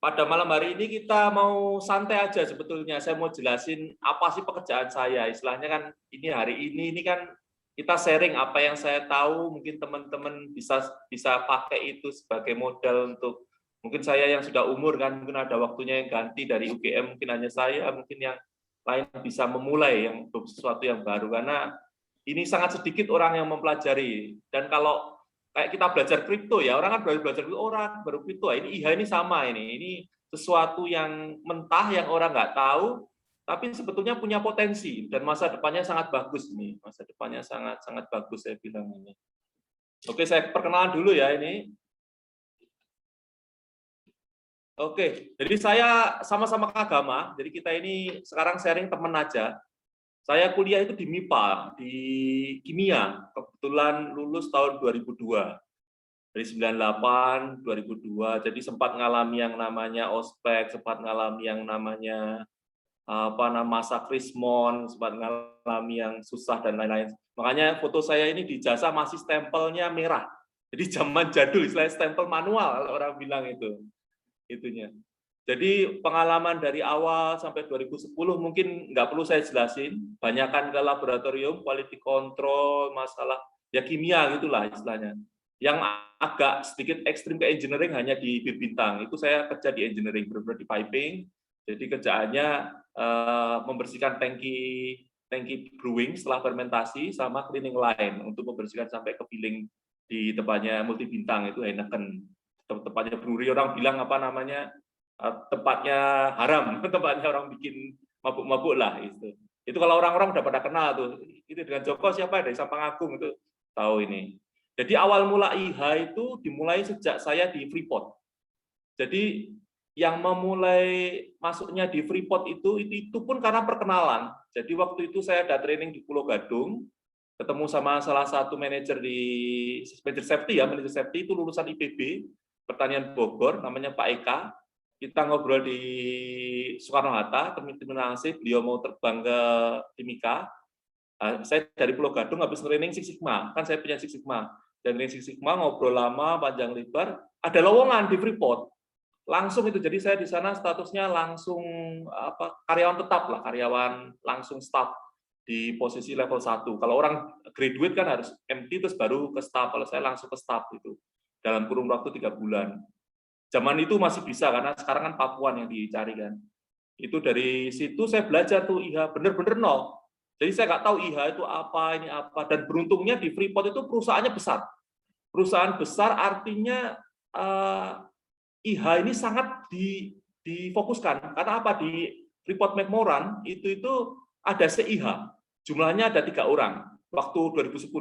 Pada malam hari ini kita mau santai aja sebetulnya. Saya mau jelasin apa sih pekerjaan saya. Istilahnya kan ini hari ini kan kita sharing apa yang saya tahu, mungkin teman-teman bisa bisa pakai itu sebagai modal untuk mungkin saya yang sudah umur kan, mungkin ada waktunya yang ganti dari UGM, mungkin hanya saya, mungkin yang lain bisa memulai yang sesuatu yang baru karena ini sangat sedikit orang yang mempelajari. Dan kalau kayak kita belajar kripto ya, orang kan belajar kripto, orang baru kripto, ini IHA ini sama ini sesuatu yang mentah yang orang nggak tahu, tapi sebetulnya punya potensi dan masa depannya sangat bagus nih, masa depannya sangat sangat bagus saya bilang ini. Oke, saya perkenalan dulu ya ini. Oke, jadi saya sama-sama agama, jadi kita ini sekarang sharing teman aja. Saya kuliah itu di MIPA, di kimia, kebetulan lulus tahun 2002. Dari 98, 2002, jadi sempat ngalami yang namanya ospek, sempat ngalami yang namanya masa krismon, sempat ngalami yang susah dan lain-lain. Makanya foto saya ini di jasa masih stempelnya merah. Jadi zaman jadul, istilahnya stempel manual orang bilang itu. Itunya. Jadi pengalaman dari awal sampai 2010 mungkin nggak perlu saya jelasin, banyakkan ke laboratorium, quality control, masalah ya kimia gitulah istilahnya. Yang agak sedikit ekstrim ke engineering hanya di Bintang, itu saya kerja di engineering, benar-benar di piping, jadi kerjaannya membersihkan tangki brewing setelah fermentasi sama cleaning line untuk membersihkan sampai ke filling di tempatnya multi bintang itu Heineken, tempatnya brewery orang bilang apa namanya tempatnya haram, tempatnya orang bikin mabuk-mabuk lah itu. Itu kalau orang-orang udah pada kenal tuh, itu dengan Joko siapa dari Sampang Agung itu tahu ini. Jadi awal mula IHA itu dimulai sejak saya di Freeport. Jadi yang memulai masuknya di Freeport itu pun karena perkenalan. Jadi waktu itu saya ada training di Pulau Gadung, ketemu sama salah satu manajer di manajer safety ya, manajer safety itu lulusan IPB, Pertanian Bogor, namanya Pak Eka. Kita ngobrol di Soekarno-Hatta, terminal C, beliau mau terbang ke Timika. Saya dari Pulau Gadung habis training Six Sigma, kan saya punya Six Sigma. Dan training Six Sigma ngobrol lama, panjang lebar, ada lowongan di Freeport. Langsung itu, jadi saya di sana statusnya langsung karyawan tetap lah, karyawan langsung staff di posisi level 1. Kalau orang graduate kan harus MT terus baru ke staff, kalau saya langsung ke staff itu dalam kurun waktu 3 bulan. Zaman itu masih bisa karena sekarang kan Papuan yang dicari kan. Itu dari situ saya belajar tuh IHA bener-bener nol. Jadi saya nggak tahu IHA itu apa, ini apa, dan beruntungnya di Freeport itu perusahaannya besar. Perusahaan besar artinya IHA ini sangat difokuskan. Karena apa? Di Freeport McMoran itu ada CIH. Jumlahnya ada 3 orang waktu 2010.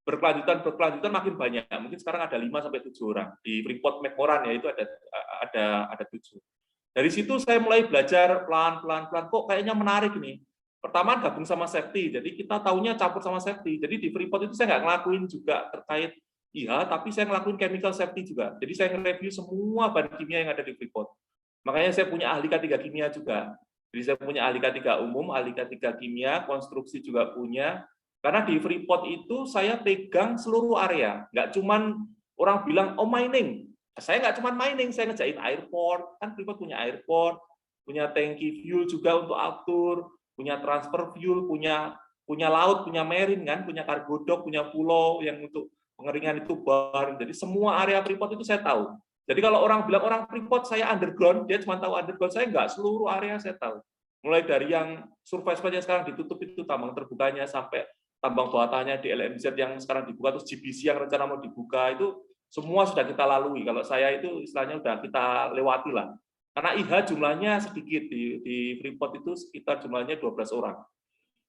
Berkelanjutan makin banyak. Mungkin sekarang ada 5 sampai 7 orang. Di Freeport McMoran ya itu ada 7. Dari situ saya mulai belajar pelan-pelan kok kayaknya menarik nih. Pertama gabung sama safety, jadi kita tahunya campur sama safety. Jadi di Freeport itu saya nggak ngelakuin juga terkait IHA, tapi saya ngelakuin chemical safety juga. Jadi saya nge-review semua bahan kimia yang ada di Freeport. Makanya saya punya ahli K3 kimia juga. Jadi saya punya ahli K3 umum, ahli K3 kimia, konstruksi juga punya. Karena di Freeport itu saya pegang seluruh area. Nggak cuman orang bilang, oh mining. Saya nggak cuman mining, saya ngerjain airport. Kan Freeport punya airport, punya tangki fuel juga untuk aftur, punya transfer fuel, punya laut, punya marine kan, punya cargo dock, punya pulau yang untuk pengeringan itu bar. Jadi semua area Freeport itu saya tahu. Jadi kalau orang bilang orang Freeport saya underground, dia cuma tahu underground, saya enggak, seluruh area saya tahu. Mulai dari yang surface yang sekarang ditutup itu tambang terbukanya sampai tambang bawah tanahnya di LMZ yang sekarang dibuka, terus GBC yang rencana mau dibuka, itu semua sudah kita lalui. Kalau saya itu istilahnya sudah kita lewati lah. Karena IHA jumlahnya sedikit, di Freeport itu sekitar jumlahnya 12 orang.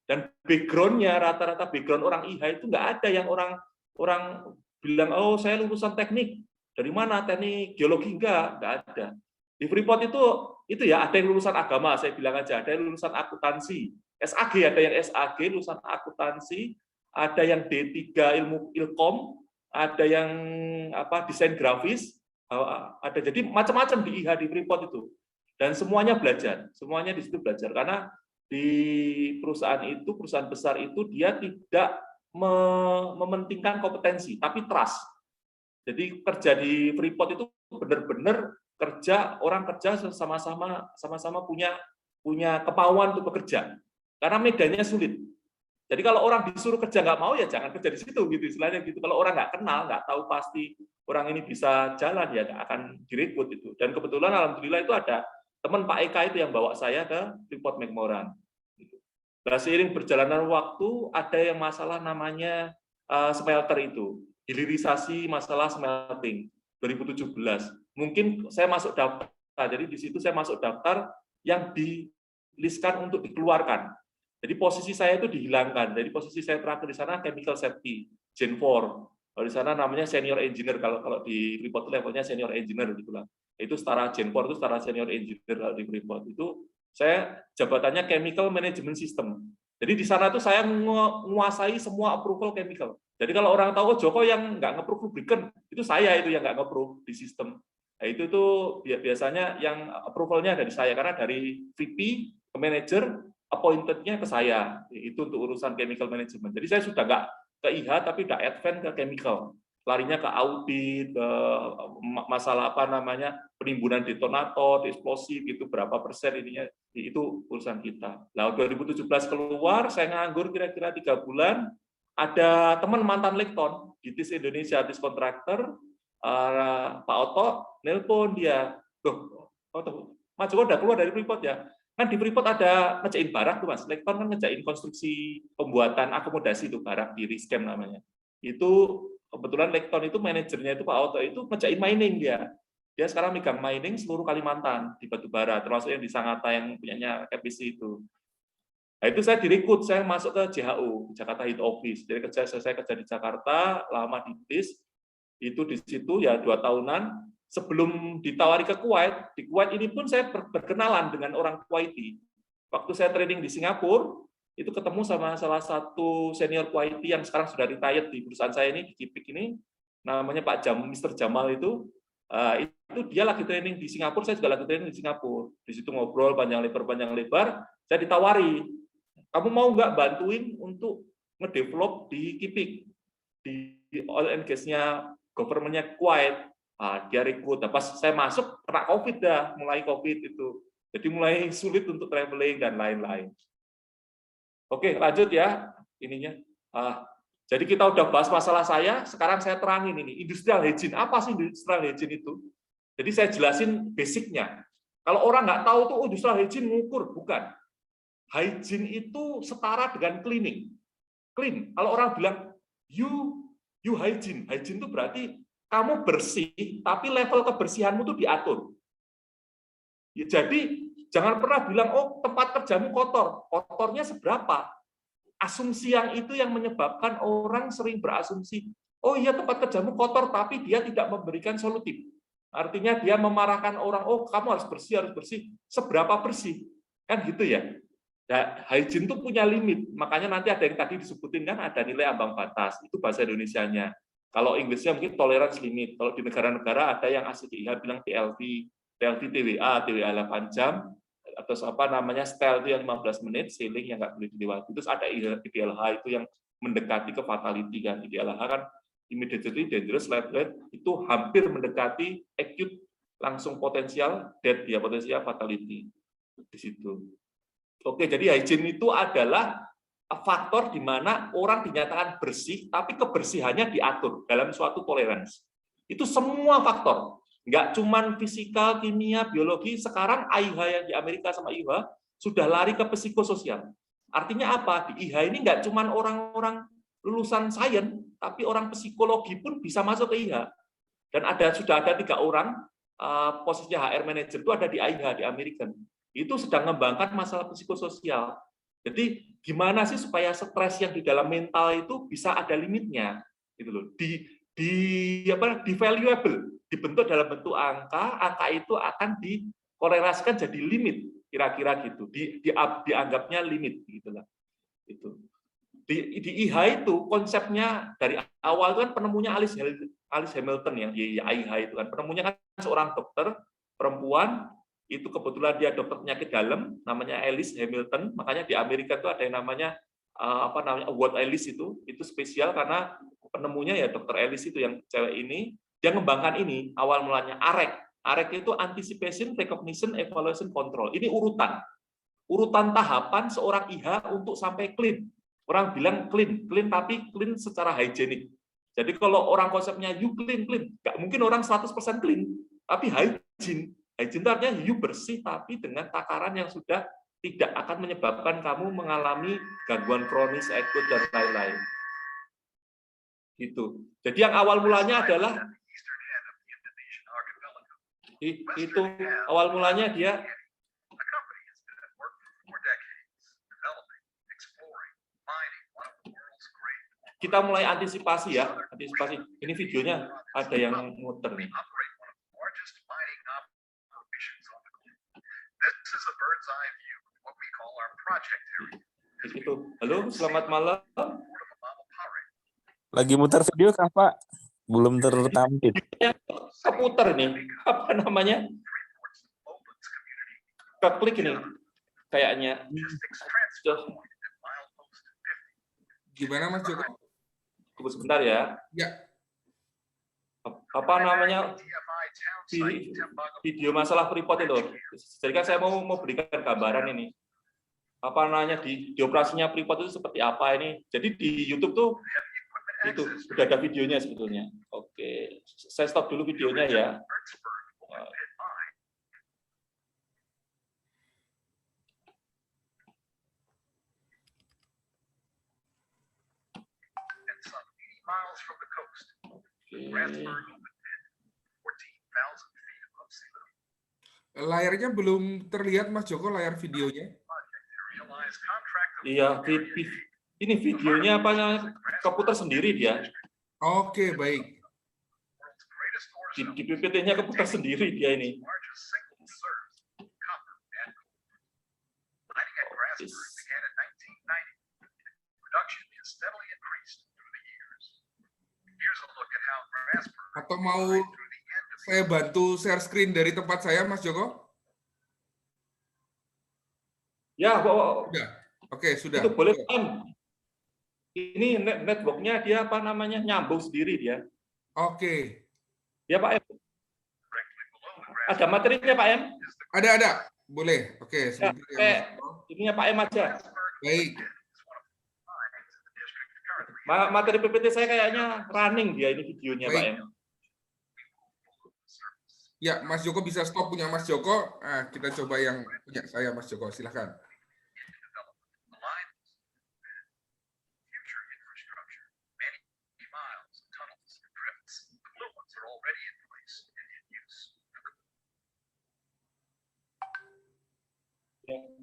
Dan background-nya, rata-rata background orang IHA itu nggak ada yang orang bilang, oh saya lulusan teknik. Dari mana? Teknik geologi? Nggak ada. Di Freeport itu ya ada yang lulusan agama, saya bilang aja, ada yang lulusan akuntansi. SAG, ada yang SAG, lulusan akuntansi, ada yang D3 ilmu ilkom, ada yang desain grafis, ada, jadi macam-macam di IHA di Freeport itu. Dan semuanya belajar, semuanya di situ belajar. Karena di perusahaan besar itu dia tidak mementingkan kompetensi, tapi trust. Jadi kerja di Freeport itu benar-benar kerja kerja, orang kerja sama-sama punya kemauan untuk bekerja. Karena medannya sulit. Jadi kalau orang disuruh kerja nggak mau, ya jangan kerja di situ, gitu istilahnya gitu. Kalau orang nggak kenal, nggak tahu pasti orang ini bisa jalan, ya nggak akan direkrut itu. Dan kebetulan alhamdulillah itu ada teman Pak Eka itu yang bawa saya ke Freeport McMoran. Nah, seiring perjalanan waktu, ada yang masalah namanya smelter itu, hilirisasi masalah smelting 2017. Mungkin saya masuk daftar, jadi di situ saya masuk daftar yang di-listkan untuk dikeluarkan. Jadi posisi saya itu dihilangkan. Jadi posisi saya terakhir di sana chemical safety, Gen 4. Kalau di sana namanya senior engineer, kalau di Freeport levelnya senior engineer gitulah. Itu setara Gen 4 itu setara senior engineer kalau di Freeport. Itu saya jabatannya chemical management system. Jadi di sana tuh saya menguasai semua approval chemical. Jadi kalau orang tahu Joko yang nggak nge-approve lubricant, itu saya itu yang nggak nge-approve di sistem. Nah, itu tuh biasanya yang approval-nya dari saya, karena dari VP ke manager, appointed-nya ke saya, itu untuk urusan chemical management. Jadi saya sudah nggak ke IH, tapi udah advance ke chemical. Larinya ke audit, ke masalah apa namanya penimbunan detonator, eksplosif, itu berapa persen ininya, itu urusan kita. Nah, 2017 keluar, saya nganggur kira-kira 3 bulan, ada teman mantan Lekton di TIS Indonesia, TIS kontraktor, Pak Oto, nelpon dia, Mas Joko udah keluar dari Freeport ya? Kan di Freeport ada ngejain barak tuh Mas, Lekton kan ngejain konstruksi pembuatan akomodasi itu barak di Riskem namanya. Itu kebetulan Lekton itu manajernya itu Pak Oto itu ngejain mining dia. Dia sekarang megang mining seluruh Kalimantan di batubara, termasuk yang di Sangatta yang punyanya KPC itu. Nah, itu saya direkrut, saya masuk ke JHO, Jakarta Heat Office. Jadi saya kerja di Jakarta, lama di TIS, itu di situ ya 2 tahunan. Sebelum ditawari ke Kuwait, di Kuwait ini pun saya berkenalan dengan orang Kuwaiti. Waktu saya training di Singapura, itu ketemu sama salah satu senior Kuwaiti yang sekarang sudah retired di perusahaan saya ini, di Kipik ini, namanya Pak Mr. Jamal itu dia lagi training di Singapura, saya juga lagi training di Singapura. Di situ ngobrol panjang lebar, saya ditawari, kamu mau nggak bantuin untuk ngedevelop di Kipik, di oil and gas-nya government-nya Kuwait. Dia rekrut. Nah, pas saya masuk, kena COVID dah, mulai COVID itu. Jadi mulai sulit untuk traveling dan lain-lain. Oke, lanjut ya ininya. Jadi kita udah bahas masalah saya, sekarang saya terangin ini, industrial hygiene. Apa sih industrial hygiene itu? Jadi saya jelasin basicnya. Kalau orang nggak tahu tuh industrial hygiene ngukur, bukan. Hygiene itu setara dengan cleaning. Clean. Kalau orang bilang you hygiene itu berarti kamu bersih, tapi level kebersihanmu tuh diatur. Ya, jadi jangan pernah bilang, oh tempat kerjamu kotor. Kotornya seberapa? Asumsi yang itu yang menyebabkan orang sering berasumsi, oh iya tempat kerjamu kotor, tapi dia tidak memberikan solutif. Artinya dia memarahkan orang, oh kamu harus bersih. Seberapa bersih? Kan gitu ya. Nah, hygiene itu punya limit, makanya nanti ada yang tadi disebutin kan ada nilai ambang batas, itu bahasa Indonesianya. Kalau Inggrisnya mungkin tolerance limit. Kalau di negara-negara ada yang asli IH bilang TLV TWA 8 jam, atau apa namanya style itu yang 15 menit, ceiling yang nggak boleh dilewati. Terus ada IDLH itu yang mendekati ke fatality kan. IDLH kan immediately dangerous, life-threat, itu hampir mendekati acute, langsung potensial death ya, potensial fatality di situ. Oke, jadi hygiene itu adalah faktor di mana orang dinyatakan bersih, tapi kebersihannya diatur dalam suatu toleransi. Itu semua faktor, nggak cuma fisikal, kimia, biologi. Sekarang AIH yang di Amerika sama IH sudah lari ke psikososial. Artinya apa? Di IH ini nggak cuma orang-orang lulusan sains, tapi orang psikologi pun bisa masuk ke IH. Dan sudah ada 3 orang posisinya HR manager itu ada di AIH di American. Itu sedang mengembangkan masalah psikososial. Jadi gimana sih supaya stres yang di dalam mental itu bisa ada limitnya, gitu loh. Di valuable, dibentuk dalam bentuk angka itu akan dikorelasikan jadi limit, kira-kira gitu. Dianggapnya limit, gitulah. Itu. Di IH itu konsepnya dari awal kan penemunya Alice Hamilton yang di IH itu kan penemunya kan seorang dokter perempuan. Itu kebetulan dia dokter penyakit dalam, namanya Alice Hamilton. Makanya di Amerika itu ada yang namanya award Alice itu spesial karena penemunya ya dokter Alice itu yang cewek ini, dia ngembangkan ini awal mulanya arek. AREC itu Anticipation, Recognition, Evaluation, Control. Ini urutan tahapan seorang IH untuk sampai clean. Orang bilang clean tapi clean secara higienik. Jadi kalau orang konsepnya you clean, nggak mungkin orang 100% clean, tapi hygiene. Hygiene itu artinya you bersih tapi dengan takaran yang sudah tidak akan menyebabkan kamu mengalami gangguan kronis, akut dan lain-lain. Gitu. Jadi yang awal mulanya adalah itu awal mulanya dia kita mulai antisipasi ya, antisipasi. Ini videonya ada yang muter nih. Itu. Halo, selamat malam. Lagi muter video kah, Pak? Belum tertampil. Keputar nih, apa namanya? Keklik ini, kayaknya. Gimana Mas Joko? Tunggu sebentar ya. Ya. Apa namanya? Video masalah Freeport itu. Jadi kan saya mau berikan gambaran ini. Apa namanya di operasinya Freeport itu seperti apa ini? Jadi di YouTube tuh itu sudah ada videonya sebetulnya. Oke, saya stop dulu videonya ya. Layarnya belum terlihat Mas Joko, layar videonya. Iya, ini videonya apa keputar sendiri dia. Oke, baik. Di PPT-nya keputar sendiri dia ini. Atau mau saya bantu share screen dari tempat saya, Mas Joko? Ya, sudah. Oke, sudah. Itu boleh. Ini networknya dia apa namanya nyambung sendiri dia. Oke. Ya Pak M. Ada materinya Pak M? Ada. Boleh. Oke. Ya, ininya Pak M aja. Baik. Materi PPT saya kayaknya running dia ini videonya. Baik. Pak M. Ya, Mas Joko bisa stop punya Mas Joko. Nah, kita coba yang punya saya, Mas Joko. Silakan.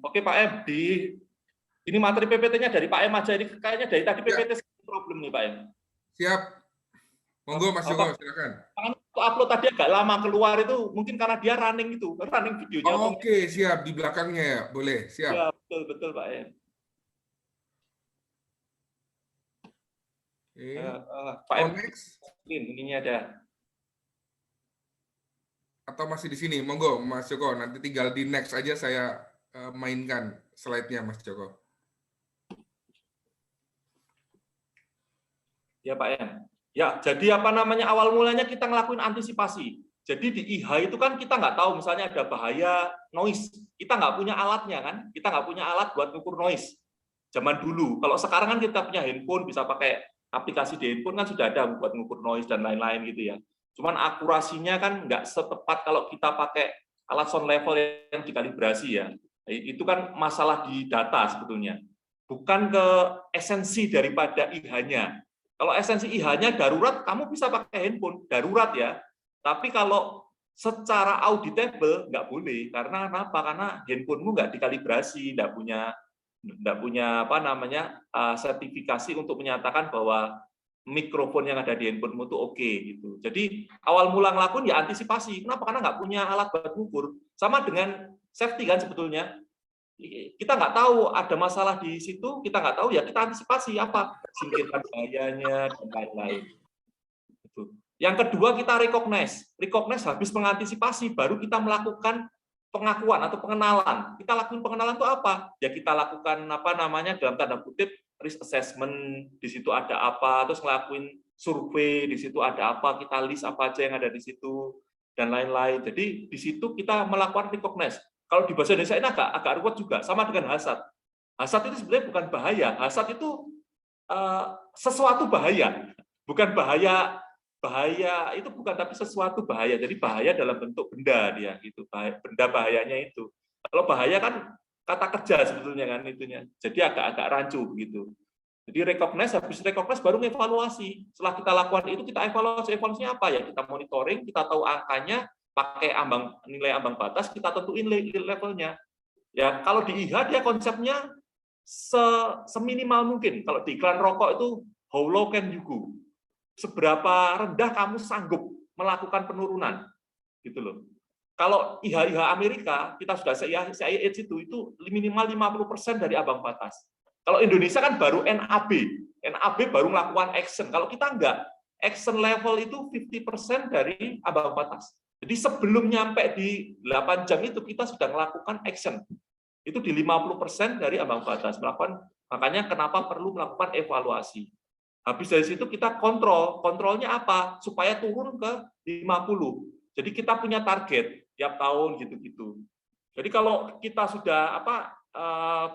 Oke Pak M, ini materi PPT-nya dari Pak M aja. Ini kayaknya dari tadi PPT problem nih Pak M. Siap. Monggo Mas Joko, silakan. Upload tadi agak lama keluar itu mungkin karena dia running videonya. Oke, siap di belakangnya ya, boleh, siap. Ya, betul Pak M. Pak M, ini ada. Atau masih di sini, monggo Mas Joko, nanti tinggal di next aja saya mainkan slide-nya Mas Joko. Ya Pak M. Ya, jadi apa namanya awal mulanya kita ngelakuin antisipasi. Jadi di IH itu kan kita nggak tahu misalnya ada bahaya noise. Kita nggak punya alatnya kan. Kita nggak punya alat buat ngukur noise. Zaman dulu. Kalau sekarang kan kita punya handphone, bisa pakai aplikasi di handphone kan sudah ada buat ngukur noise dan lain-lain gitu ya. Cuman akurasinya kan nggak setepat kalau kita pakai alat sound level yang dikalibrasi ya. Itu kan masalah di data sebetulnya. Bukan ke esensi daripada IH-nya. Kalau esensi IH-nya darurat, kamu bisa pakai handphone, darurat ya. Tapi kalau secara auditable, nggak boleh. Karena apa? Karena handphonemu nggak dikalibrasi, nggak punya apa namanya sertifikasi untuk menyatakan bahwa mikrofon yang ada di handphonemu itu oke gitu. Jadi awal mula ngelakuin ya antisipasi. Kenapa? Karena nggak punya alat buat ngukur. Sama dengan safety kan sebetulnya. Kita nggak tahu ada masalah di situ, kita nggak tahu ya kita antisipasi apa singkirkan bahayanya dan lain-lain. Yang kedua kita recognize habis mengantisipasi baru kita melakukan pengakuan atau pengenalan. Kita lakukan pengenalan itu apa? Ya kita lakukan apa namanya dalam tanda kutip risk assessment, di situ ada apa, terus ngelakuin survei, di situ ada apa, kita list apa aja yang ada di situ dan lain-lain. Jadi di situ kita melakukan recognize. Kalau di bahasa Indonesia ini agak ruwet juga, sama dengan hasad. Hasad itu sebenarnya bukan bahaya. Hasad itu sesuatu bahaya, bukan bahaya itu bukan, tapi sesuatu bahaya. Jadi bahaya dalam bentuk benda dia gitu. Benda bahayanya itu. Kalau bahaya kan kata kerja sebetulnya kan itunya. Jadi agak rancu gitu. Jadi recognize, habis recognize baru evaluasi. Setelah kita lakukan itu, kita evaluasi. Evaluasinya apa ya? Kita monitoring, kita tahu angkanya, pakai nilai ambang batas, kita tentuin levelnya. Ya, kalau di IHA dia konsepnya seminimal mungkin. Kalau di iklan rokok itu how low can you go? Seberapa rendah kamu sanggup melakukan penurunan, gitu loh. Kalau IHA Amerika, kita sudah CIH itu minimal 50% dari ambang batas. Kalau Indonesia kan baru NAB baru melakukan action. Kalau kita enggak, action level itu 50% dari ambang batas. Jadi sebelum nyampe di 8 jam itu kita sudah melakukan action. Itu di 50% dari ambang batas. Makanya kenapa perlu melakukan evaluasi. Habis dari situ kita kontrol. Kontrolnya apa? Supaya turun ke 50. Jadi kita punya target tiap tahun gitu-gitu. Jadi kalau kita sudah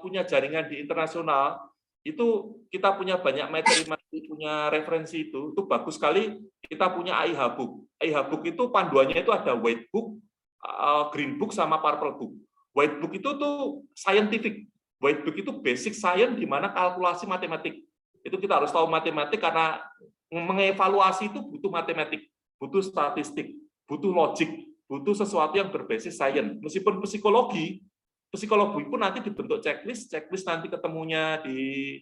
punya jaringan di internasional, itu kita punya banyak materi, punya referensi itu bagus sekali. Kita punya AIH Book. AIH Book itu panduannya itu ada white book, green book, sama purple book. White book itu tuh scientific. White book itu basic science di mana kalkulasi matematik. Itu kita harus tahu matematik karena mengevaluasi itu butuh matematik, butuh statistik, butuh logik, butuh sesuatu yang berbasis sains. Meskipun psikologi pun nanti dibentuk checklist nanti ketemunya di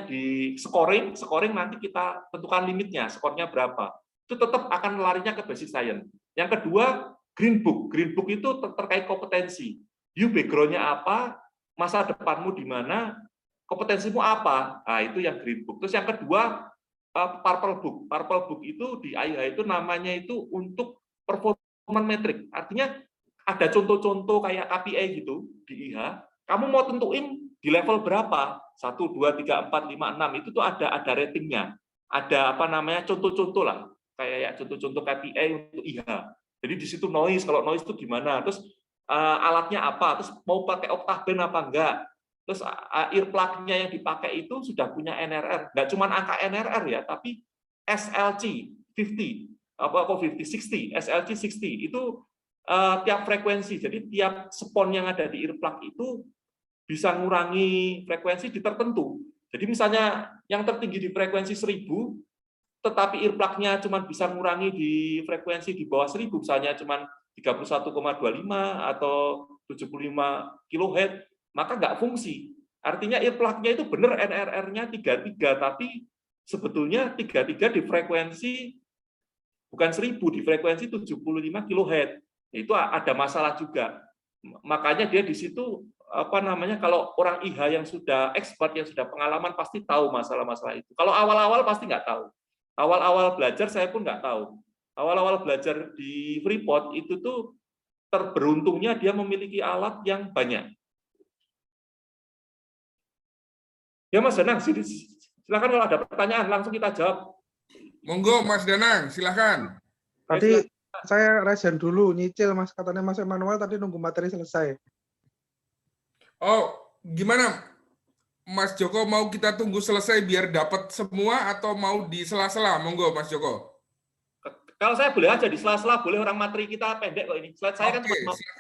di scoring nanti kita tentukan limitnya, skornya berapa. Itu tetap akan larinya ke basis science. Yang kedua, green book itu terkait kompetensi. You background-nya apa, masa depanmu di mana, kompetensimu apa. Nah, itu yang green book. Terus yang kedua, purple book. Purple book itu di AIH itu namanya itu untuk performance metric. Artinya ada contoh-contoh kayak KPI gitu di IH. Kamu mau tentuin di level berapa? 1, 2, 3, 4, 5, 6 itu tuh ada ratingnya. Ada contoh-contoh lah. Kayak contoh-contoh KPI untuk IH. Jadi di situ noise, kalau noise itu gimana? Terus alatnya apa? Terus mau pakai octave apa enggak? Terus earplug-nya yang dipakai itu sudah punya NRR. Enggak cuma angka NRR ya, tapi SLC 50, 60, SLC 60 itu tiap frekuensi. Jadi tiap spon yang ada di earplug itu bisa ngurangi frekuensi di tertentu. Jadi misalnya yang tertinggi di frekuensi 1000, tetapi earplug-nya cuma bisa ngurangi di frekuensi di bawah 1000, misalnya cuma 31,25 atau 75 kHz, maka nggak fungsi. Artinya earplug-nya itu benar NRR-nya 33, tapi sebetulnya 33 di frekuensi bukan 1000, di frekuensi 75 kHz. Itu ada masalah juga. Makanya dia di situ kalau orang IH yang sudah expert, yang sudah pengalaman pasti tahu masalah-masalah itu. Kalau awal-awal pasti nggak tahu. Awal-awal belajar saya pun nggak tahu. Awal-awal belajar di Freeport itu tuh terberuntungnya dia memiliki alat yang banyak. Ya Mas Danang, silakan kalau ada pertanyaan langsung kita jawab. Monggo Mas Danang, silakan. Tadi saya resen dulu, nyicil Mas, katanya Mas Emmanuel tadi nunggu materi selesai. Oh, gimana Mas Joko, mau kita tunggu selesai biar dapat semua atau mau di sela-sela? Monggo Mas Joko. Kalau saya boleh aja di sela-sela, boleh, orang materi kita pendek kok ini. Slide saya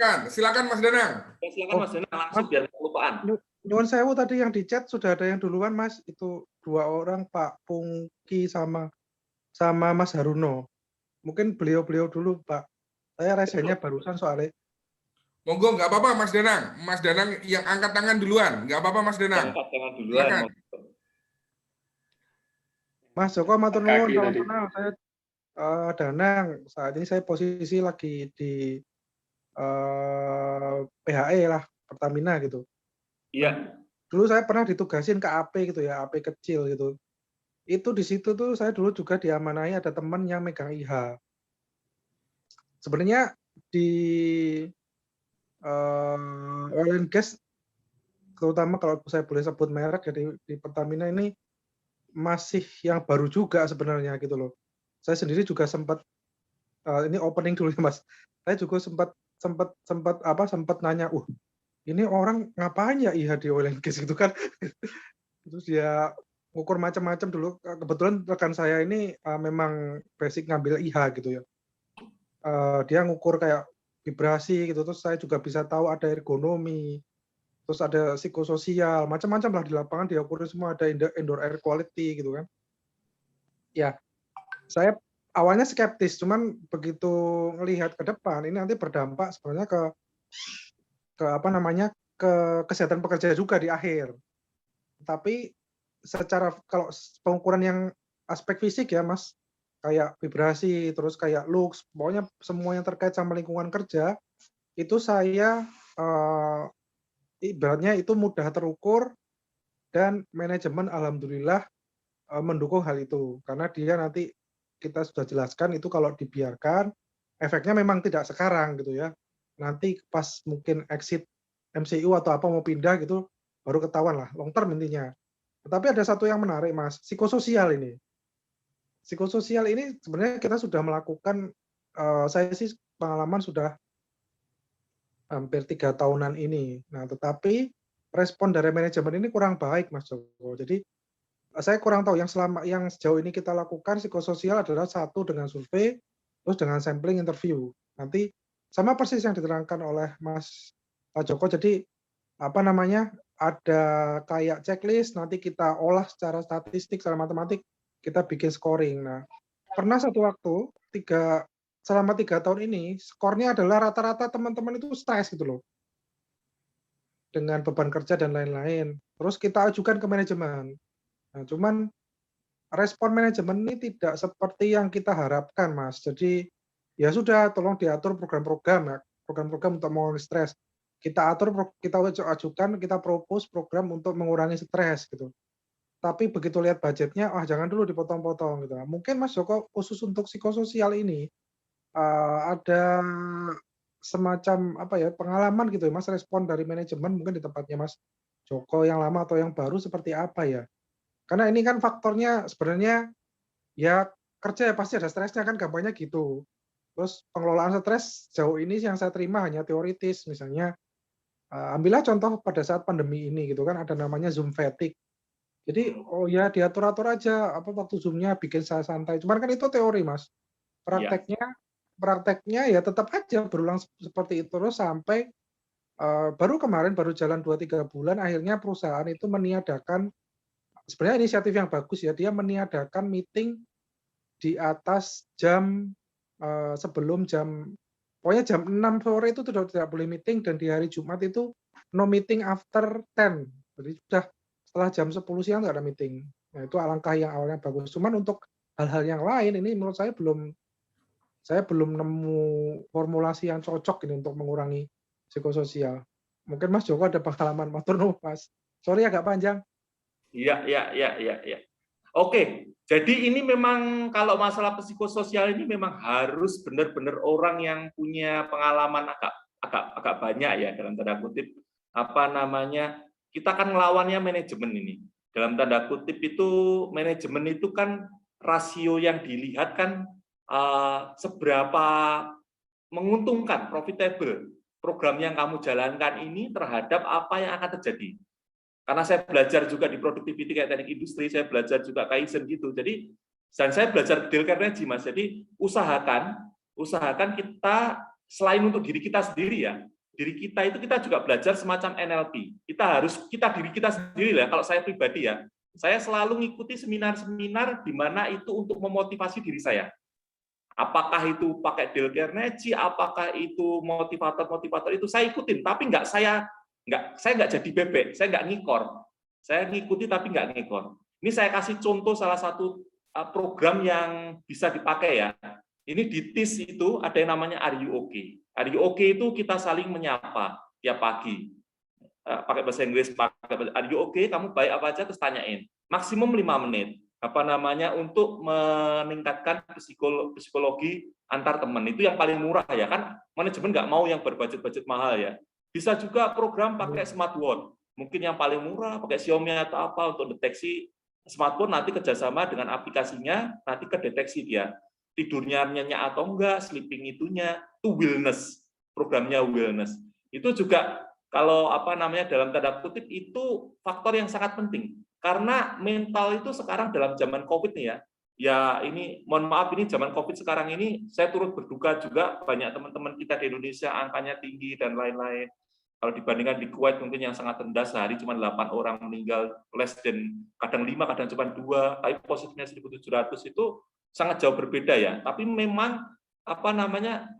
kan silakan Mas Danang. Ya, silakan Mas Danang langsung biar kelupaan. Nyuwun sewu tadi yang di chat sudah ada yang duluan Mas, itu 2 orang, Pak Pungki sama Mas Haruno. Mungkin beliau dulu Pak. Saya resennya barusan soalnya. Monggo, nggak apa-apa Mas Danang. Mas Danang yang angkat tangan duluan. Nggak apa-apa Mas Danang. Angkat tangan duluan. Silakan. Mas Joko matur nuwun, salam kenal. Saya Danang. Saat ini saya posisi lagi di PHE lah, Pertamina gitu. Iya. Dulu saya pernah ditugasin ke AP gitu ya, AP kecil gitu. Itu di situ tuh saya dulu juga diamanahi ada teman yang megang IH. Sebenarnya di oil and gas, terutama kalau saya boleh sebut merek ya, di Pertamina ini masih yang baru juga sebenarnya gitu loh. Saya sendiri juga sempat ini opening dulu ya Mas. Saya juga sempat nanya, ini orang ngapain ya IH di oil and gas gitu kan. Terus dia ngukur macam-macam dulu. Kebetulan rekan saya ini memang basic ngambil IH gitu ya. Dia ngukur kayak vibrasi gitu. Terus saya juga bisa tahu ada ergonomi, terus ada psikososial, macam-macam lah di lapangan diukur semua, ada indoor air quality gitu kan. Ya, saya awalnya skeptis, cuman begitu ngelihat ke depan ini nanti berdampak sebenarnya ke kesehatan pekerja juga di akhir. Tapi secara kalau pengukuran yang aspek fisik ya Mas, kayak vibrasi, terus kayak lux, pokoknya semua yang terkait sama lingkungan kerja, itu saya ibaratnya itu mudah terukur dan manajemen alhamdulillah mendukung hal itu. Karena dia nanti kita sudah jelaskan itu kalau dibiarkan, efeknya memang tidak sekarang gitu ya. Nanti pas mungkin exit MCU atau apa mau pindah gitu, baru ketahuan lah, long term intinya. Tetapi ada satu yang menarik Mas, psikososial ini. Psikososial ini sebenarnya kita sudah melakukan, saya sih pengalaman sudah hampir 3 tahunan ini. Nah, tetapi respon dari manajemen ini kurang baik Mas Joko. Jadi saya kurang tahu yang sejauh ini kita lakukan psikososial adalah satu dengan survei, terus dengan sampling interview. Nanti sama persis yang diterangkan oleh Mas Joko. Jadi ada kayak checklist, nanti kita olah secara statistik, secara matematik, kita bikin scoring. Nah, pernah satu waktu selama 3 tahun ini skornya adalah rata-rata teman-teman itu stres gitu loh, dengan beban kerja dan lain-lain. Terus kita ajukan ke manajemen. Nah, cuman respon manajemen ini tidak seperti yang kita harapkan, Mas. Jadi ya sudah, tolong diatur program-program untuk mengurangi stres. Kita ajukan, kita propose program untuk mengurangi stres gitu. Tapi begitu lihat budgetnya, jangan dulu dipotong-potong gitu. Mungkin Mas Joko khusus untuk psikososial ini ada semacam pengalaman gitu ya, Mas, respon dari manajemen mungkin di tempatnya Mas Joko yang lama atau yang baru seperti apa ya? Karena ini kan faktornya sebenarnya ya kerja ya pasti ada stresnya kan, gampangnya gitu. Terus pengelolaan stres jauh ini yang saya terima hanya teoritis, misalnya ambillah contoh pada saat pandemi ini gitu kan, ada namanya Zoom fatigue. Jadi diatur-atur aja waktu Zoom-nya bikin saya santai. Cuman kan itu teori Mas. Prakteknya ya tetap aja berulang seperti itu terus sampai baru jalan 2-3 bulan akhirnya perusahaan itu meniadakan, sebenarnya inisiatif yang bagus ya, dia meniadakan meeting di atas jam sebelum pokoknya jam 6 sore itu tidak boleh meeting, dan di hari Jumat itu no meeting after 10. Jadi sudah setelah jam 10 siang tidak ada meeting. Nah, itu alangkah yang awalnya bagus. Cuman untuk hal-hal yang lain ini menurut saya belum nemu formulasi yang cocok ini untuk mengurangi psikososial. Mungkin Mas Joko ada pengalaman, matur nuwun Mas. Sorry agak panjang. Iya. Oke, jadi ini memang kalau masalah psikososial ini memang harus benar-benar orang yang punya pengalaman agak banyak ya, dalam tanda kutip kita kan ngelawannya manajemen ini. Dalam tanda kutip itu manajemen itu kan rasio yang dilihat kan seberapa menguntungkan, profitable program yang kamu jalankan ini terhadap apa yang akan terjadi. Karena saya belajar juga di productivity kayak teknik industri, saya belajar juga Kaizen gitu. Jadi dan saya belajar Dale Carnegie Mas. Jadi usahakan kita selain untuk diri kita sendiri ya, diri kita itu kita juga belajar semacam NLP. Kita diri kita sendiri lah. Kalau saya pribadi ya, saya selalu ngikuti seminar-seminar di mana itu untuk memotivasi diri saya. Apakah itu pakai Dale Carnegie, apakah itu motivator itu saya ikutin, tapi saya nggak jadi bebek, saya nggak ngikor. Saya ngikuti tapi nggak ngikor. Ini saya kasih contoh salah satu program yang bisa dipakai ya. Ini di TIS itu ada yang namanya Are You Okay? Are You Okay itu kita saling menyapa tiap pagi. Pakai bahasa Inggris, Are You Okay? Kamu baik apa aja, terus tanyain. Maksimum 5 menit. Untuk meningkatkan psikologi antar teman. Itu yang paling murah ya kan, manajemen nggak mau yang berbudget mahal ya. Bisa juga program pakai smartwatch, mungkin yang paling murah pakai Xiaomi atau apa untuk deteksi smartphone, nanti kerjasama dengan aplikasinya nanti kedeteksi dia. tidurnya nyenyak atau enggak, sleeping itunya, itu wellness, programnya wellness. Itu juga kalau dalam tanda kutip itu faktor yang sangat penting. Karena mental itu sekarang dalam zaman COVID nih ya ini mohon maaf ini zaman COVID sekarang ini saya turut berduka juga banyak teman-teman kita di Indonesia angkanya tinggi dan lain-lain. Kalau dibandingkan di Kuwait mungkin yang sangat rendah sehari cuma 8 orang meninggal, less than kadang 5, kadang cuma 2, tapi positifnya 1.700 itu sangat jauh berbeda ya. Tapi memang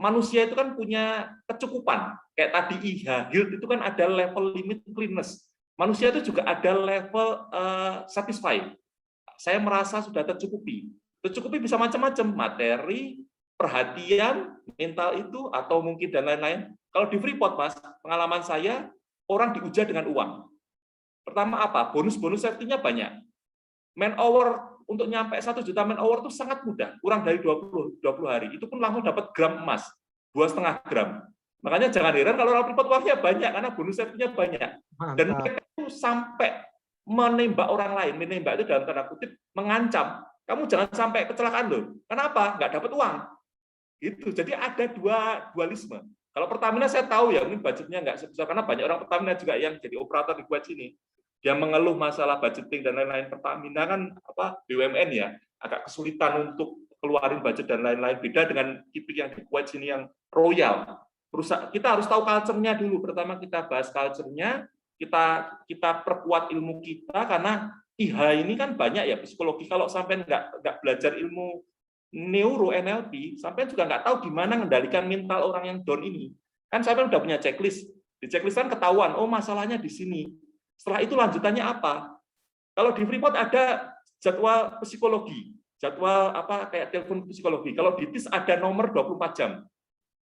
manusia itu kan punya kecukupan. Kayak tadi health itu kan ada level limit cleanness. Manusia itu juga ada level satisfied. Saya merasa sudah tercukupi. Tercukupi bisa macam-macam, materi, perhatian, mental itu, atau mungkin dan lain-lain. Kalau di Freeport, Mas, pengalaman saya, orang diuja dengan uang. Pertama apa? Bonus-bonus safety-nya banyak. Man hour untuk nyampe 1 juta man hour itu sangat mudah, kurang dari 20 hari. Itu pun langsung dapat gram emas, 2,5 gram. Makanya jangan heran kalau orang Freeport uangnya banyak, karena bonus safety-nya banyak. Dan mereka itu sampai menembak orang lain, menembak itu dalam tanda kutip mengancam. Kamu jangan sampai kecelakaan loh. Kenapa? Nggak dapat uang. Gitu. Jadi ada dualisme. Kalau Pertamina saya tahu ya, mungkin budgetnya nggak sebesar, karena banyak orang Pertamina juga yang jadi operator di Kuwait sini. Dia mengeluh masalah budgeting dan lain-lain. Pertamina kan BUMN ya, agak kesulitan untuk keluarin budget dan lain-lain. Beda dengan KIPIK yang di Kuwait sini yang royal. Kita harus tahu culture-nya dulu. Pertama kita bahas culture-nya, kita perkuat ilmu kita, karena IH ini kan banyak ya psikologi. Kalau sampai nggak belajar ilmu neuro NLP, sampai juga nggak tahu gimana mengendalikan mental orang yang down ini. Kan sampai udah punya checklist. Di checklist kan ketahuan, oh masalahnya di sini. Setelah itu lanjutannya apa? Kalau di Freeport ada jadwal psikologi, jadwal kayak telepon psikologi. Kalau di TIS ada nomor 24 jam.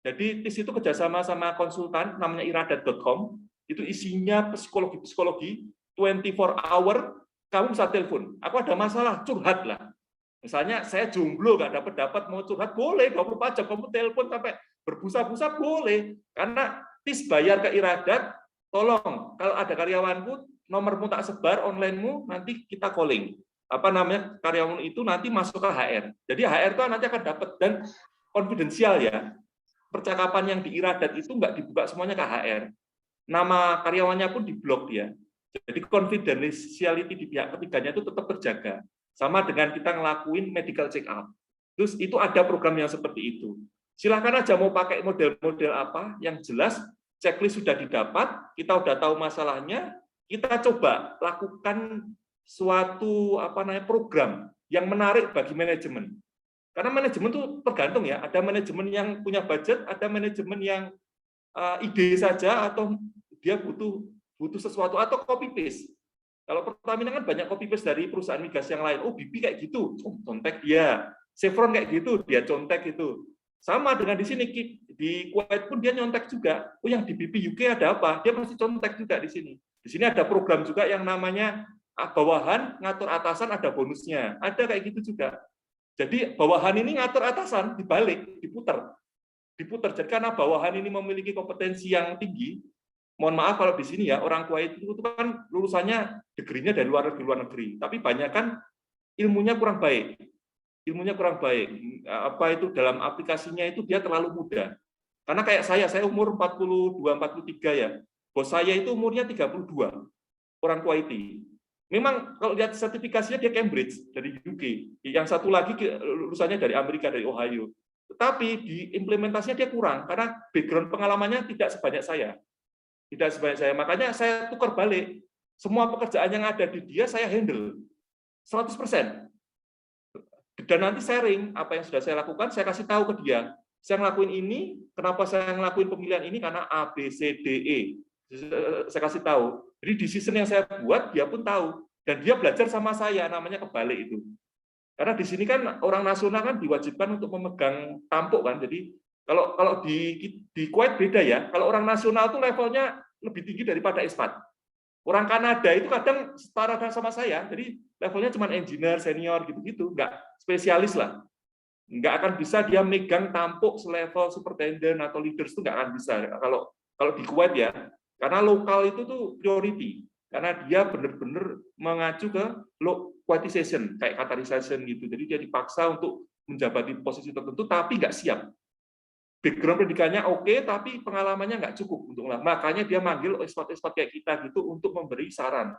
Jadi TIS itu kerjasama sama konsultan, namanya iradat.com, itu isinya psikologi, 24 hour, kamu bisa telepon. Aku ada masalah, curhat lah. Misalnya saya jomblo nggak dapat mau curhat, boleh 24 jam kamu telepon sampai berbusa-busa boleh, karena TIS bayar ke Iradat, tolong kalau ada karyawanku nomormu tak sebar onlinemu nanti kita calling. Karyawan itu nanti masuk ke HR. Jadi HR itu nanti akan dapat dan konfidensial ya. Percakapan yang di Iradat itu nggak dibuka semuanya ke HR. Nama karyawannya pun diblok dia. Jadi confidentiality di pihak ketiganya itu tetap terjaga. Sama dengan kita ngelakuin medical check up. Terus itu ada program yang seperti itu. Silakan aja mau pakai model-model apa yang jelas, checklist sudah didapat, kita udah tahu masalahnya, kita coba lakukan suatu program yang menarik bagi manajemen. Karena manajemen itu tergantung ya, ada manajemen yang punya budget, ada manajemen yang ide saja, atau dia butuh sesuatu, atau copy paste. Kalau Pertamina kan banyak copy paste dari perusahaan migas yang lain. Oh, BP kayak gitu, contek dia. Chevron kayak gitu, dia contek itu. Sama dengan di sini, di Kuwait pun dia nyontek juga. Oh, yang di BP UK ada apa? Dia pasti contek juga di sini. Di sini ada program juga yang namanya bawahan ngatur atasan, ada bonusnya. Ada kayak gitu juga. Jadi bawahan ini ngatur atasan, dibalik, diputer. Jadi karena bawahan ini memiliki kompetensi yang tinggi, mohon maaf kalau di sini ya, orang Kuwait itu kan lulusannya degree-nya dari luar negeri, tapi banyak kan ilmunya kurang baik. Itu dalam aplikasinya itu dia terlalu muda. Karena kayak saya umur 42, 43 ya. Bos saya itu umurnya 32, orang Kuwaiti. Memang kalau lihat sertifikasinya dia Cambridge dari UK. Yang satu lagi lulusannya dari Amerika, dari Ohio. Tetapi di implementasinya dia kurang, karena background pengalamannya tidak sebanyak saya. Makanya saya tukar balik. Semua pekerjaan yang ada di dia saya handle 100%. Dan nanti sharing apa yang sudah saya lakukan, saya kasih tahu ke dia. Saya ngelakuin ini, kenapa saya ngelakuin pemilihan ini, karena A, B, C, D, E. Saya kasih tahu. Jadi decision yang saya buat, dia pun tahu. Dan dia belajar sama saya, namanya kebalik itu. Karena di sini kan orang nasional kan diwajibkan untuk memegang tampuk kan. Jadi kalau di Kuwait beda ya. Kalau orang nasional itu levelnya lebih tinggi daripada expat. Orang Kanada itu kadang setara sama saya. Jadi levelnya cuma engineer, senior gitu-gitu, nggak spesialis lah. Nggak akan bisa dia megang tampuk selevel superintendent atau leaders itu nggak akan bisa. Kalau di Kuwait ya, karena lokal itu tuh priority. Karena dia benar-benar mengacu ke low quantization, kayak Qatarization gitu. Jadi dia dipaksa untuk menjabati posisi tertentu tapi nggak siap. Background pendidikannya oke, tapi pengalamannya nggak cukup untuk makanya dia manggil expert-expert kayak kita gitu untuk memberi saran,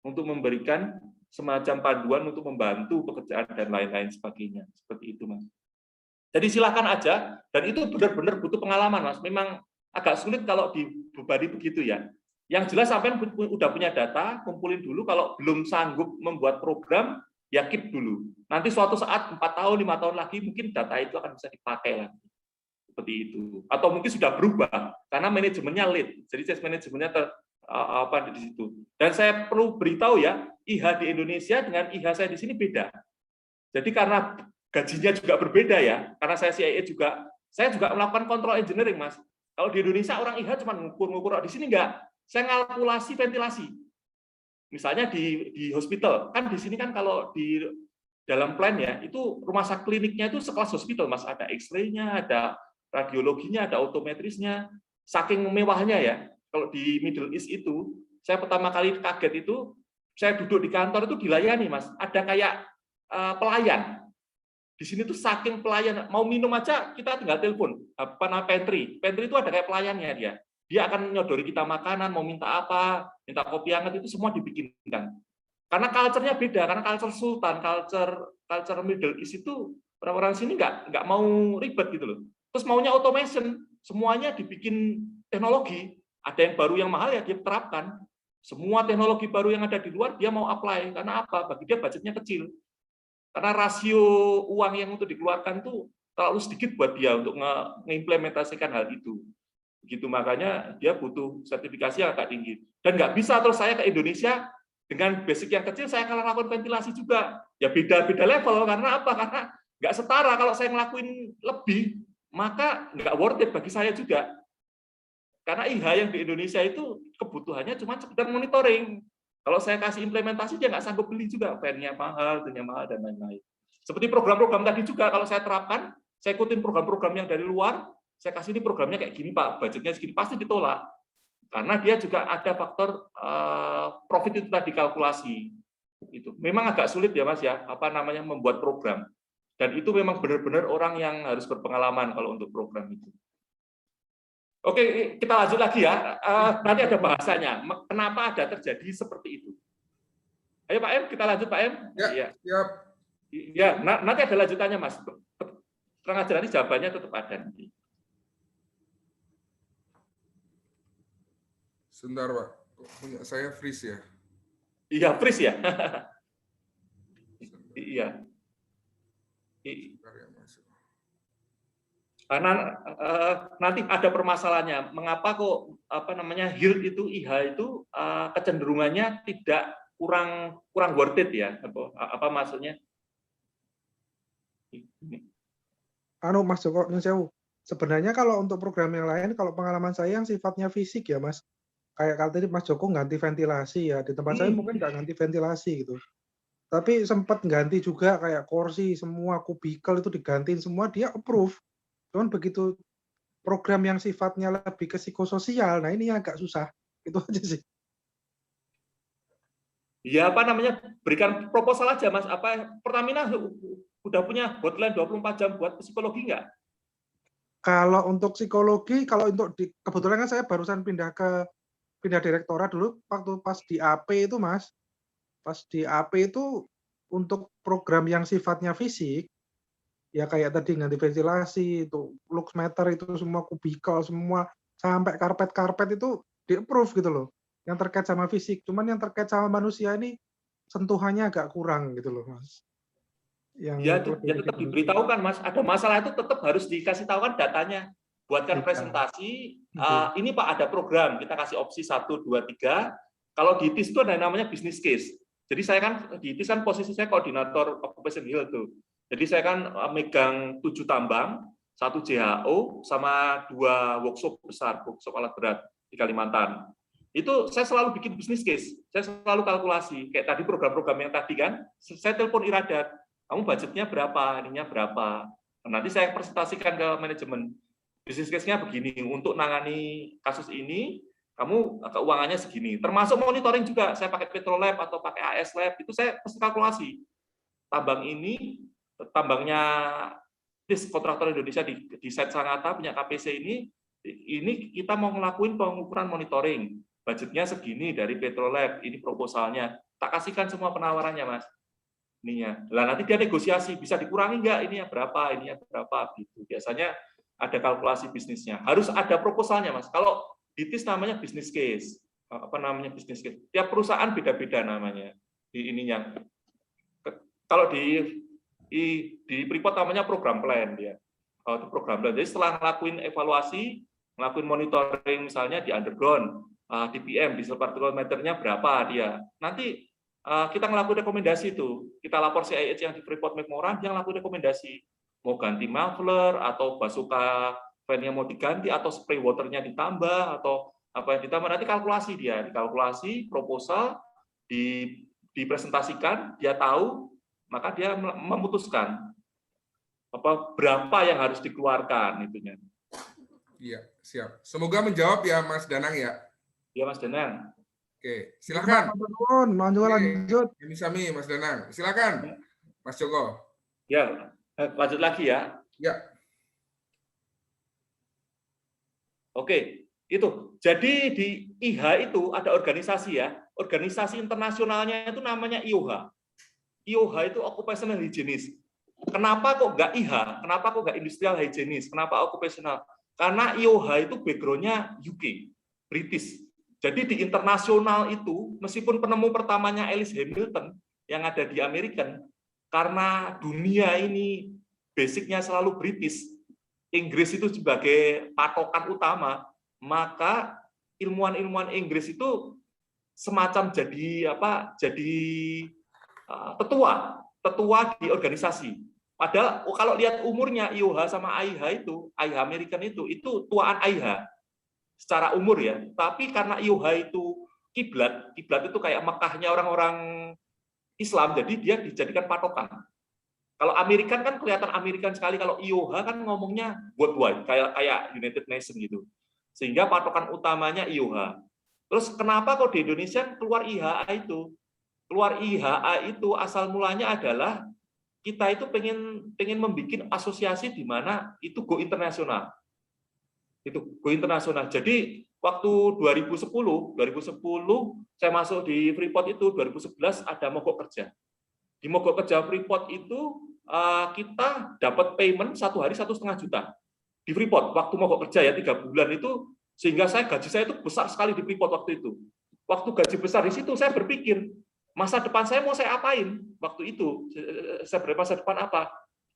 untuk memberikan semacam panduan untuk membantu pekerjaan dan lain-lain sebagainya. Seperti itu, Mas. Jadi silakan aja, dan itu benar-benar butuh pengalaman, Mas. Memang agak sulit kalau dibebani begitu ya. Yang jelas sampai udah punya data, kumpulin dulu. Kalau belum sanggup membuat program, ya keep dulu. Nanti suatu saat 4 tahun, 5 tahun lagi mungkin data itu akan bisa dipakai lagi. Seperti itu. Atau mungkin sudah berubah karena manajemennya lead. Jadi change manajemennya di situ. Dan saya perlu beritahu ya, IH di Indonesia dengan IH saya di sini beda. Jadi karena gajinya juga berbeda ya, karena saya CIA juga, saya juga melakukan control engineering, Mas. Kalau di Indonesia orang IH cuma ngukur-ngukur, di sini enggak. Saya kalkulasi ventilasi. Misalnya di hospital, kan di sini kan kalau di dalam plan ya, itu rumah sakit kliniknya itu sekelas hospital, Mas. Ada X-ray-nya, ada radiologinya, ada otometrisnya. Saking mewahnya ya. Kalau di Middle East itu, saya pertama kali kaget itu, saya duduk di kantor itu dilayani, Mas. Ada kayak pelayan. Di sini tuh saking pelayan, mau minum aja kita tinggal telepon. Pantry. Pantry itu ada kayak pelayannya dia. Dia akan nyodori kita makanan, mau minta apa, minta kopi hangat, itu semua dibikinkan. Karena culture-nya beda, karena culture Sultan, culture Middle East itu orang-orang sini nggak mau ribet gitu loh. Terus maunya automation, semuanya dibikin teknologi. Ada yang baru yang mahal ya dia terapkan. Semua teknologi baru yang ada di luar dia mau apply. Karena apa? Bagi dia budgetnya kecil. Karena rasio uang yang untuk dikeluarkan tuh terlalu sedikit buat dia untuk mengimplementasikan hal itu. Begitu makanya dia butuh sertifikasi yang agak tinggi. Dan nggak bisa terus saya ke Indonesia dengan basic yang kecil saya akan lakukan ventilasi juga. Ya beda-beda level. Karena apa? Karena nggak setara. Kalau saya ngelakuin lebih, maka nggak worth it bagi saya juga. Karena IH yang di Indonesia itu kebutuhannya cuma sekedar monitoring. Kalau saya kasih implementasi, dia nggak sanggup beli juga. Fan-nya mahal, itunya mahal, dan lain-lain. Seperti program-program tadi juga, kalau saya terapkan, saya ikutin program-program yang dari luar, saya kasih ini programnya kayak gini, Pak, budgetnya segini, pasti ditolak. Karena dia juga ada faktor profit itu tadi kalkulasi. Itu memang agak sulit ya, Mas, ya, membuat program. Dan itu memang benar-benar orang yang harus berpengalaman kalau untuk program itu. Oke, kita lanjut lagi ya. Nanti ada bahasanya. Kenapa ada terjadi seperti itu? Ayo Pak M, kita lanjut Pak M. Ya. Ya, nanti ada lanjutannya Mas. Terang aja nanti jawabannya tetap ada. Sebentar Pak, punya saya freeze ya? Iya, freeze ya. Iya. Karena nanti ada permasalahannya. Mengapa kok yield itu IH itu kecenderungannya tidak kurang worth it ya? Apa maksudnya? Mas Joko, sebenarnya kalau untuk program yang lain, kalau pengalaman saya yang sifatnya fisik ya Mas, kayak kalau tadi Mas Joko ganti ventilasi ya, di tempat saya mungkin nggak ganti ventilasi gitu. Tapi sempat ganti juga kayak kursi, semua kubikel itu digantiin semua, dia approve. Cuman begitu program yang sifatnya lebih ke psikososial, nah ini agak susah. Itu aja sih. Ya berikan proposal aja Mas. Pertamina udah punya hotline 24 jam buat psikologi nggak? Kalau untuk psikologi, kalau untuk kebetulan kan saya barusan pindah direktorat dulu waktu pas di AP itu Mas. Pas di AP itu untuk program yang sifatnya fisik, ya kayak tadi ganti ventilasi, itu lux meter, itu semua kubikel, semua sampai karpet itu di-approve gitu loh. Yang terkait sama fisik, cuman yang terkait sama manusia ini sentuhannya agak kurang gitu loh, Mas. Ya tetap diberitahukan Mas, ada masalah itu tetap harus dikasih tahu kan datanya. Buatkan presentasi, ini Pak ada program, kita kasih opsi 1, 2, 3. Kalau di ITIS itu ada namanya business case. Jadi saya kan di ITIS kan posisi saya koordinator occupation health tuh. Jadi saya kan megang 7 tambang, 1 JHO, sama 2 workshop besar, workshop alat berat di Kalimantan. Itu saya selalu bikin business case, saya selalu kalkulasi. Kayak tadi program-program yang tadi kan, saya telepon Iradat, kamu budgetnya berapa, ininya berapa. Nanti saya presentasikan ke manajemen. Business case-nya begini, untuk nangani kasus ini, kamu keuangannya segini. Termasuk monitoring juga, saya pakai Petrolab atau pakai AS Lab, itu saya pasti kalkulasi. Tambang ini tambangnya kontraktor Indonesia di site Sangatta punya KPC ini kita mau ngelakuin pengukuran monitoring. Budgetnya segini dari Petrolab, ini proposalnya. Tak kasihkan semua penawarannya, Mas. Ininya. Lah nanti dia negosiasi, bisa dikurangi nggak ini berapa, ini berapa gitu. Biasanya ada kalkulasi bisnisnya. Harus ada proposalnya, Mas. Kalau di TIS namanya business case. Apa namanya business case? Tiap perusahaan beda-beda namanya. Di ininya. Kalau di Freeport namanya program plan dia. Itu program plan. Jadi setelah ngelakuin evaluasi, ngelakuin monitoring misalnya di underground, DPM, diesel particulate matter-nya berapa dia. Nanti kita ngelakuin rekomendasi itu. Kita lapor CIH yang di Freeport McMoran, dia ngelakuin rekomendasi. Mau ganti muffler, atau bazooka fan-nya mau diganti, atau spray water-nya ditambah, atau apa yang ditambah. Nanti kalkulasi dia. Dikalkulasi, proposal, dipresentasikan, dia tahu, maka dia memutuskan berapa yang harus dikeluarkan itunya. Iya, siap. Semoga menjawab ya Mas Danang ya. Iya Mas Danang. Oke, silakan. Lanjut. Ini Sami Mas Danang. Silakan Mas Joko. Ya, lanjut lagi ya. Ya. Oke, itu. Jadi di IH itu ada organisasi ya. Organisasi internasionalnya itu namanya IOHA. IOHA itu occupational hygienist. Kenapa kok nggak IH? Kenapa kok nggak industrial hygienist? Kenapa occupational? Karena IOHA itu background-nya UK, British. Jadi di internasional itu, meskipun penemu pertamanya Alice Hamilton yang ada di Amerika, karena dunia ini basicnya selalu British, Inggris itu sebagai patokan utama, maka ilmuwan-ilmuwan Inggris itu semacam jadi tetua di organisasi. Padahal kalau lihat umurnya IOHA sama AIH IH American itu tuaan AIH secara umur ya. Tapi karena IOHA itu kiblat itu kayak Mekahnya orang-orang Islam, jadi dia dijadikan patokan. Kalau American kan kelihatan American sekali, kalau IOHA kan ngomongnya worldwide, kayak United Nations gitu. Sehingga patokan utamanya IOHA. Terus kenapa kok di Indonesia keluar IHA itu? Keluar IHA itu asal mulanya adalah kita itu pengen membuat asosiasi di mana itu go internasional. Itu go internasional. Jadi waktu 2010 saya masuk di Freeport itu 2011 ada mogok kerja. Di mogok kerja Freeport itu kita dapat payment 1 hari 1,5 juta di Freeport waktu mogok kerja ya 3 bulan itu, sehingga gaji saya itu besar sekali di Freeport waktu itu. Waktu gaji besar di situ saya berpikir masa depan saya mau saya apain waktu itu, saya masa depan apa?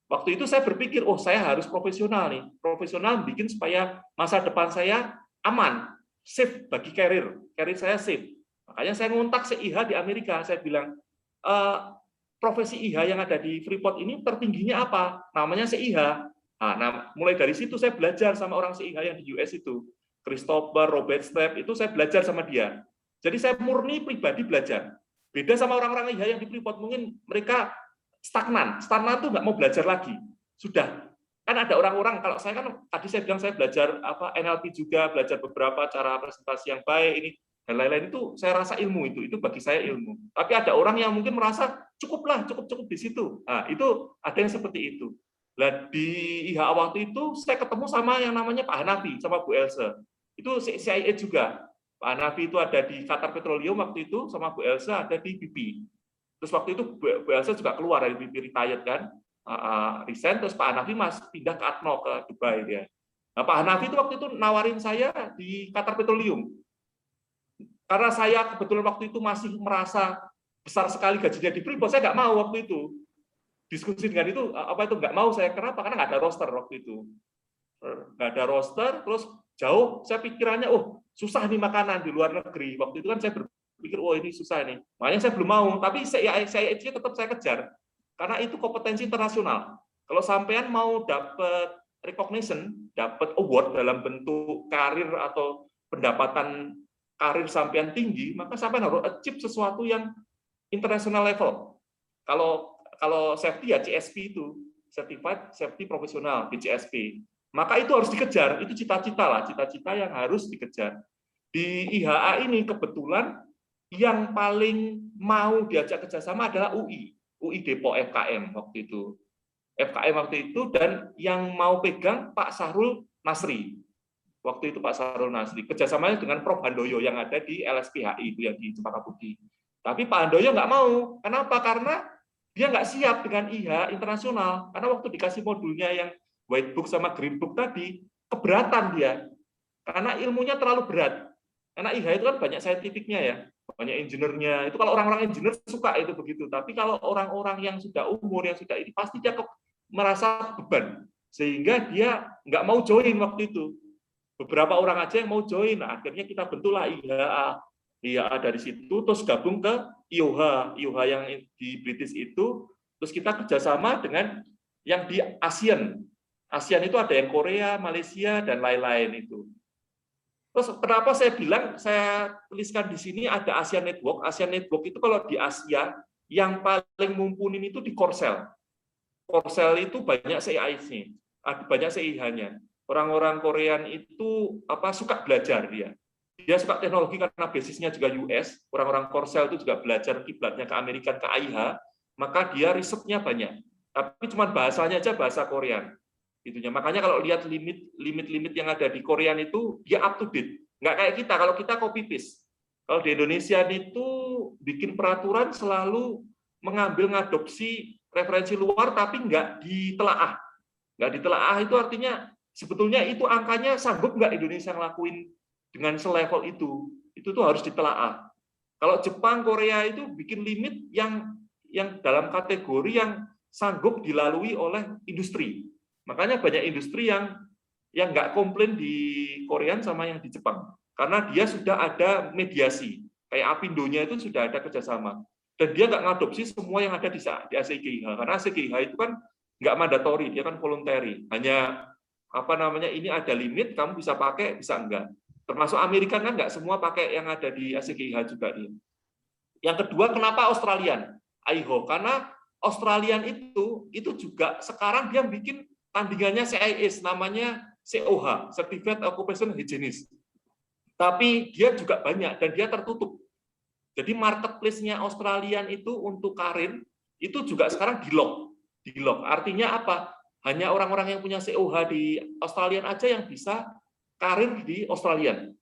Waktu itu saya berpikir, oh saya harus profesional nih, profesional bikin supaya masa depan saya aman, safe bagi karir saya safe. Makanya saya ngontak CIH di Amerika, saya bilang, profesi IH yang ada di Freeport ini tertingginya apa? Namanya CIH. Nah, mulai dari situ saya belajar sama orang CIH yang di US itu, Christopher, Robert Stepp, itu saya belajar sama dia. Jadi saya murni pribadi belajar. Beda sama orang-orang IH yang di Freeport, mungkin mereka stagnan tuh nggak mau belajar lagi. Sudah. Kan ada orang-orang, kalau saya kan tadi saya bilang saya belajar NLP juga, belajar beberapa cara presentasi yang baik ini dan lain-lain, itu saya rasa ilmu itu bagi saya ilmu. Tapi ada orang yang mungkin merasa cukup di situ. Nah, itu ada yang seperti itu. Nah, di IH waktu itu saya ketemu sama yang namanya Pak Hanafi sama Bu Elsa. Itu CIA juga. Pak Hanafi itu ada di Qatar Petroleum waktu itu, sama Bu Elsa ada di BP. Terus waktu itu Bu Elsa juga keluar dari BP, retired kan, resign, terus Pak Hanafi pindah ke ADNOC ke Dubai dia. Nah, Pak Hanafi itu waktu itu nawarin saya di Qatar Petroleum. Karena saya kebetulan waktu itu masih merasa besar sekali gajinya di Freeport, saya nggak mau waktu itu. Diskusi dengan itu, nggak mau saya. Kenapa? Karena nggak ada roster waktu itu. Nggak ada roster, terus jauh, saya pikirannya, susah nih makanan di luar negeri. Waktu itu kan saya berpikir, ini susah nih. Makanya saya belum mau, tapi saya tetap saya kejar. Karena itu kompetensi internasional. Kalau sampean mau dapat recognition, dapat award dalam bentuk karir atau pendapatan karir sampean tinggi, maka sampean harus achieve sesuatu yang international level. Kalau safety ya CSP itu, Certified Safety Professional, BCSP. Maka itu harus dikejar, itu cita-cita yang harus dikejar. Di IHA ini kebetulan yang paling mau diajak kerjasama adalah UI Depok FKM waktu itu. FKM waktu itu, dan yang mau pegang Pak Sahrul Nasri. Waktu itu Pak Sahrul Nasri, kerjasamanya dengan Prof. Handoyo yang ada di LSPHI, itu yang di Cempaka Putih. Tapi Pak Handoyo nggak mau. Kenapa? Karena dia nggak siap dengan IH internasional. Karena waktu dikasih modulnya yang white book sama green book tadi, keberatan dia. Karena ilmunya terlalu berat. Karena IH itu kan banyak saintifiknya ya, banyak insinyurnya. Itu kalau orang-orang insinyur suka itu begitu. Tapi kalau orang-orang yang sudah umur, yang sudah ini, pasti dia merasa beban. Sehingga dia nggak mau join waktu itu. Beberapa orang aja yang mau join. Nah, akhirnya kita bentuklah IHA dari situ, terus gabung ke IOHA yang di British itu, terus kita kerjasama dengan yang di ASEAN. ASEAN itu ada yang Korea, Malaysia, dan lain-lain itu. Terus kenapa saya bilang, saya tuliskan di sini ada ASEAN Network. ASEAN Network itu kalau di Asia, yang paling mumpuni itu di Korsel. Korsel itu banyak CIH-nya, banyak CIH-nya. Orang-orang Korean itu suka belajar dia. Dia suka teknologi karena basisnya juga US. Orang-orang Korsel itu juga belajar kiblatnya ke Amerika, ke AIH, maka dia risetnya banyak. Tapi cuma bahasanya aja bahasa Korean. Itunya. Makanya kalau lihat limit yang ada di Korean itu dia up to date. Nggak kayak kita, kalau kita copy paste. Kalau di Indonesia itu bikin peraturan selalu ngadopsi referensi luar tapi nggak ditelaah. Nggak ditelaah itu artinya sebetulnya itu angkanya sanggup nggak Indonesia ngelakuin dengan selevel itu tuh harus ditelaah. Kalau Jepang, Korea itu bikin limit yang dalam kategori yang sanggup dilalui oleh industri. Makanya banyak industri yang nggak komplain di Korea sama yang di Jepang, karena dia sudah ada mediasi. Kayak Apindo-nya itu sudah ada kerjasama. Dan dia nggak ngadopsi semua yang ada di ACGIH, karena ACGIH itu kan nggak mandatori, dia kan voluntary. Hanya ini ada limit, kamu bisa pakai, bisa enggak. Termasuk Amerika kan nggak semua pakai yang ada di ACGIH juga dia. Yang kedua, kenapa Australian? AIHO, karena Australian itu juga sekarang dia bikin tandingannya CIS, namanya COH, Certified Occupational Hygienist. Tapi dia juga banyak dan dia tertutup. Jadi marketplace-nya Australian itu untuk karir itu juga sekarang di-lock. Artinya apa? Hanya orang-orang yang punya COH di Australian aja yang bisa karir di Australian.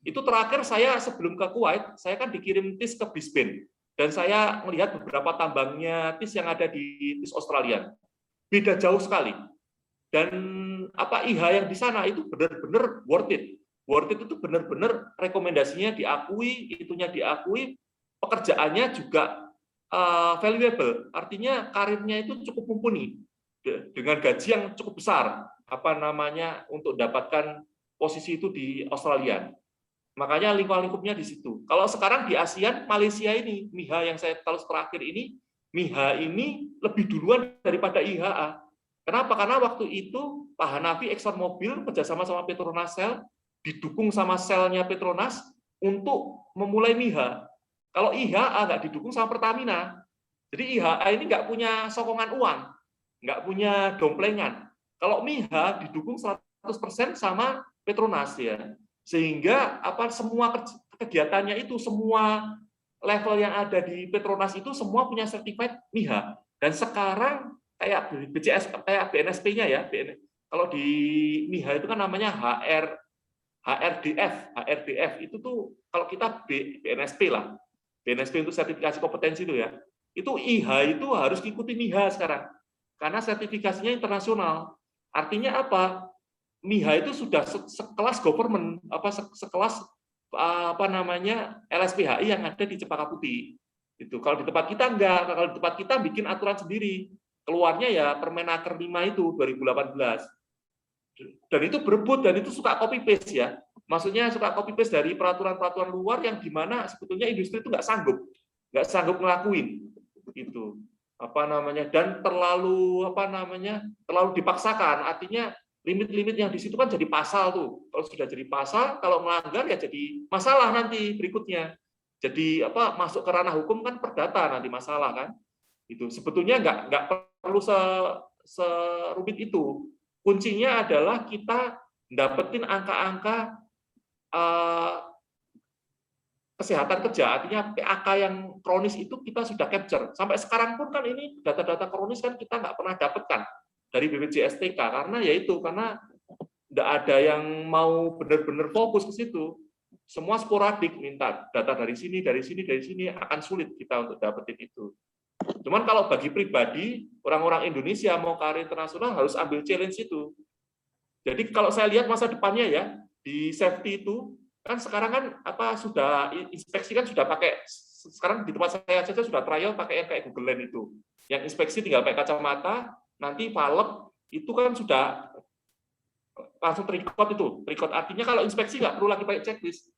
Itu terakhir saya sebelum ke Kuwait, saya kan dikirim TIS ke Brisbane. Dan saya melihat beberapa tambangnya TIS yang ada di TIS Australian. Beda jauh sekali. Dan IH yang di sana itu benar-benar worth it. Worth it itu benar-benar rekomendasinya diakui, itunya diakui, pekerjaannya juga valuable. Artinya karirnya itu cukup mumpuni dengan gaji yang cukup besar untuk dapatkan posisi itu di Australia. Makanya lingkup-lingkupnya di situ. Kalau sekarang di ASEAN, Malaysia ini, MIHA yang saya tahu terakhir ini, MIHA ini lebih duluan daripada IHA. Kenapa? Karena waktu itu Pak Hanafi ExxonMobil bekerjasama sama Petronas Shell, didukung sama selnya Petronas untuk memulai MIHA. Kalau IHA nggak didukung sama Pertamina. Jadi IHA ini nggak punya sokongan uang, nggak punya domplengan. Kalau MIHA didukung 100% sama Petronas ya. Sehingga semua kegiatannya itu, semua level yang ada di Petronas itu semua punya sertifikat MIHA. Dan sekarang kayak BCS, kayak BNSP-nya ya. Kalau di MIHA itu kan namanya HRDF itu tuh kalau kita BNSP lah. BNSP untuk sertifikasi kompetensi itu ya. Itu IH itu harus ikuti MIHA sekarang. Karena sertifikasinya internasional. Artinya apa? MIHA itu sudah sekelas government, sekelas LSPHI yang ada di Cempaka Putih. Itu kalau di tempat kita enggak, kalau di tempat kita bikin aturan sendiri. Keluarnya ya Permenaker 5 itu 2018. Dan itu berebut dan itu suka copy paste ya. Maksudnya suka copy paste dari peraturan-peraturan luar yang di mana sebetulnya industri itu nggak sanggup ngelakuin itu. Dan terlalu terlalu dipaksakan. Artinya limit-limit yang di situ kan jadi pasal tuh. Kalau sudah jadi pasal, kalau melanggar ya jadi masalah nanti berikutnya. Jadi masuk ke ranah hukum kan perdata nanti masalah kan. Itu sebetulnya nggak perlu serumit itu. Kuncinya adalah kita dapetin angka-angka kesehatan kerja, artinya PAK yang kronis itu kita sudah capture. Sampai sekarang pun kan ini data-data kronis kan kita nggak pernah dapatkan dari BPJS TK, karena nggak ada yang mau benar-benar fokus ke situ. Semua sporadik, minta data dari sini, akan sulit kita untuk dapetin itu. Cuman kalau bagi pribadi, orang-orang Indonesia mau karir internasional harus ambil challenge itu. Jadi kalau saya lihat masa depannya ya, di safety itu, kan sekarang kan sudah inspeksi kan sudah pakai, sekarang di tempat saya saja sudah trial pakai yang kayak Google Lens itu. Yang inspeksi tinggal pakai kacamata, nanti valep itu kan sudah langsung terikot artinya kalau inspeksi nggak perlu lagi pakai checklist.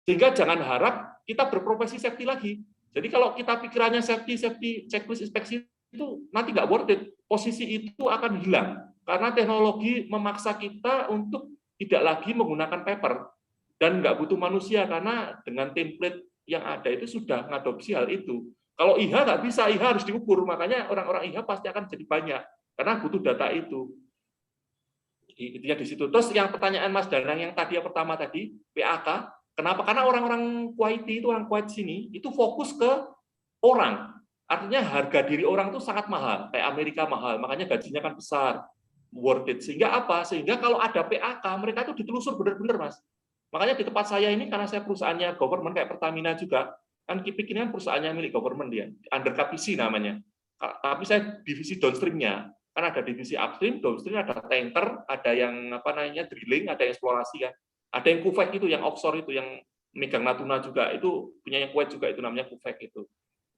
Sehingga jangan harap kita berprofesi safety lagi. Jadi kalau kita pikirannya safety, checklist, inspeksi itu nanti nggak worth it. Posisi itu akan hilang karena teknologi memaksa kita untuk tidak lagi menggunakan paper dan nggak butuh manusia karena dengan template yang ada itu sudah mengadopsi hal itu. Kalau IH nggak bisa, IH harus diukur, makanya orang-orang IH pasti akan jadi banyak karena butuh data itu. Intinya di situ. Terus yang pertanyaan Mas Danang yang tadi yang pertama tadi PAK. Kenapa? Karena orang-orang Kuwaiti itu, orang Kuwait sini, itu fokus ke orang. Artinya harga diri orang itu sangat mahal. Kayak Amerika mahal, makanya gajinya kan besar. Worth it. Sehingga apa? Sehingga kalau ada PAK, mereka itu ditelusur benar-benar, Mas. Makanya di tempat saya ini, karena saya perusahaannya government, kayak Pertamina juga, kan Kipik ini kan perusahaannya milik government dia, under KPC namanya. Tapi saya divisi downstream-nya. Kan ada divisi upstream, downstream ada tanker, ada yang drilling, ada yang eksplorasi ya. Ada yang Kufek itu, yang offshore itu, yang megang Natuna juga, itu punya yang Kuwait juga, itu namanya Kufek itu.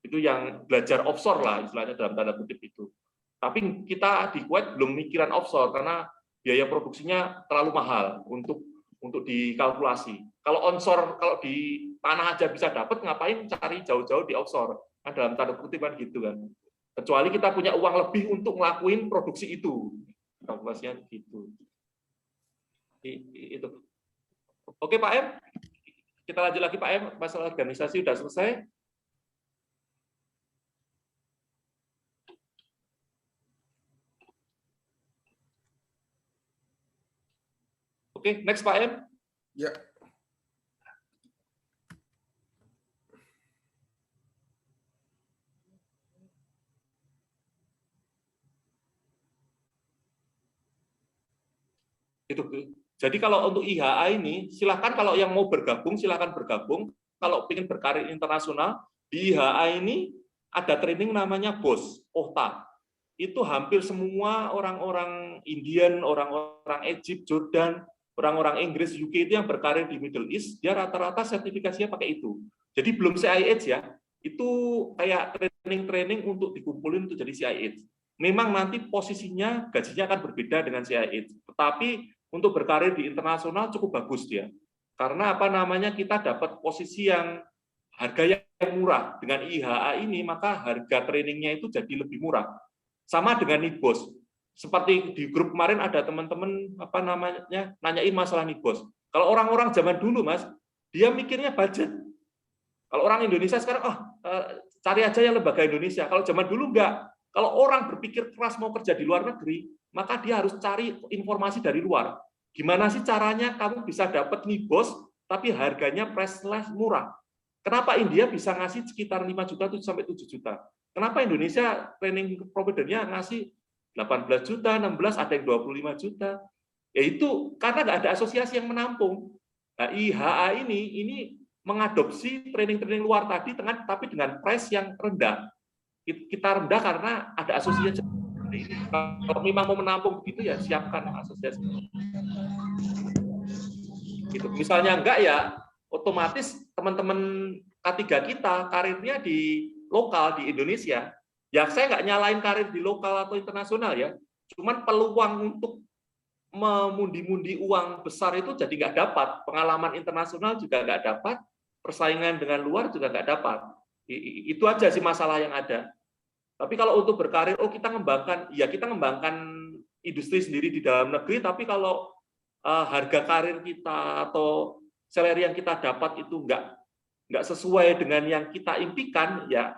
Itu yang belajar offshore lah, istilahnya dalam tanda kutip itu. Tapi kita di Kuwait belum mikiran offshore, karena biaya produksinya terlalu mahal untuk dikalkulasi. Kalau onshore, kalau di tanah aja bisa dapat, ngapain cari jauh-jauh di offshore? Kan dalam tanda kutip kan gitu kan. Kecuali kita punya uang lebih untuk ngelakuin produksi itu. Kalkulasinya gitu. Itu. Oke Pak M, kita lanjut lagi Pak M, masalah organisasi sudah selesai. Oke, next Pak M. Ya. Itu. Jadi kalau untuk IHA ini, silakan kalau yang mau bergabung, silakan bergabung. Kalau ingin berkarir internasional, di IHA ini ada training namanya BOS, OHTA. Itu hampir semua orang-orang Indian, orang-orang Egypt, Jordan, orang-orang Inggris, UK itu yang berkarir di Middle East, dia rata-rata sertifikasinya pakai itu. Jadi belum CIH ya, itu kayak training-training untuk dikumpulin untuk jadi CIH. Memang nanti posisinya, gajinya akan berbeda dengan CIH. Tetapi untuk berkarir di internasional cukup bagus dia. Karena kita dapat posisi yang harga yang murah. Dengan IHA ini, maka harga trainingnya itu jadi lebih murah. Sama dengan NIBOS. Seperti di grup kemarin ada teman-teman nanyain masalah NIBOS. Kalau orang-orang zaman dulu, Mas, dia mikirnya budget. Kalau orang Indonesia sekarang, cari aja yang lembaga Indonesia. Kalau zaman dulu enggak. Kalau orang berpikir keras mau kerja di luar negeri, maka dia harus cari informasi dari luar. Gimana sih caranya kamu bisa dapat NIBOS, tapi harganya priceless murah? Kenapa India bisa ngasih sekitar 5 juta sampai 7 juta? Kenapa Indonesia training provider-nya ngasih 18 juta, 16, ada yang 25 juta? Ya itu karena nggak ada asosiasi yang menampung. Nah, IHA ini mengadopsi training-training luar tadi, tapi dengan price yang rendah. Kita rendah karena ada asosiasi. Kalau memang mau menampung begitu ya siapkan asosiasi. Gitu. Misalnya enggak ya otomatis teman-teman K3 kita karirnya di lokal di Indonesia. Ya saya nggak nyalain karir di lokal atau internasional ya. Cuman peluang untuk memundi-mundi uang besar itu jadi nggak dapat. Pengalaman internasional juga nggak dapat. Persaingan dengan luar juga nggak dapat. Itu aja sih masalah yang ada. Tapi kalau untuk berkarir, kita ngembangkan industri sendiri di dalam negeri, tapi kalau harga karir kita atau salary yang kita dapat itu nggak sesuai dengan yang kita impikan, ya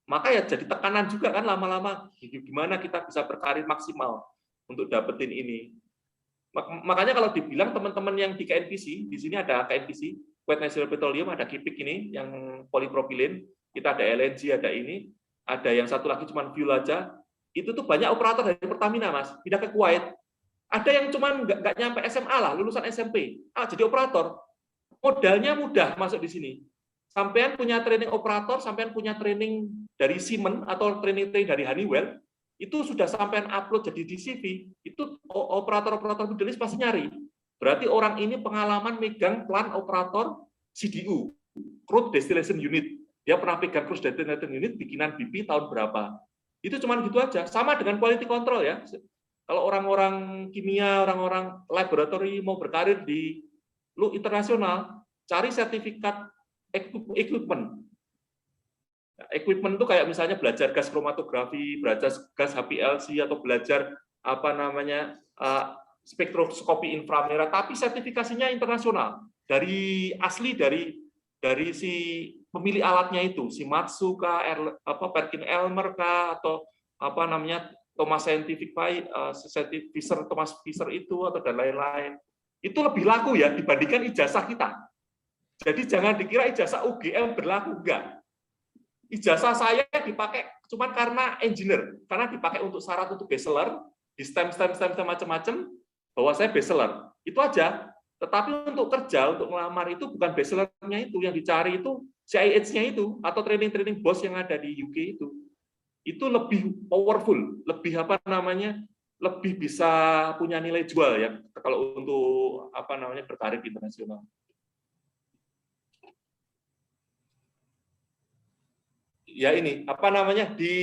maka ya jadi tekanan juga kan lama-lama. Gimana kita bisa berkarir maksimal untuk dapetin ini? Makanya kalau dibilang teman-teman yang di KNPC, di sini ada KNPC, Kuwait National Petroleum, ada Kipik ini yang polipropilin, kita ada LNG, ada ini, ada yang satu lagi cuma fuel aja. Itu tuh banyak operator dari Pertamina, Mas, pindah ke Kuwait. Ada yang cuma nggak nyampe SMA lah, lulusan SMP, jadi operator. Modalnya mudah masuk di sini. Sampean punya training operator, sampean punya training dari Siemens atau training dari Honeywell, itu sudah sampean upload jadi di CV, itu operator-operator Middle East pasti nyari. Berarti orang ini pengalaman megang plan operator CDU, Crude Distillation Unit. Dia pernah pegang Crude Distillation Unit bikinan BP tahun berapa. Itu cuma gitu aja. Sama dengan quality control ya. Kalau orang-orang kimia, orang-orang laboratori mau berkarir di internasional, cari sertifikat equipment. Equipment itu kayak misalnya belajar gas kromatografi, belajar gas HPLC, atau belajar spektroskopi inframerah, tapi sertifikasinya internasional, dari asli dari si pemilik alatnya itu, si Matsu kah, Perkin Elmer kah, atau Thomas Scientific Fisher, Thomas Fisher itu, atau dan lain-lain. Itu lebih laku ya dibandingkan ijazah kita. Jadi jangan dikira ijazah UGM berlaku, enggak. Ijazah saya dipakai cuma karena engineer, karena dipakai untuk syarat untuk bachelor, di stem macam-macam, bahwa saya bachelor. Itu aja. Tetapi untuk kerja, untuk melamar itu bukan bachelor-nya itu, yang dicari itu CIH-nya itu, atau training-training bos yang ada di UK itu. Itu lebih powerful, lebih lebih bisa punya nilai jual ya kalau untuk berkarir internasional. Ya ini di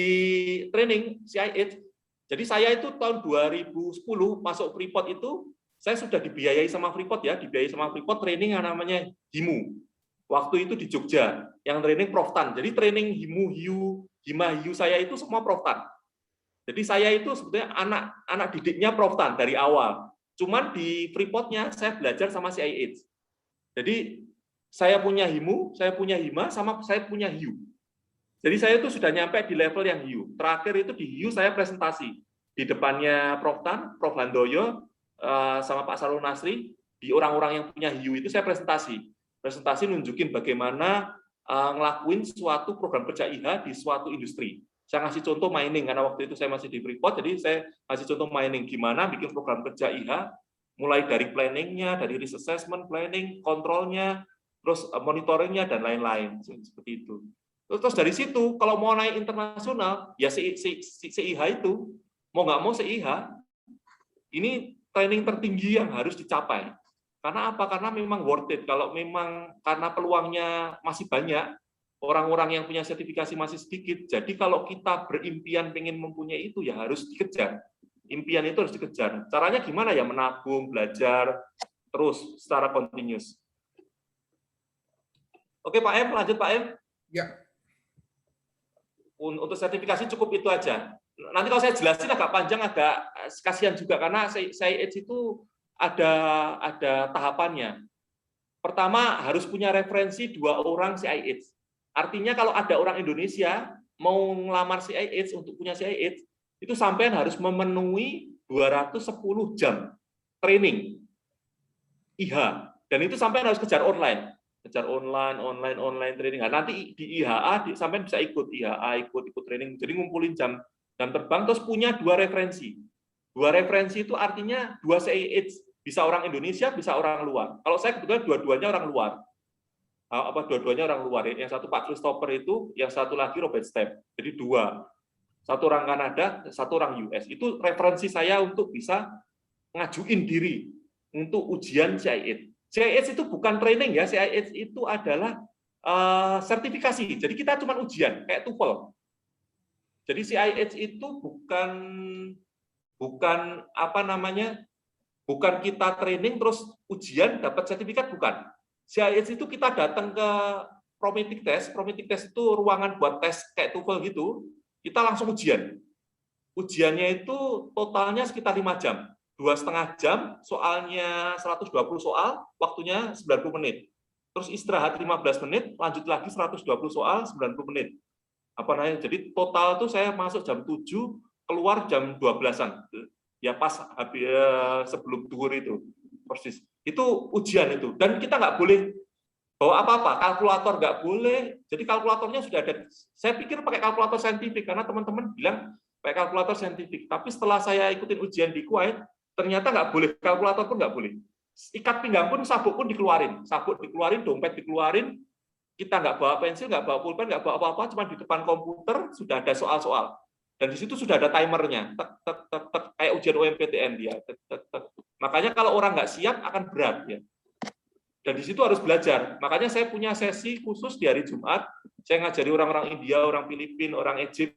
training CIH. Jadi saya itu tahun 2010 masuk Freeport itu saya sudah dibiayai sama Freeport ya, dibiayai sama Freeport training yang namanya HIMU. Waktu itu di Jogja, yang training Proftan. Jadi training HIMU, HIMA, HIU saya itu semua Proftan. Jadi saya itu sebetulnya anak didiknya Proftan dari awal. Cuman di Freeport-nya saya belajar sama CIH. Jadi saya punya HIMU, saya punya HIMA, sama saya punya HIU. Jadi saya itu sudah nyampe di level yang HIU. Terakhir itu di HIU saya presentasi. Di depannya Prof Tan, Prof Handoyo, sama Pak Sarul Nasri, di orang-orang yang punya HIU itu saya presentasi. Presentasi nunjukin bagaimana ngelakuin suatu program kerja IH di suatu industri. Saya ngasih contoh mining, karena waktu itu saya masih di Freeport, jadi saya ngasih contoh mining, gimana bikin program kerja IH, mulai dari planningnya, dari risk assessment, planning, kontrolnya, terus monitoringnya, dan lain-lain. Seperti itu. Terus dari situ, kalau mau naik internasional, ya CIH itu, mau nggak mau CIH, ini training tertinggi yang harus dicapai. Karena apa? Karena memang worth it. Kalau memang karena peluangnya masih banyak, orang-orang yang punya sertifikasi masih sedikit, jadi kalau kita berimpian pengen mempunyai itu, ya harus dikejar. Impian itu harus dikejar. Caranya gimana ya? Menabung, belajar, terus secara continuous. Oke Pak M, lanjut Pak M. Ya. Untuk sertifikasi cukup itu aja. Nanti kalau saya jelasin agak panjang, agak kasihan juga, karena CIH itu ada tahapannya. Pertama, harus punya referensi 2 orang CIH. Artinya kalau ada orang Indonesia mau ngelamar CIH untuk punya CIH, itu sampean harus memenuhi 210 jam training IH. Dan itu sampean harus kejar online. Kejar online training. Nah, nanti di IHA sampean bisa ikut IHA, ikut training. Jadi ngumpulin jam terbang, terus punya 2 referensi. 2 referensi itu artinya 2 CIH. Bisa orang Indonesia, bisa orang luar. Kalau saya kebetulan dua-duanya orang luar. Dua-duanya orang luar. Yang satu Pak Christopher itu, yang satu lagi Robert Stepp. Jadi 2. Satu orang Kanada, satu orang US. Itu referensi saya untuk bisa ngajuin diri untuk ujian CIH. CIH itu bukan training ya, CIH itu adalah sertifikasi. Jadi kita cuma ujian, kayak TOEFL. Jadi CIH itu bukan kita training terus ujian dapat sertifikat, bukan. CIH itu kita datang ke Prometheus Test. Prometheus Test itu ruangan buat tes kayak TOEFL gitu. Kita langsung ujian. Ujiannya itu totalnya sekitar 5 jam. 2,5 jam, soalnya 120 soal, waktunya 90 menit. Terus istirahat 15 menit, lanjut lagi 120 soal, 90 menit. Jadi total tuh saya masuk jam 7, keluar jam 12-an. Ya pas sebelum duhur itu. Persis. Itu ujian itu. Dan kita nggak boleh bahwa apa-apa, kalkulator nggak boleh, jadi kalkulatornya sudah ada. Saya pikir pakai kalkulator saintifik, karena teman-teman bilang pakai kalkulator saintifik. Tapi setelah saya ikutin ujian di Kuwait, ternyata nggak boleh, kalkulator pun nggak boleh. Ikat pinggang pun, sabuk pun dikeluarin. Sabuk dikeluarin, dompet dikeluarin, kita nggak bawa pensil, nggak bawa pulpen, nggak bawa apa-apa, cuma di depan komputer sudah ada soal-soal. Dan di situ sudah ada timernya, tek, tek, tek, tek, kayak ujian UMPTN dia. Tek, tek, tek. Makanya kalau orang nggak siap akan berat ya. Dan di situ harus belajar. Makanya saya punya sesi khusus di hari Jumat. Saya ngajari orang-orang India, orang Filipina, orang Egypt.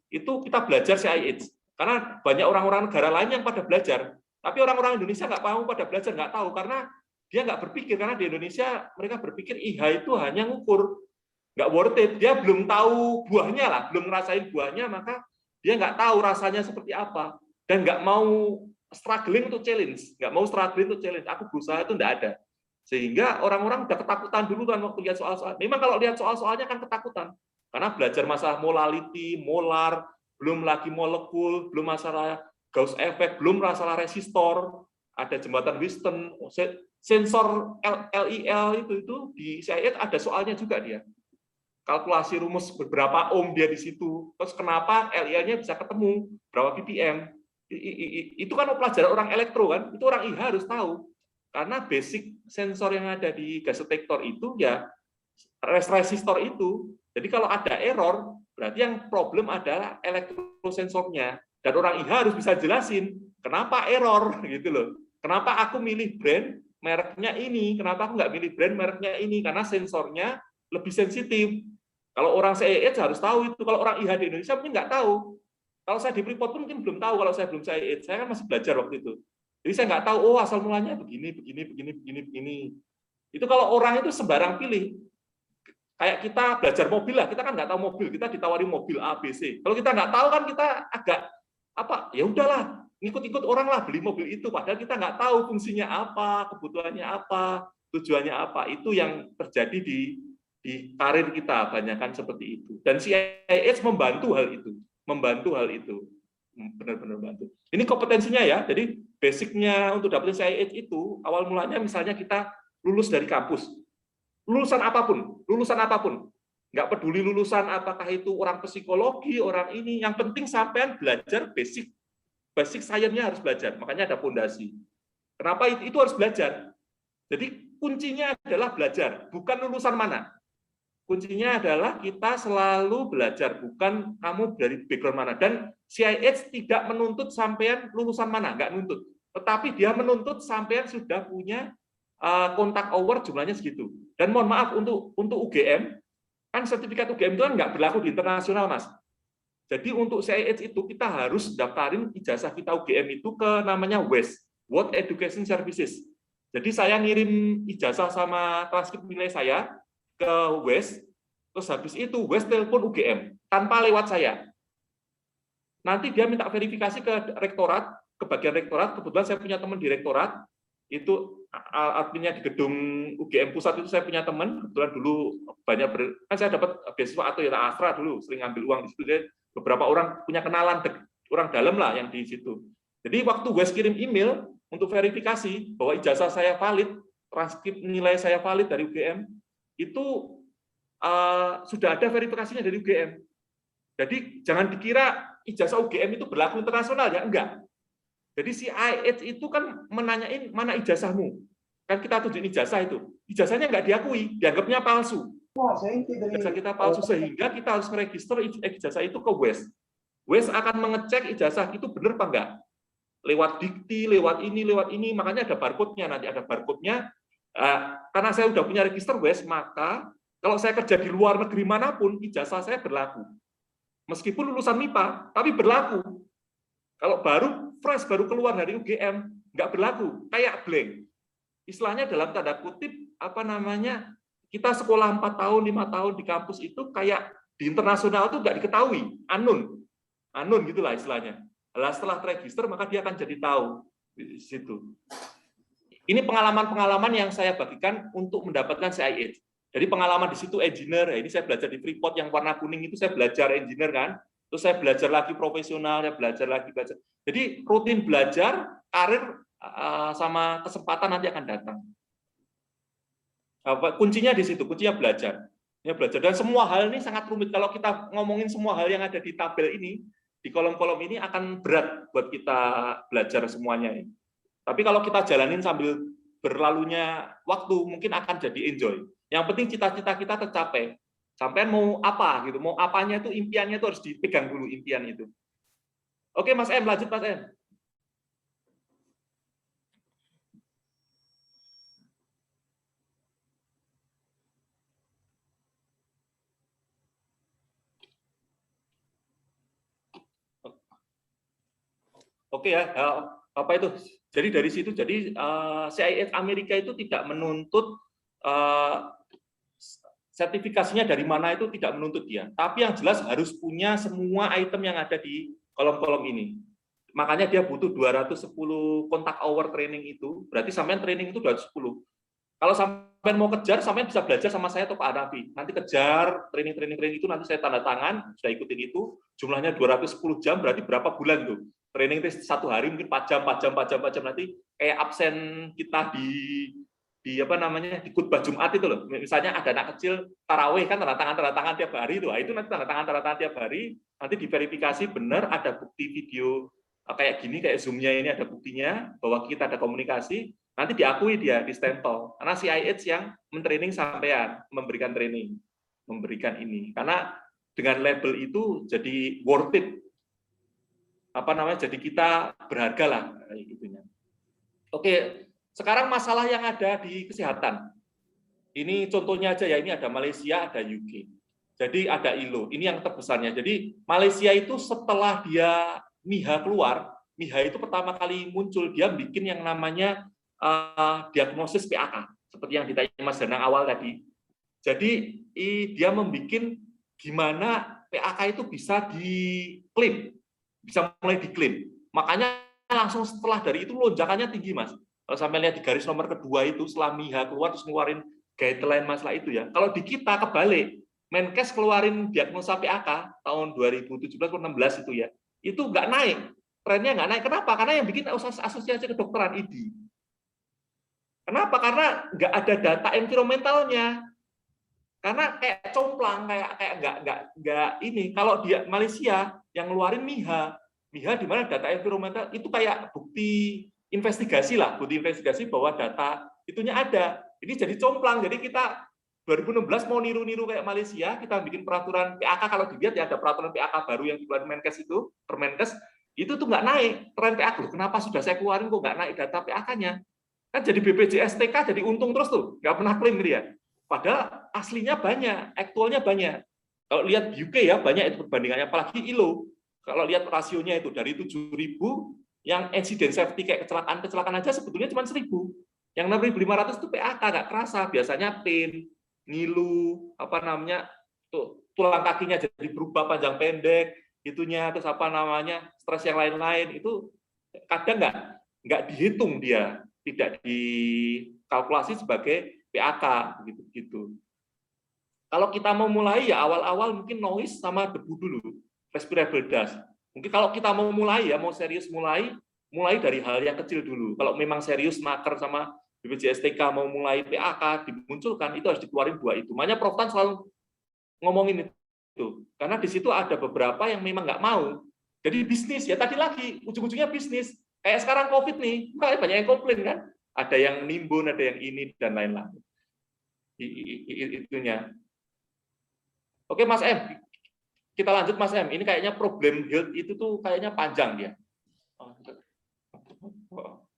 Itu kita belajar CIH. Karena banyak orang-orang negara lain yang pada belajar. Tapi orang-orang Indonesia nggak mau pada belajar, nggak tahu. Karena dia nggak berpikir. Karena di Indonesia mereka berpikir IH itu hanya ngukur. Nggak worth it. Dia belum tahu buahnya lah. Belum ngerasain buahnya, maka dia nggak tahu rasanya seperti apa. Dan nggak mau struggling untuk challenge. Nggak mau struggling untuk challenge. Aku berusaha itu nggak ada. Sehingga orang-orang udah ketakutan dulu kan waktu lihat soal-soal. Memang kalau lihat soal-soalnya kan ketakutan. Karena belajar masalah molality, molar, belum lagi molekul, belum masalah Gauss effect, belum masalah resistor, ada jembatan Wheatstone, sensor LIL itu di CIH ada soalnya juga dia. Kalkulasi rumus beberapa ohm dia di situ. Terus kenapa LIL-nya bisa ketemu, berapa ppm. Itu kan pelajaran orang elektro kan, itu orang IH harus tahu. Karena basic sensor yang ada di gas detektor itu ya resistor itu. Jadi kalau ada error, berarti yang problem adalah elektrosensornya. Dan orang IH harus bisa jelasin kenapa error gitu loh. Kenapa aku milih brand mereknya ini, kenapa aku nggak milih brand mereknya ini, karena sensornya lebih sensitif. Kalau orang CIH harus tahu itu, kalau orang IH di Indonesia mungkin nggak tahu. Kalau saya di Freeport pun mungkin belum tahu kalau saya belum CIH. Saya kan masih belajar waktu itu. Jadi saya nggak tahu, oh asal mulanya begini. Itu kalau orang itu sembarang pilih. Kayak kita belajar mobil lah, kita kan nggak tahu mobil, kita ditawari mobil A, B, C. Kalau kita nggak tahu kan kita agak ya udahlah, ngikut-ikut orang lah beli mobil itu, padahal kita nggak tahu fungsinya apa, kebutuhannya apa, tujuannya apa. Itu yang terjadi di karir kita, banyakkan seperti itu. Dan CIH membantu hal itu. Benar-benar bantu. Ini kompetensinya ya. Jadi basicnya untuk dapetin CIH itu awal mulanya misalnya kita lulus dari kampus, lulusan apapun, nggak peduli lulusan apakah itu orang psikologi, orang ini, yang penting sampean belajar basic science-nya harus belajar. Makanya ada fondasi. Kenapa itu harus belajar? Jadi kuncinya adalah belajar, bukan lulusan mana. Kuncinya adalah kita selalu belajar, bukan kamu dari background mana. Dan CIH tidak menuntut sampean lulusan mana, nggak nuntut. Tetapi dia menuntut sampean sudah punya kontak hour jumlahnya segitu. Dan mohon maaf untuk UGM, kan sertifikat UGM itu kan nggak berlaku di internasional, Mas. Jadi untuk CIH itu kita harus daftarin ijazah kita UGM itu ke namanya WES, World Education Services. Jadi saya ngirim ijazah sama transkrip nilai saya ke WES, terus habis itu WES telepon UGM tanpa lewat saya. Nanti dia minta verifikasi ke rektorat, ke bagian rektorat. Kebetulan saya punya teman di rektorat, itu adminnya di gedung UGM pusat itu saya punya teman. Kebetulan dulu banyak kan saya dapat beasiswa atau ya Astra dulu, sering ambil uang di situ. Jadi beberapa orang punya kenalan orang dalam lah yang di situ. Jadi waktu WES kirim email untuk verifikasi bahwa ijazah saya valid, transkrip nilai saya valid dari UGM, itu sudah ada verifikasinya dari UGM. Jadi jangan dikira ijazah UGM itu berlaku internasional, ya enggak. Jadi si CIH itu kan menanyain mana ijazahmu. Kan kita tunjukin ijazah itu. Ijazahnya enggak diakui, dianggapnya palsu. Ijazah kita palsu, sehingga kita harus meregister ijazah itu ke WES. WES akan mengecek ijazah itu benar apa enggak. Lewat dikti, lewat ini, makanya ada barcode-nya, nanti ada barcode-nya. Karena saya sudah punya register WES, maka kalau saya kerja di luar negeri manapun, ijazah saya berlaku. Meskipun lulusan MIPA, tapi berlaku. Kalau fresh, baru keluar dari UGM, nggak berlaku, kayak blank. Istilahnya dalam tanda kutip, kita sekolah 4 tahun, 5 tahun di kampus itu kayak di internasional itu nggak diketahui, anun gitulah istilahnya. Setelah terregister, maka dia akan jadi tahu di situ. Ini pengalaman-pengalaman yang saya bagikan untuk mendapatkan CIH. Jadi pengalaman di situ engineer, ini saya belajar di Freeport yang warna kuning itu saya belajar engineer kan, terus saya belajar lagi profesional, saya belajar. Jadi rutin belajar, karir sama kesempatan nanti akan datang. Kuncinya di situ, kuncinya belajar. Ya, belajar. Dan semua hal ini sangat rumit. Kalau kita ngomongin semua hal yang ada di tabel ini, di kolom-kolom ini akan berat buat kita belajar semuanya. Tapi kalau kita jalanin sambil berlalunya waktu, mungkin akan jadi enjoy. Yang penting cita-cita kita tercapai. Sampai mau apa gitu, mau apanya itu, impiannya itu harus dipegang dulu, impian itu. Oke, Mas M, lanjut Mas M. Oke ya, apa itu? Jadi dari situ, jadi CIS Amerika itu tidak menuntut sertifikasinya dari mana, itu tidak menuntut dia. Tapi yang jelas harus punya semua item yang ada di kolom-kolom ini. Makanya dia butuh 210 kontak hour training itu, berarti sampean training itu 210. Kalau sampean mau kejar, sampean bisa belajar sama saya atau Pak Anafi. Nanti kejar training itu, nanti saya tanda tangan, sudah ikutin itu, jumlahnya 210 jam, berarti berapa bulan tuh? Training itu 1 hari mungkin 4 jam, nanti kayak absen kita di apa namanya, di khutbah Jumat itu loh. Misalnya ada anak kecil tarawih kan tanda tangan tiap hari itu nanti tanda tangan tiap hari, nanti diverifikasi benar ada bukti video kayak gini, kayak Zoom-nya ini ada buktinya bahwa kita ada komunikasi, nanti diakui dia, di stempel. Karena CIH yang mentraining sampean, memberikan training, memberikan ini. Karena dengan label itu jadi worth it. Apa namanya, jadi kita berharga lah kayak gitunya. Oke, sekarang masalah yang ada di kesehatan. Ini contohnya aja ya, ini ada Malaysia, ada UK. Jadi ada ILO, ini yang terbesarnya. Jadi Malaysia itu setelah dia MIHA keluar, MIHA itu pertama kali muncul, dia bikin yang namanya diagnosis PAK, seperti yang ditanya Mas Danang awal tadi. Jadi dia membuat gimana PAK itu bisa diklaim, bisa mulai diklaim. Makanya langsung setelah dari itu lonjakannya tinggi, Mas. Kalau sampai lihat di garis nomor kedua itu, setelah MIHA keluar terus ngeluarin guideline masalah itu ya. Kalau di kita kebalik, Menkes keluarin diagnosa PAK tahun 2017-16 itu ya, itu nggak naik, trennya nggak naik. Kenapa? Karena yang bikin asosiasi kedokteran IDI. Kenapa? Karena nggak ada data environmentalnya. Karena kayak complang, kayak nggak ini. Kalau dia Malaysia yang ngeluarin MIHA di mana data environmental itu kayak bukti investigasi lah, bukti investigasi bahwa data itunya ada. Ini jadi complang. Jadi kita 2016 mau niru-niru kayak Malaysia, kita bikin peraturan PAK. Kalau dilihat ya ada peraturan PAK baru yang dikeluarin Menkes itu, Permenkes, itu tuh nggak naik tren PAK. Loh, kenapa sudah saya keluarin kok nggak naik data PAK-nya? Kan jadi BPJS TK jadi untung terus tuh, nggak pernah klaim gitu ya. Padahal aslinya banyak, aktualnya banyak. Kalau lihat UK ya banyak itu perbandingannya, apalagi ILO. Kalau lihat rasionya itu dari 7.000 yang insiden safety kayak kecelakaan aja sebetulnya cuma 1.000. Yang 6.500 itu PAK nggak kerasa, biasanya pain, ngilu, apa namanya, tulang kakinya jadi berubah panjang pendek, itunya terus apa namanya, stres yang lain-lain itu kadang nggak dihitung dia, tidak dikalkulasi sebagai PAK gitu. Kalau kita mau mulai ya awal-awal mungkin noise sama debu dulu, respirable dust. Mungkin kalau kita mau mulai ya mau serius mulai dari hal yang kecil dulu. Kalau memang serius naker sama BPJS TK mau mulai PAK dimunculkan, itu harus dikeluarin 2 itu. Makanya Prof Tan selalu ngomongin itu. Karena di situ ada beberapa yang memang nggak mau. Jadi bisnis ya tadi lagi ujung-ujungnya bisnis. Kayak sekarang COVID nih, banyak yang komplain kan. Ada yang nimbun, ada yang ini dan lain-lain. Itunya. Oke Mas M, kita lanjut Mas M. Ini kayaknya problem health itu tuh kayaknya panjang dia.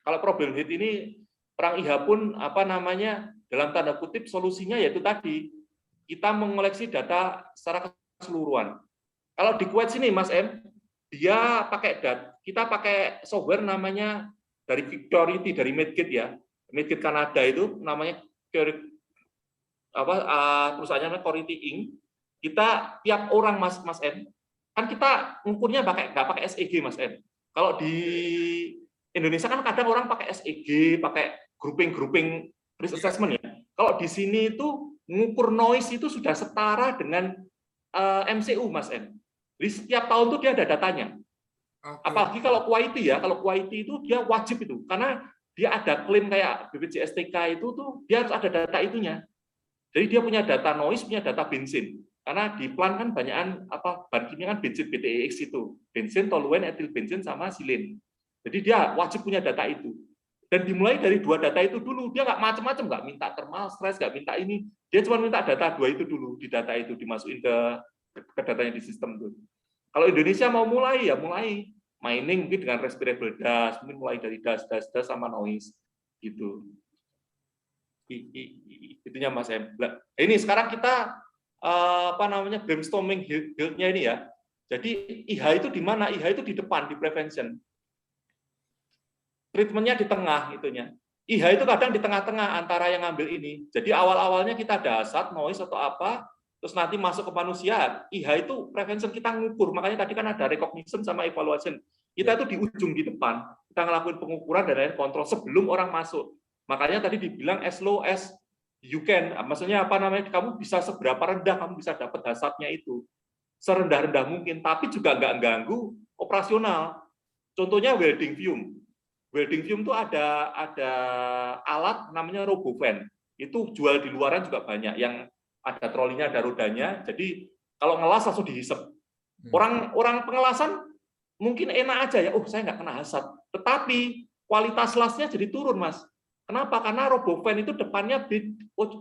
Kalau problem health ini Perang IHA pun apa namanya dalam tanda kutip solusinya yaitu tadi kita mengoleksi data secara keseluruhan. Kalau di Kuwait sini Mas M, dia pakai kita pakai software namanya dari Victority, dari Medgate ya, Medgate Kanada itu namanya perusahaannya Cority Inc. Kita tiap orang Mas M, kan kita ngukurnya nggak pakai SEG Mas M. Kalau di Indonesia kan kadang orang pakai SEG, pakai grouping risk assessment ya. Kalau di sini itu mengukur noise itu sudah setara dengan MCU Mas M. Jadi setiap tahun tuh dia ada datanya. Apalagi kalau Kuwaiti ya, kalau Kuwaiti itu dia wajib itu karena dia ada klaim kayak BPJS TK itu tuh dia harus ada data itunya. Jadi dia punya data noise, punya data bensin. Karena di plant kan banyakan bahan kimia kan bensin BTEX itu, bensin, toluen, etil bensin sama silin. Jadi dia wajib punya data itu. Dan dimulai dari 2 data itu dulu, dia nggak macam-macam, nggak minta thermal stress, nggak minta ini, dia cuma minta data 2 itu dulu, di data itu dimasukin ke datanya di sistem itu. Kalau Indonesia mau mulai, ya mulai mining mungkin dengan respirable dust, mungkin mulai dari dust sama noise gitu. Itunya Mas Em. Ini sekarang kita brainstorming build-nya ini ya. Jadi IH itu di mana? IH itu di depan, di prevention. Treatment-nya di tengah itunya. IH itu kadang di tengah-tengah antara yang ngambil ini. Jadi awal-awalnya kita ada asat, noise atau apa, terus nanti masuk ke manusia. IH itu prevention kita ngukur. Makanya tadi kan ada recognition sama evaluation. Kita itu di ujung di depan. Kita ngelakuin pengukuran dan lain kontrol sebelum orang masuk. Makanya tadi dibilang as low as you can. Maksudnya kamu bisa seberapa rendah kamu bisa dapat asapnya itu. Serendah-rendah mungkin, tapi juga nggak ganggu operasional. Contohnya welding fume. Welding fume itu ada alat namanya RoboFan. Itu jual di luaran juga banyak, yang ada trolinya, ada rodanya. Jadi kalau ngelas langsung dihisap. Orang pengelasan mungkin enak aja ya, saya nggak kena asap. Tetapi kualitas lasnya jadi turun, Mas. Kenapa? Karena RoboFan itu depannya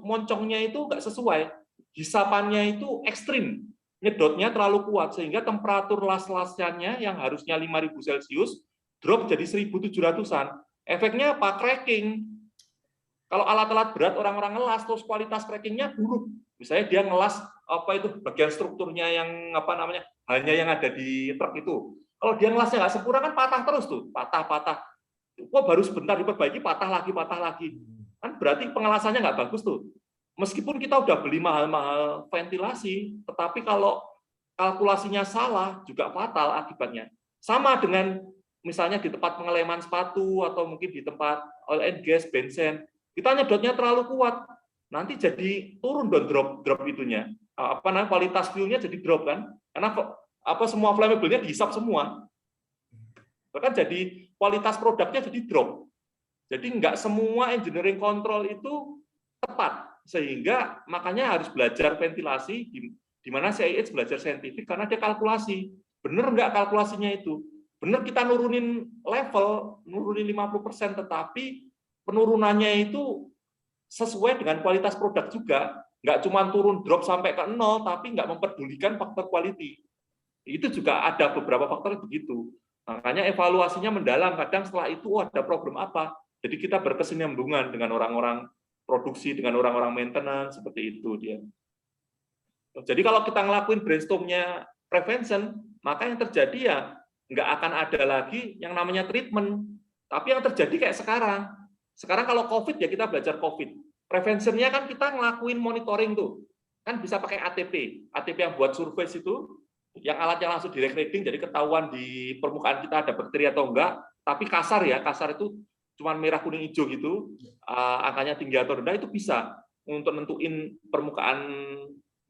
moncongnya itu nggak sesuai. Hisapannya itu ekstrim. Nyedotnya terlalu kuat, sehingga temperatur las-lasnya yang harusnya 5.000 Celcius drop jadi 1.700-an. Efeknya apa? Cracking. Kalau alat-alat berat orang-orang ngelas, terus kualitas crackingnya buruk. Misalnya dia ngelas bagian strukturnya yang hanya yang ada di truk itu. Kalau dia ngelasnya nggak sempurna kan patah terus tuh, patah. Baru sebentar diperbaiki patah lagi. Kan berarti pengelasannya nggak bagus tuh. Meskipun kita udah beli mahal-mahal ventilasi, tetapi kalau kalkulasinya salah juga fatal akibatnya. Sama dengan misalnya di tempat pengeleman sepatu atau mungkin di tempat oil and gas, bensin, kita nyedotnya terlalu kuat, nanti jadi turun dong drop itunya. Kualitas fuel-nya jadi drop kan? Karena semua flammable-nya dihisap semua. Bahkan jadi kualitas produknya jadi drop. Jadi nggak semua engineering control itu tepat, sehingga makanya harus belajar ventilasi di mana CIH belajar saintifik karena dia kalkulasi. Bener nggak kalkulasinya itu? Benar kita nurunin level, nurunin 50%, tetapi penurunannya itu sesuai dengan kualitas produk juga. Nggak cuma turun drop sampai ke 0, tapi nggak mempedulikan faktor quality. Itu juga ada beberapa faktor begitu. Makanya evaluasinya mendalam. Kadang setelah itu, ada problem apa? Jadi kita berkesinambungan dengan orang-orang produksi, dengan orang-orang maintenance, seperti itu dia. Jadi kalau kita ngelakuin brainstorm-nya prevention, maka yang terjadi ya nggak akan ada lagi yang namanya treatment. Tapi yang terjadi kayak sekarang. Sekarang kalau COVID ya kita belajar COVID. Preventionnya kan kita ngelakuin monitoring tuh. Kan bisa pakai ATP. ATP yang buat surface itu, yang alatnya langsung direct reading, jadi ketahuan di permukaan kita ada bakteri atau enggak. Tapi kasar ya, kasar itu cuma merah, kuning, hijau gitu. Angkanya tinggi atau rendah itu bisa untuk nentuin permukaan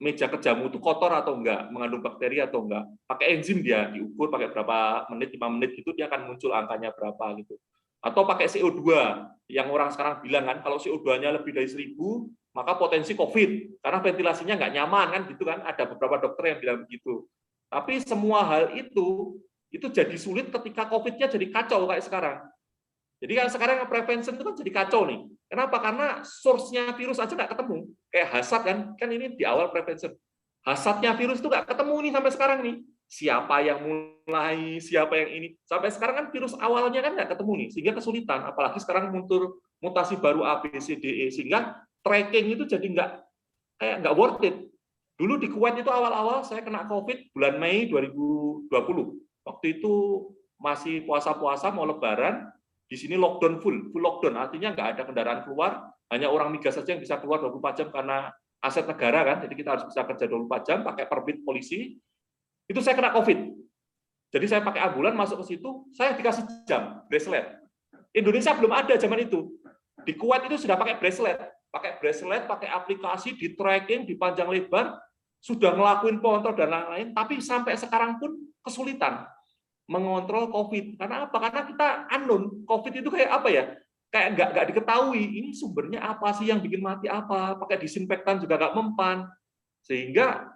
meja kerjamu itu kotor atau enggak, mengandung bakteri atau enggak. Pakai enzim dia diukur pakai berapa menit, 5 menit gitu dia akan muncul angkanya berapa gitu. Atau pakai CO2 yang orang sekarang bilang kan kalau CO2-nya lebih dari 1.000 maka potensi COVID karena ventilasinya nggak nyaman kan gitu kan. Ada beberapa dokter yang bilang begitu. Tapi semua hal itu jadi sulit ketika COVID-nya jadi kacau kayak sekarang. Jadi kan sekarang prevention itu kan jadi kacau nih. Kenapa? Karena source-nya virus aja nggak ketemu. Kayak hasad kan ini di awal prevention. Hasadnya virus itu nggak ketemu nih sampai sekarang nih. Siapa yang mulai, siapa yang ini. Sampai sekarang kan virus awalnya kan nggak ketemu nih, sehingga kesulitan. Apalagi sekarang muncul mutasi baru A, B, C, D, E, sehingga tracking itu jadi nggak worth it. Dulu di Kuwait itu awal-awal saya kena COVID bulan Mei 2020. Waktu itu masih puasa-puasa mau lebaran, di sini lockdown full lockdown, artinya nggak ada kendaraan keluar, hanya orang migas saja yang bisa keluar 24 jam karena aset negara kan, jadi kita harus bisa kerja 24 jam pakai permit polisi. Itu saya kena COVID. Jadi saya pakai ambulan masuk ke situ, saya dikasih jam, bracelet. Indonesia belum ada zaman itu. Di Kuwait itu sudah pakai bracelet, pakai aplikasi, di tracking, di panjang lebar, sudah ngelakuin kontrol dan lain-lain, tapi sampai sekarang pun kesulitan mengontrol COVID. Karena apa? Karena kita unknown. COVID itu kayak apa ya? kayak nggak diketahui ini sumbernya apa sih, yang bikin mati apa, pakai disinfektan juga nggak mempan, sehingga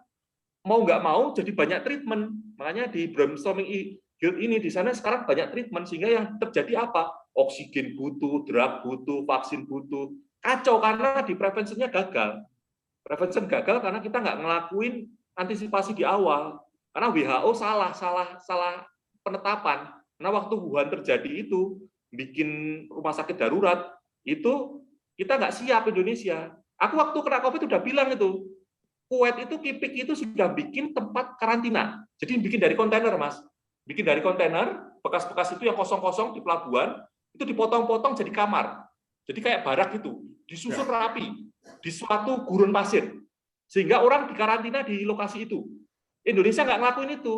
mau nggak mau jadi banyak treatment. Makanya di brainstorming guild ini di sana sekarang banyak treatment, sehingga yang terjadi apa? Oksigen butuh, drug butuh, vaksin butuh, kacau karena di preventionnya gagal. Prevention gagal karena kita nggak ngelakuin antisipasi di awal. Karena WHO salah penetapan. Karena waktu Wuhan terjadi itu bikin rumah sakit darurat itu kita nggak siap Indonesia. Aku waktu kena COVID udah bilang itu, Kuwait itu Kipik itu sudah bikin tempat karantina. Jadi bikin dari kontainer, Mas. Bikin dari kontainer, bekas-bekas itu yang kosong-kosong di pelabuhan itu dipotong-potong jadi kamar. Jadi kayak barak itu, disusun rapi di suatu gurun pasir. Sehingga orang dikarantina di lokasi itu. Indonesia nggak ngelakuin itu.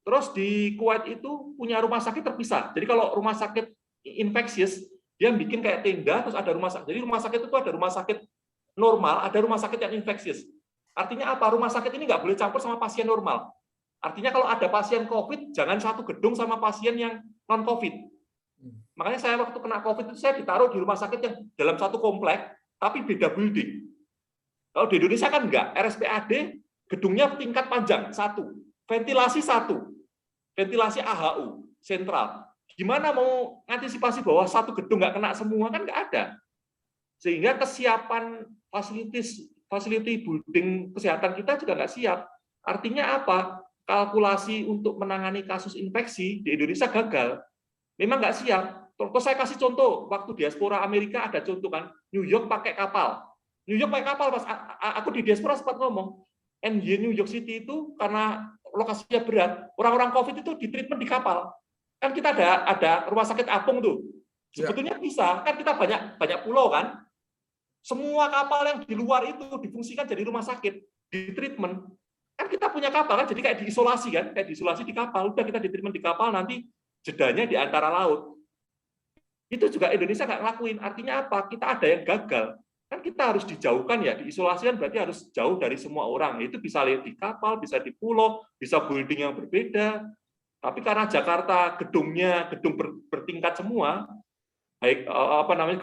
Terus di Kuwait itu punya rumah sakit terpisah. Jadi kalau rumah sakit infeksius, dia bikin kayak tenda, terus ada rumah sakit. Jadi rumah sakit itu ada rumah sakit normal, ada rumah sakit yang infeksius. Artinya apa? Rumah sakit ini nggak boleh campur sama pasien normal. Artinya kalau ada pasien COVID, jangan satu gedung sama pasien yang non-COVID. Makanya saya waktu kena COVID itu saya ditaruh di rumah sakit yang dalam satu komplek, tapi beda building. Kalau di Indonesia kan enggak, RSPAD gedungnya tingkat panjang, satu. Ventilasi satu. Ventilasi AHU, sentral. Gimana mau antisipasi bahwa satu gedung nggak kena semua, kan nggak ada. Sehingga kesiapan facility building kesehatan kita juga nggak siap. Artinya apa? Kalkulasi untuk menangani kasus infeksi di Indonesia gagal. Memang nggak siap. Terus saya kasih contoh, waktu diaspora Amerika ada contoh kan, New York pakai kapal. New York pakai kapal, Mas. Aku di diaspora sempat ngomong, NY New York City itu karena lokasinya berat, orang-orang COVID itu ditreatment di kapal. Kan kita ada rumah sakit apung tuh. Sebetulnya bisa, kan kita banyak pulau kan. Semua kapal yang di luar itu difungsikan jadi rumah sakit, di treatment. Kan kita punya kapal kan, jadi kayak diisolasi kan, kayak diisolasi di kapal. Udah kita di treatment di kapal, nanti jedanya di antara laut. Itu juga Indonesia nggak ngelakuin. Artinya apa? Kita ada yang gagal. Kan kita harus dijauhkan ya, diisolasikan berarti harus jauh dari semua orang. Itu bisa lihat di kapal, bisa di pulau, bisa building yang berbeda. Tapi karena Jakarta gedung bertingkat semua, baik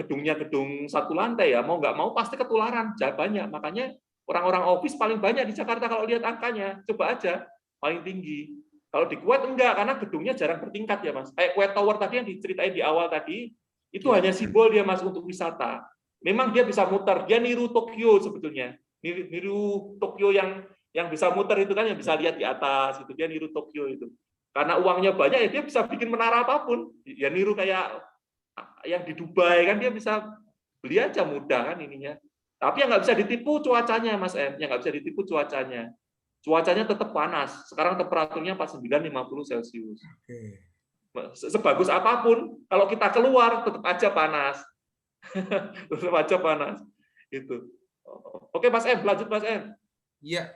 gedungnya gedung satu lantai ya, mau nggak mau pasti ketularan banyak. Makanya orang-orang office paling banyak di Jakarta kalau lihat angkanya, coba aja paling tinggi. Kalau di Kuwait enggak, karena gedungnya jarang bertingkat ya Mas. Kayak Kuwait Tower tadi yang diceritain di awal tadi, itu hanya simbol dia Mas untuk wisata. Memang dia bisa muter, dia niru Tokyo sebetulnya. Niru Tokyo yang bisa muter itu kan, yang bisa lihat di atas, itu dia niru Tokyo itu. Karena uangnya banyak ya dia bisa bikin menara apapun. Ya niru kayak yang di Dubai kan, dia bisa beli aja mudah kan ininya. Tapi yang nggak bisa ditipu cuacanya Mas M, yang nggak bisa ditipu cuacanya. Cuacanya tetap panas. Sekarang temperaturnya 49-50 Celcius. Sebagus apapun, kalau kita keluar tetap aja panas. Tetap aja panas. Itu. Oke Mas M, lanjut Mas M. Iya.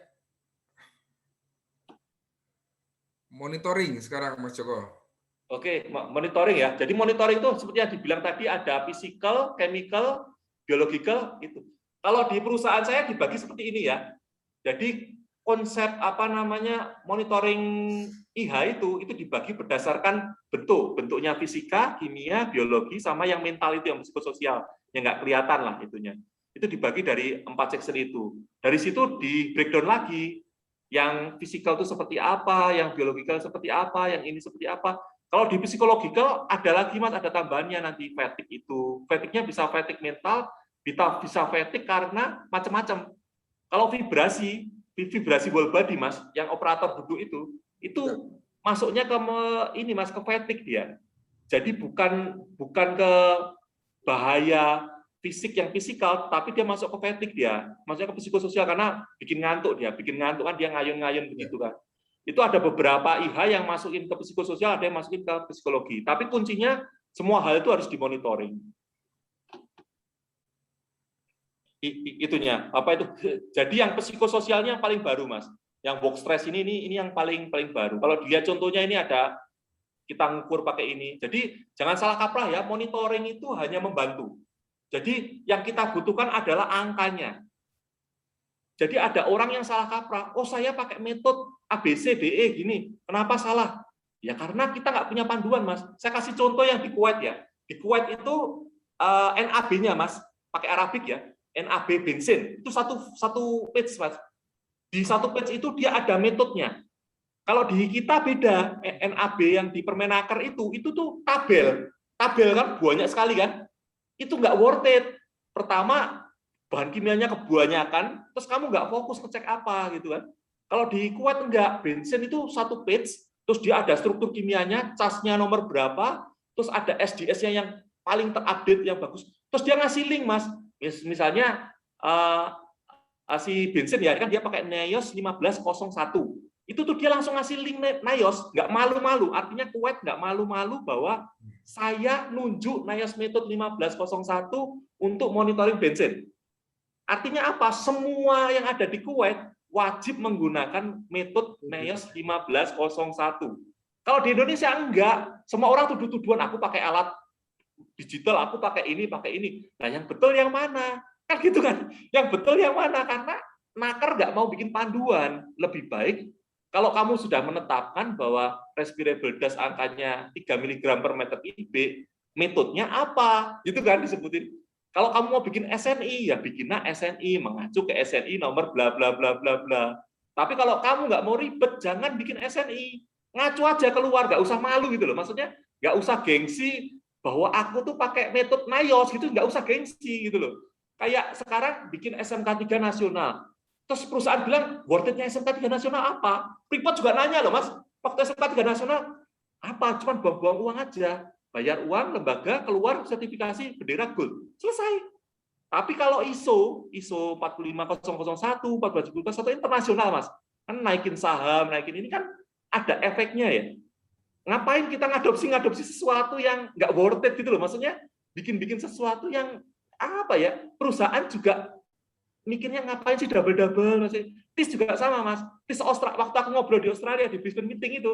Monitoring sekarang Mas Joko. Oke, monitoring ya. Jadi monitoring itu seperti yang dibilang tadi, ada physical, chemical, biological itu. Kalau di perusahaan saya dibagi seperti ini ya. Jadi konsep monitoring IH itu dibagi berdasarkan bentuknya fisika, kimia, biologi, sama yang mental itu yang psikososial, yang nggak kelihatan lah itunya. Itu dibagi dari 4 section itu. Dari situ di breakdown lagi, yang fisikal itu seperti apa, yang biologikal seperti apa, yang ini seperti apa. Kalau di psikologikal ada lagi Mas, ada tambahannya nanti fatigue itu. Fatigue-nya bisa fatigue mental, bisa fatigue karena macam-macam. Kalau vibrasi whole body Mas, yang operator duduk itu masuknya ke ini Mas, ke fatigue dia. Jadi bukan ke bahaya fisik yang fisikal, tapi dia masuk ke fatigue dia, masuknya ke psikososial karena bikin ngantuk kan, dia ngayun-ngayun begitu kan. Itu ada beberapa IH yang masukin ke psikososial, ada yang masukin ke psikologi. Tapi kuncinya semua hal itu harus dimonitoring. Itunya jadi yang psikososialnya yang paling baru Mas, yang work stress ini yang paling baru. Kalau dia contohnya ini ada, kita ngukur pakai ini. Jadi jangan salah kaprah ya, monitoring itu hanya membantu. Jadi yang kita butuhkan adalah angkanya. Jadi ada orang yang salah kaprah, saya pakai metode ABCDE gini, kenapa salah? Ya karena kita nggak punya panduan Mas. Saya kasih contoh yang di Kuwait ya. Di Kuwait itu NAB-nya, Mas, pakai Arabik ya, NAB bensin, itu satu page, Mas. Di satu page itu dia ada metodenya. Kalau di kita beda, NAB yang di Permenaker itu tuh tabel kan banyak sekali kan, itu nggak worth it. Pertama, bahan kimianya kebanyakan, terus kamu nggak fokus ngecek apa gitu kan. Kalau di Kuwait enggak, bensin itu satu page, terus dia ada struktur kimianya, casnya nomor berapa, terus ada SDS-nya yang paling terupdate yang bagus, terus dia ngasih link, Mas. Misalnya si bensin ya kan dia pakai NEOS 1501, itu tuh dia langsung ngasih link NEOS, nggak malu-malu. Artinya Kuwait nggak malu-malu bahwa saya nunjuk NEOS metode 1501 untuk monitoring bensin. Artinya apa? Semua yang ada di Kuwait wajib menggunakan metode NEOS 1501. Kalau di Indonesia enggak, semua orang tuduh-tuduhan, aku pakai alat digital, aku pakai ini. Nah, yang betul yang mana? Kan gitu kan? Yang betul yang mana? Karena Naker nggak mau bikin panduan. Lebih baik kalau kamu sudah menetapkan bahwa respirable dust angkanya 3 mg per meter IB, metodenya apa? Itu kan disebutin. Kalau kamu mau bikin SNI, ya bikinlah SNI, mengacu ke SNI nomor bla bla bla bla bla. Tapi kalau kamu nggak mau ribet, jangan bikin SNI. Ngacu aja keluar, nggak usah malu gitu loh. Maksudnya nggak usah gengsi bahwa aku tuh pakai metode NIOS gitu, nggak usah gengsi gitu loh. Kayak sekarang bikin SMK 3 nasional. Terus perusahaan bilang, worth it-nya SMK 3 nasional apa? Freeport juga nanya loh, Mas, waktu SMK 3 nasional, apa? Cuma buang-buang uang aja. Bayar uang, lembaga, keluar sertifikasi bendera gold. Selesai. Tapi kalau ISO 45001, 14001 internasional, Mas. Kan naikin saham, naikin ini kan ada efeknya ya. Ngapain kita ngadopsi sesuatu yang nggak worth it gitu loh. Maksudnya bikin sesuatu yang apa ya? Perusahaan juga mikirnya ngapain sih double-double. TIS juga sama, Mas. TIS Australia, waktu aku ngobrol di Australia di Brisbane meeting itu,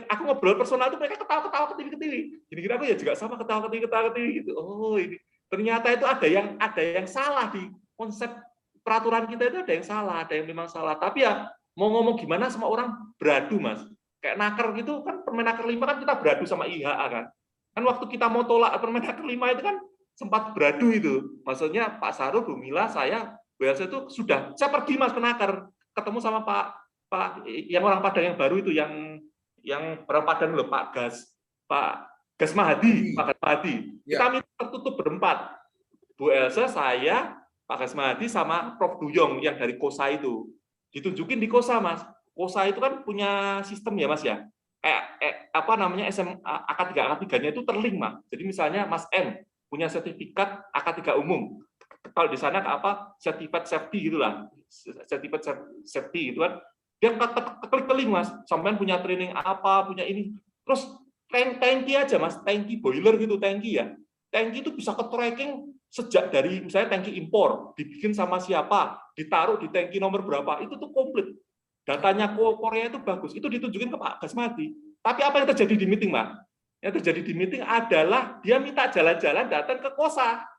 aku ngobrol personal itu mereka ketawa-ketawa ketiwi-ketiwi. Gini-gini aku ya juga sama ketawa-ketiwi gitu. Oh, ini ternyata itu ada yang salah di konsep peraturan kita, itu ada yang salah, ada yang memang salah. Tapi ya mau ngomong gimana semua orang beradu, Mas. Kayak Naker gitu kan, Permenaker 5 kan kita beradu sama IHA kan. Kan waktu kita mau tolak Permenaker 5 itu kan sempat beradu itu. Maksudnya Pak Sarul, Bu Mila, saya BLC itu sudah, saya pergi Mas ke Naker, ketemu sama Pak yang orang Padang yang baru itu, yang orang Padang loh, Pak Gas Mahadi, Pak Gas Mahadi. Kita minta tertutup berempat. Bu Elsa, saya, Pak Gas Mahadi, sama Prof. Duyong yang dari KOSA itu. Ditunjukin di KOSA, Mas. KOSA itu kan punya sistem ya, Mas ya. Apa namanya, AK3-nya itu terlink, Mas. Jadi misalnya Mas M punya sertifikat AK3 umum. Kalau di sana apa certificate safety gitulah, certificate safety gitu kan, dia klik link, Mas, sampean punya training apa, punya ini, terus tangki aja, Mas, tangki boiler gitu, tangki ya, tangki itu bisa ke tracking sejak dari misalnya tangki impor dibikin sama siapa, ditaruh di tangki nomor berapa, itu tuh komplit, datanya Korea itu bagus, itu ditunjukin ke Pak Gasmadi. Tapi apa yang terjadi di meeting, Mas? Yang terjadi di meeting adalah dia minta jalan-jalan datang ke KOSA.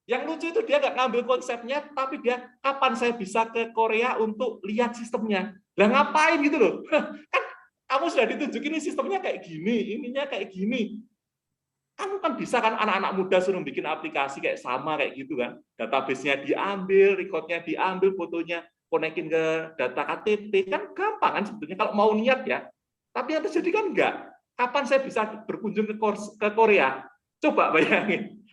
Yang lucu itu dia nggak ngambil konsepnya, tapi dia kapan saya bisa ke Korea untuk lihat sistemnya. Lah ngapain gitu loh? Kan kamu sudah ditunjukin ini sistemnya kayak gini, ininya kayak gini. Kamu kan bisa kan anak-anak muda suruh bikin aplikasi kayak sama kayak gitu kan. Database-nya diambil, record-nya diambil, fotonya konekin ke data KTP, kan gampang kan sebetulnya kalau mau niat ya. Tapi yang terjadi kan enggak. Kapan saya bisa berkunjung ke Korea? Coba bayangin.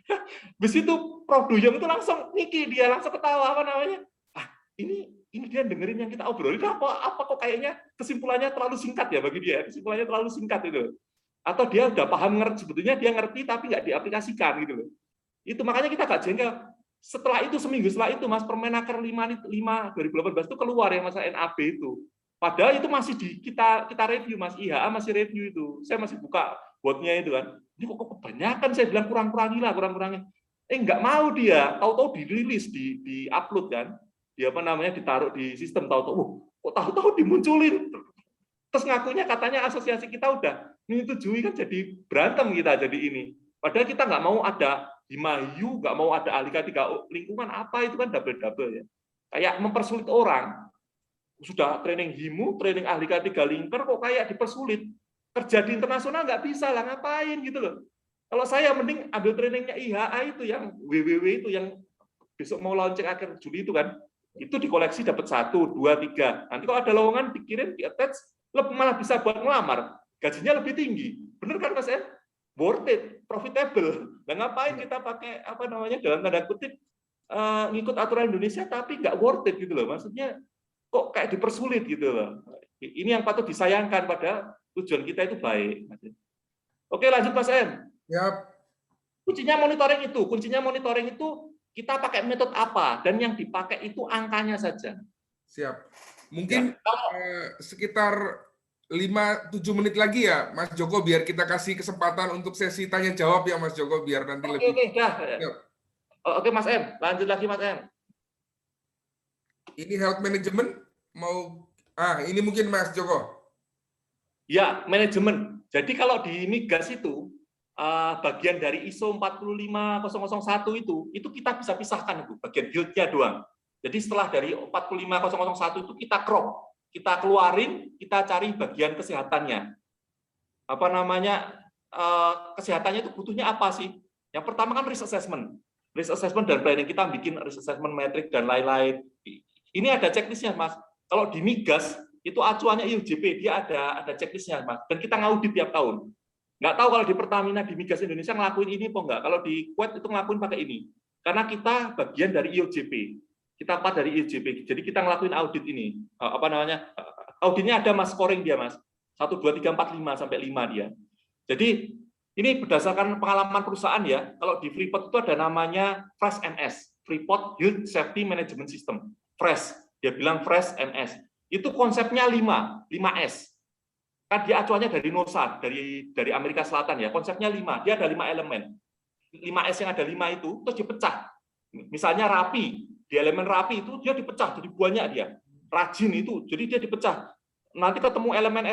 Habis itu Prof. Duyong itu langsung niki, dia langsung ketawa, apa namanya, ini dia dengerin yang kita obrolin, apa kok kayaknya kesimpulannya terlalu singkat ya bagi dia, kesimpulannya terlalu singkat itu, atau dia udah paham, ngerti, sebetulnya dia ngerti tapi nggak diaplikasikan gitu loh. Itu makanya kita nggak jengkel. Setelah itu, seminggu setelah itu, Mas, Permenaker 5 2018 itu keluar yang masalah NAB itu. Padahal itu masih kita review, Mas, IHA masih review itu. Saya masih buka botnya itu kan. Ini kok kebanyakan, saya bilang kurang-kurangin. Nggak mau dia, tahu-tahu dirilis, di-upload kan. Dia apa namanya, ditaruh di sistem, tahu-tahu, kok tahu-tahu dimunculin. Terus ngakunya katanya asosiasi kita udah menyetujui, kan jadi berantem kita jadi ini. Padahal kita nggak mau ada Himayu, nggak mau ada ahli K3 lingkungan, apa itu kan double-double ya. Kayak mempersulit orang. Sudah training HIMU, training ahli K3 lingkar, kok kayak dipersulit. Kerja di internasional nggak bisa lah, ngapain gitu loh. Kalau saya mending ambil trainingnya IHA itu yang WWW itu yang besok mau launching akhir Juli itu kan, itu dikoleksi dapat 1, 2, 3. Nanti kalau ada lowongan dikirim, di attach, malah bisa buat ngelamar. Gajinya lebih tinggi. Bener kan Mas M? Worth it, profitable. Nah, ngapain kita pakai apa namanya dalam tanda kutip ngikut aturan Indonesia tapi nggak worth it gitu loh. Maksudnya kok kayak dipersulit gitu loh. Ini yang patut disayangkan, padahal tujuan kita itu baik. Oke, lanjut Mas M. Ya, Kuncinya monitoring itu kita pakai metode apa dan yang dipakai itu angkanya saja. siap. Mungkin Ya, kalau sekitar 5-7 menit lagi ya, Mas Joko, biar kita kasih kesempatan untuk sesi tanya jawab ya, Mas Joko, biar nanti lebih. oke, dah. Yuk. Oke Mas M, lanjut lagi Mas M. Ini health management mau ini mungkin Mas Joko. Ya, manajemen. Jadi kalau di migas itu bagian dari ISO 45001 itu kita bisa pisahkan itu bagian build-nya doang. Jadi setelah dari 45001 itu kita crop, kita keluarin, kita cari bagian kesehatannya. Apa namanya? Kesehatannya itu butuhnya apa sih? Yang pertama kan risk assessment. Risk assessment dan planning, kita bikin risk assessment metrik dan lain-lain. Ini ada checklistnya, Mas. Kalau di migas itu acuannya IUJP, dia ada checklistnya, Mas. Dan kita ngaudit tiap tahun. Nggak tahu kalau di Pertamina, di Migas Indonesia ngelakuin ini apa enggak. Kalau di Kuwait itu ngelakuin pakai ini. Karena kita bagian dari IUJP. Kita part dari IUJP. Jadi kita ngelakuin audit ini. Apa namanya? Auditnya ada Mas, scoring dia, Mas. 1, 2, 3, 4, 5 sampai 5 dia. Jadi ini berdasarkan pengalaman perusahaan ya. Kalau di Freeport itu ada namanya FRESH MS, Freeport Health Safety Management System. FRESH, dia bilang FRESH MS. Itu konsepnya 5S. Kan dia acuannya dari NOSA, dari Amerika Selatan ya. Konsepnya 5, dia ada 5 elemen. 5S yang ada 5 itu terus dipecah. Misalnya rapi, di elemen rapi itu dia dipecah jadi banyak dia. Rajin itu, jadi dia dipecah. Nanti ketemu elemen.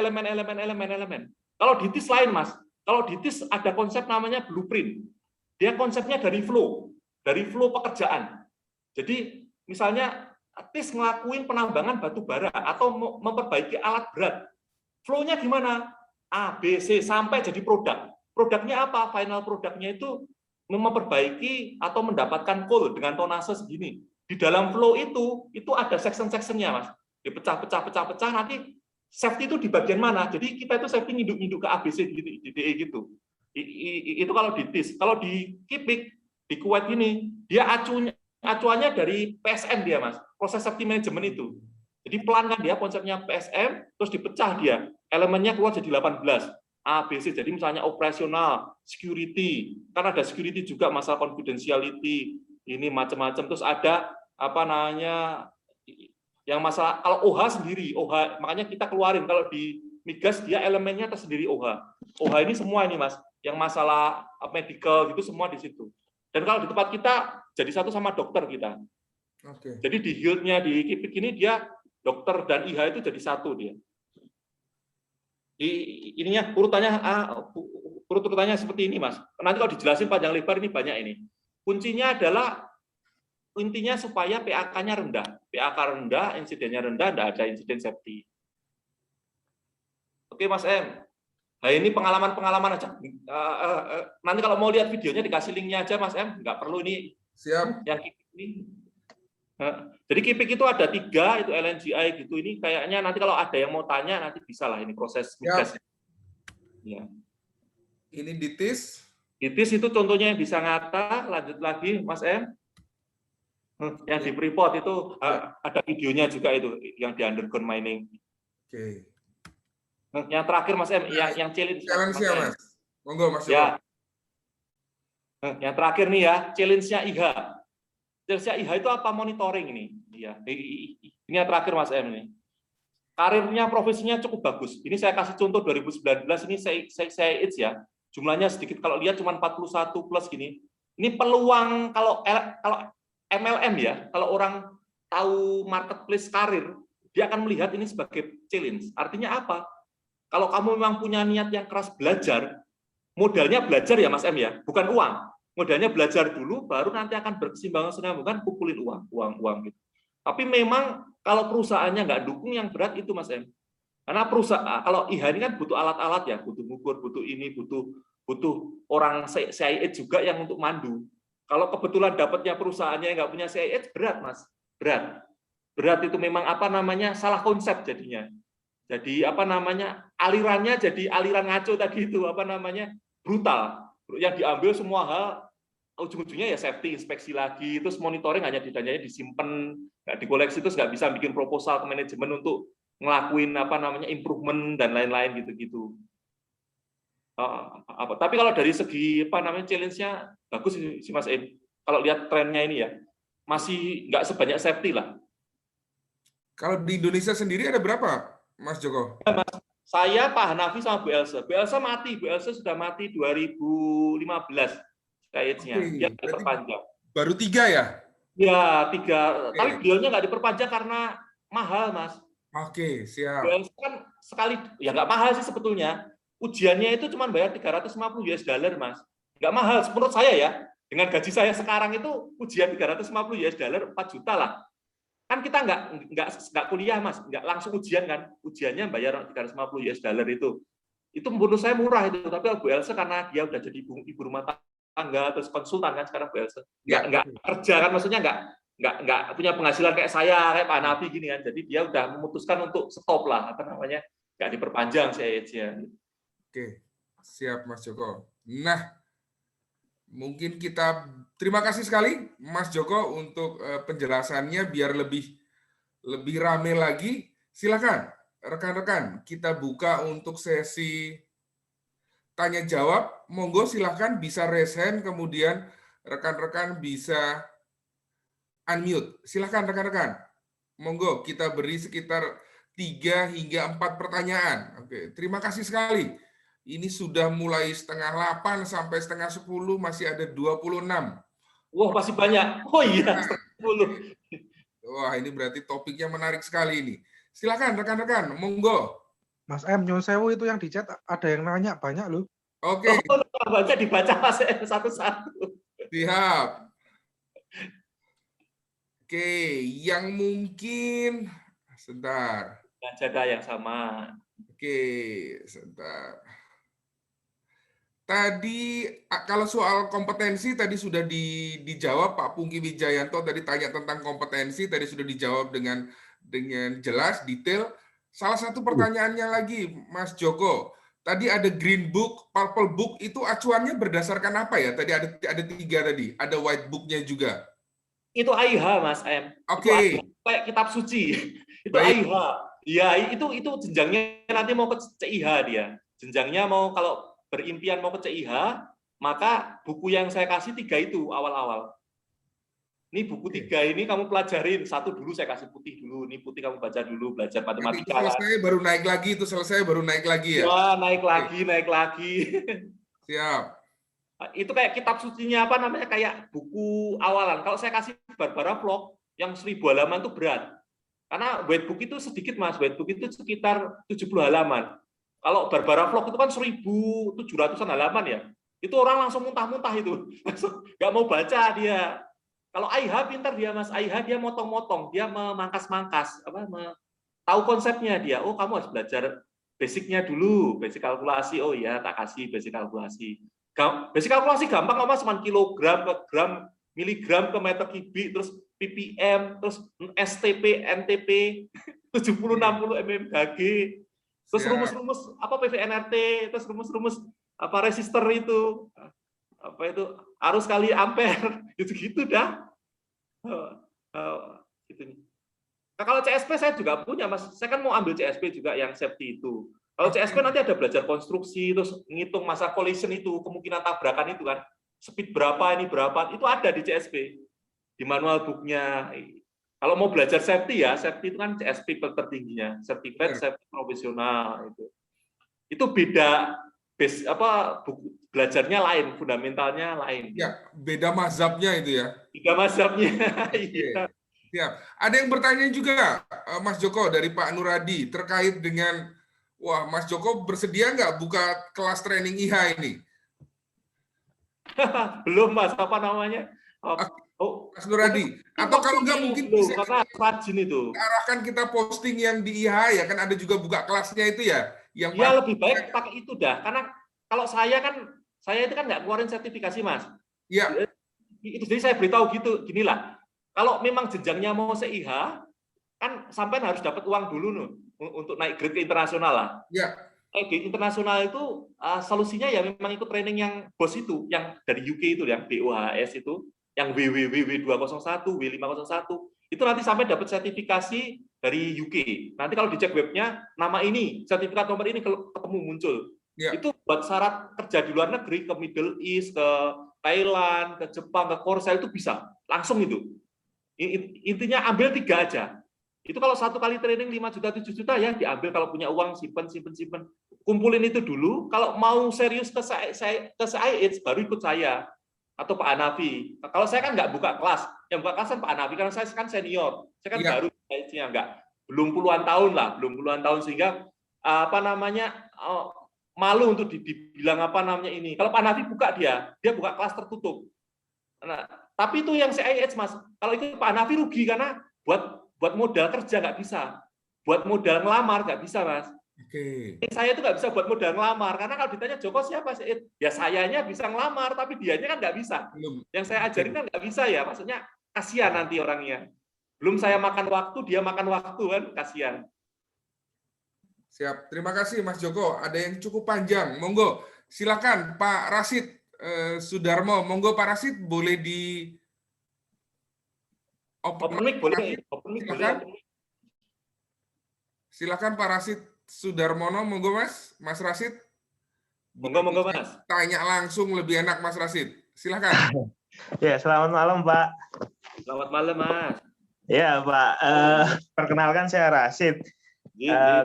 Kalau di TIS lain, Mas. Kalau di TIS ada konsep namanya blueprint. Dia konsepnya dari flow pekerjaan. Jadi misalnya TIS ngelakuin penambangan batu bara atau memperbaiki alat berat. Flow-nya gimana? A, B, C sampai jadi produk. Produknya apa? Final produknya itu memperbaiki atau mendapatkan coal dengan tonase segini. Di dalam flow itu ada section-sectionnya, Mas. Dipecah-pecah nanti safety itu di bagian mana? Jadi kita itu safety nginduk ke ABC di DE gitu. Itu kalau di TIS. Kalau di KIPIK, di Kuwait ini, dia acuannya dari PSM dia, Mas. Proses safety management itu. Jadi pelan kan dia konsepnya PSM, terus dipecah dia. Elemennya keluar jadi 18. A, B, C. Jadi misalnya operasional, security. Kan ada security juga, masalah confidentiality. Ini macam-macam. Terus ada apa namanya yang masalah kalau OH sendiri, OH makanya kita keluarin kalau di migas dia elemennya tersendiri OH. OH ini semua ini Mas, yang masalah medical gitu semua di situ. Dan kalau di tempat kita jadi satu sama dokter kita. Oke. Jadi di Health-nya di KIPIK ini dia dokter dan IH itu jadi satu dia. Ininya urutannya seperti ini Mas. Nanti kalau dijelasin panjang lebar ini banyak ini. Kuncinya adalah intinya supaya PAK-nya rendah. PAK rendah, insidennya rendah, tidak ada insiden safety. Oke Mas M. Nah ini pengalaman-pengalaman aja. Nanti kalau mau lihat videonya dikasih linknya aja Mas M. Nggak perlu ini. Siap. Yang ini. Jadi KIPIK itu ada 3, itu LNGI gitu. Ini kayaknya nanti kalau ada yang mau tanya nanti bisa lah ini proses migas. Ya. Ini di TIS. Di TIS itu contohnya yang bisa ngata. Lanjut lagi Mas M. Yang di Freeport itu ada videonya juga itu yang di underground mining. Oke. Yang terakhir Mas M, yang challenge. Challenge-nya Mas. Monggo Mas. Ya. Yang terakhir nih ya, challenge-nya IH. Challenge-nya IH itu apa? Monitoring ini. Ya. Ini yang terakhir Mas M ini. Karirnya profesinya cukup bagus. Ini saya kasih contoh 2019 ini saya ya. Jumlahnya sedikit kalau lihat cuma 41 plus gini. Ini peluang kalau MLM ya, kalau orang tahu marketplace karir, dia akan melihat ini sebagai challenge. Artinya apa? Kalau kamu memang punya niat yang keras belajar, modalnya belajar ya Mas M ya, bukan uang. Modalnya belajar dulu, baru nanti akan berkesinambungan kumpulin uang gitu. Tapi memang kalau perusahaannya nggak dukung yang berat itu Mas M. Karena perusahaan, kalau IH ini kan butuh alat-alat ya, butuh ngukur, butuh ini, butuh butuh orang CIH juga yang untuk mandu. Kalau kebetulan dapatnya perusahaannya yang nggak punya CIH, berat, Mas. Berat itu memang salah konsep jadinya. Jadi alirannya jadi aliran ngaco tadi itu brutal. Yang diambil semua hal ujung-ujungnya ya safety, inspeksi lagi, terus monitoring hanya dananya disimpan, nggak dikoleksi, terus nggak bisa bikin proposal ke manajemen untuk ngelakuin improvement dan lain-lain gitu-gitu. Tapi kalau dari segi challenge-nya bagus sih Mas Im. Kalau lihat trennya ini ya masih nggak sebanyak safety lah. Kalau di Indonesia sendiri ada berapa, Mas Joko? Saya, Pak Hanafi sama Bu Elsa. Bu Elsa mati, Bu Elsa sudah mati 2015 kayaknya. Dia diperpanjang. Baru 3 ya? Ya 3. Tapi beliaunya nggak diperpanjang karena mahal, Mas. Oke, siap. Bu Elsa kan sekali, ya nggak mahal sih sebetulnya. Ujiannya itu cuma bayar $350, Mas. Nggak mahal, menurut saya ya. Dengan gaji saya sekarang itu ujian $350, 4 juta lah. Kan kita nggak kuliah, Mas, nggak langsung ujian kan. Ujiannya bayar $350 itu. Itu menurut saya murah itu. Tapi Bu Elsa karena dia udah jadi ibu rumah tangga terus konsultan kan sekarang Bu Elsa. Nggak kerja kan, maksudnya nggak punya penghasilan kayak saya, kayak Pak Nabi gini kan. Jadi dia udah memutuskan untuk stop lah, nggak diperpanjang CIH-nya. Oke, siap Mas Joko. Nah, mungkin kita terima kasih sekali Mas Joko untuk penjelasannya biar lebih rame lagi. Silakan rekan-rekan kita buka untuk sesi tanya jawab. Monggo silakan bisa raise hand, kemudian rekan-rekan bisa unmute. Silakan rekan-rekan. Monggo kita beri sekitar 3 hingga 4 pertanyaan. Oke, terima kasih sekali. Ini sudah mulai 7:30 sampai 9:30, masih ada 26. Wah, masih banyak. Oh iya, 10. Wah, ini berarti topiknya menarik sekali ini. Silakan rekan-rekan, monggo. Mas M, nyun sewu itu yang di chat ada yang nanya banyak loh. Oke. Baca dibaca Mas satu-satu. Siap. Oke, yang mungkin sebentar. Jaga yang sama. Oke, sebentar. Tadi kalau soal kompetensi tadi sudah dijawab Pak Pungki Wijayanto, tadi tanya tentang kompetensi, tadi sudah dijawab dengan jelas, detail. Salah satu pertanyaannya lagi, Mas Joko, tadi ada Green Book, Purple Book, itu acuannya berdasarkan apa ya? Tadi ada 3 tadi, ada White Book-nya juga. Itu AIH, Mas M. Oke. Kayak kitab suci. Itu Baik. AIH. Ya, itu jenjangnya nanti mau ke CIH dia. Jenjangnya mau kalau berimpian mau ke CIH, maka buku yang saya kasih 3 itu awal-awal. Ini buku 3 ini kamu pelajarin. 1 dulu saya kasih putih dulu. Ini putih kamu baca dulu, belajar matematika. Selesai baru naik lagi, itu selesai baru naik lagi ya? Ya, naik lagi. Siap. Itu kayak kitab sucinya kayak buku awalan. Kalau saya kasih Barbara Vlog yang 1000 halaman itu berat. Karena white book itu sedikit, Mas. White book itu sekitar 70 halaman. Kalau Barbara Vlog itu kan 1.700-an halaman ya. Itu orang langsung muntah-muntah itu. Langsung nggak mau baca dia. Kalau AIH pintar dia, Mas. AIH dia motong-motong, dia memangkas-mangkas, tahu konsepnya dia. Oh, kamu harus belajar basicnya dulu, basic kalkulasi. Oh iya, tak kasih basic kalkulasi. Basic kalkulasi gampang kok, Mas, cuma kilogram ke gram, miligram ke meter kubik, terus ppm, terus STP, NTP, 70-60 mmHg, terus rumus-rumus PVNRT, terus rumus-rumus resistor itu, arus kali ampere, gitu-gitu dah. Gitu. Nah, kalau CSP saya juga punya, Mas. Saya kan mau ambil CSP juga yang safety itu. Kalau CSP nanti ada belajar konstruksi, terus ngitung masa collision itu, kemungkinan tabrakan itu kan, speed berapa, ini berapa, itu ada di CSP, di manual book-nya. Kalau mau belajar safety ya, safety itu kan CSP tertingginya, certified safety profesional itu. Itu beda, buku belajarnya lain, fundamentalnya lain. Ya, beda mazhabnya itu ya. Beda mazhabnya. Iya. Siap. Ada yang bertanya juga, Mas Joko dari Pak Nuradi terkait dengan, wah, Mas Joko bersedia nggak buka kelas training IH ini? Belum, Mas. Mas Nuradi. Atau kalau nggak mungkin bisa karena rajin itu. arahkan kita posting yang di IH ya, kan ada juga buka kelasnya itu ya. Yang ya lebih baik pakai itu dah. Karena kalau saya kan Saya itu kan nggak keluarin sertifikasi, Mas. Iya. Itu jadi saya beritahu gitu, ginilah. Kalau memang jenjangnya mau CIH, kan sampai harus dapat uang dulu nih untuk naik grade ke internasional lah. Iya. Di internasional itu solusinya ya memang ikut training yang BOS itu, yang dari UK itu, yang BOHS itu, yang WWW201, W501, itu nanti sampai dapat sertifikasi dari UK. Nanti kalau dicek webnya, nama ini, sertifikat nomor ini ketemu muncul. Ya. Itu buat syarat kerja di luar negeri, ke Middle East, ke Thailand, ke Jepang, ke Korea, itu bisa. Langsung itu. Intinya ambil 3 aja. Itu kalau 1 kali training 5 juta, 7 juta ya diambil, kalau punya uang simpen. Kumpulin itu dulu, kalau mau serius ke CIH baru ikut saya atau Pak Hanafi. Kalau saya kan nggak buka kelas, yang buka kelas kan Pak Hanafi karena saya kan senior. Saya kan baru CIH-nya belum puluhan tahun sehingga malu untuk dibilang ini. Kalau Pak Hanafi buka dia buka kelas tertutup. Nah, tapi itu yang CIH, Mas. Kalau itu Pak Hanafi rugi karena buat modal kerja nggak bisa, buat modal ngelamar nggak bisa, Mas. Oke. Saya itu nggak bisa buat modal ngelamar karena kalau ditanya Joko siapa sih? Ya sayanya bisa ngelamar, tapi dianya kan nggak bisa. Yang saya ajarin kan nggak bisa ya, maksudnya kasihan nanti orangnya. Belum saya makan waktu, dia makan waktu kan, kasihan. Siap. Terima kasih Mas Joko. Ada yang cukup panjang. Monggo, silakan Pak Rasid Sudarmo. Monggo Pak Rasid boleh di open mic boleh. Silakan Pak Rasid Sudarmono, monggo Mas Rasid. Monggo Mas. Tanya langsung lebih enak Mas Rasid. Silakan. Ya, selamat malam Pak. Selamat malam Mas. Ya Pak, perkenalkan saya Rasid.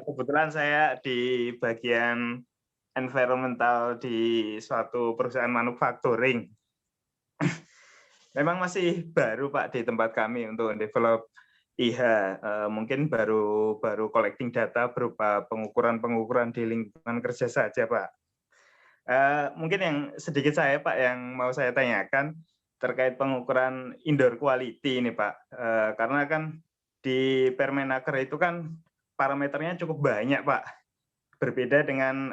Kebetulan saya di bagian environmental di suatu perusahaan manufacturing. Memang masih baru Pak di tempat kami untuk develop IH, mungkin baru collecting data berupa pengukuran di lingkungan kerja saja Pak. Mungkin yang sedikit saya Pak yang mau saya tanyakan terkait pengukuran indoor quality ini Pak, karena kan di Permenaker itu kan parameternya cukup banyak Pak, berbeda dengan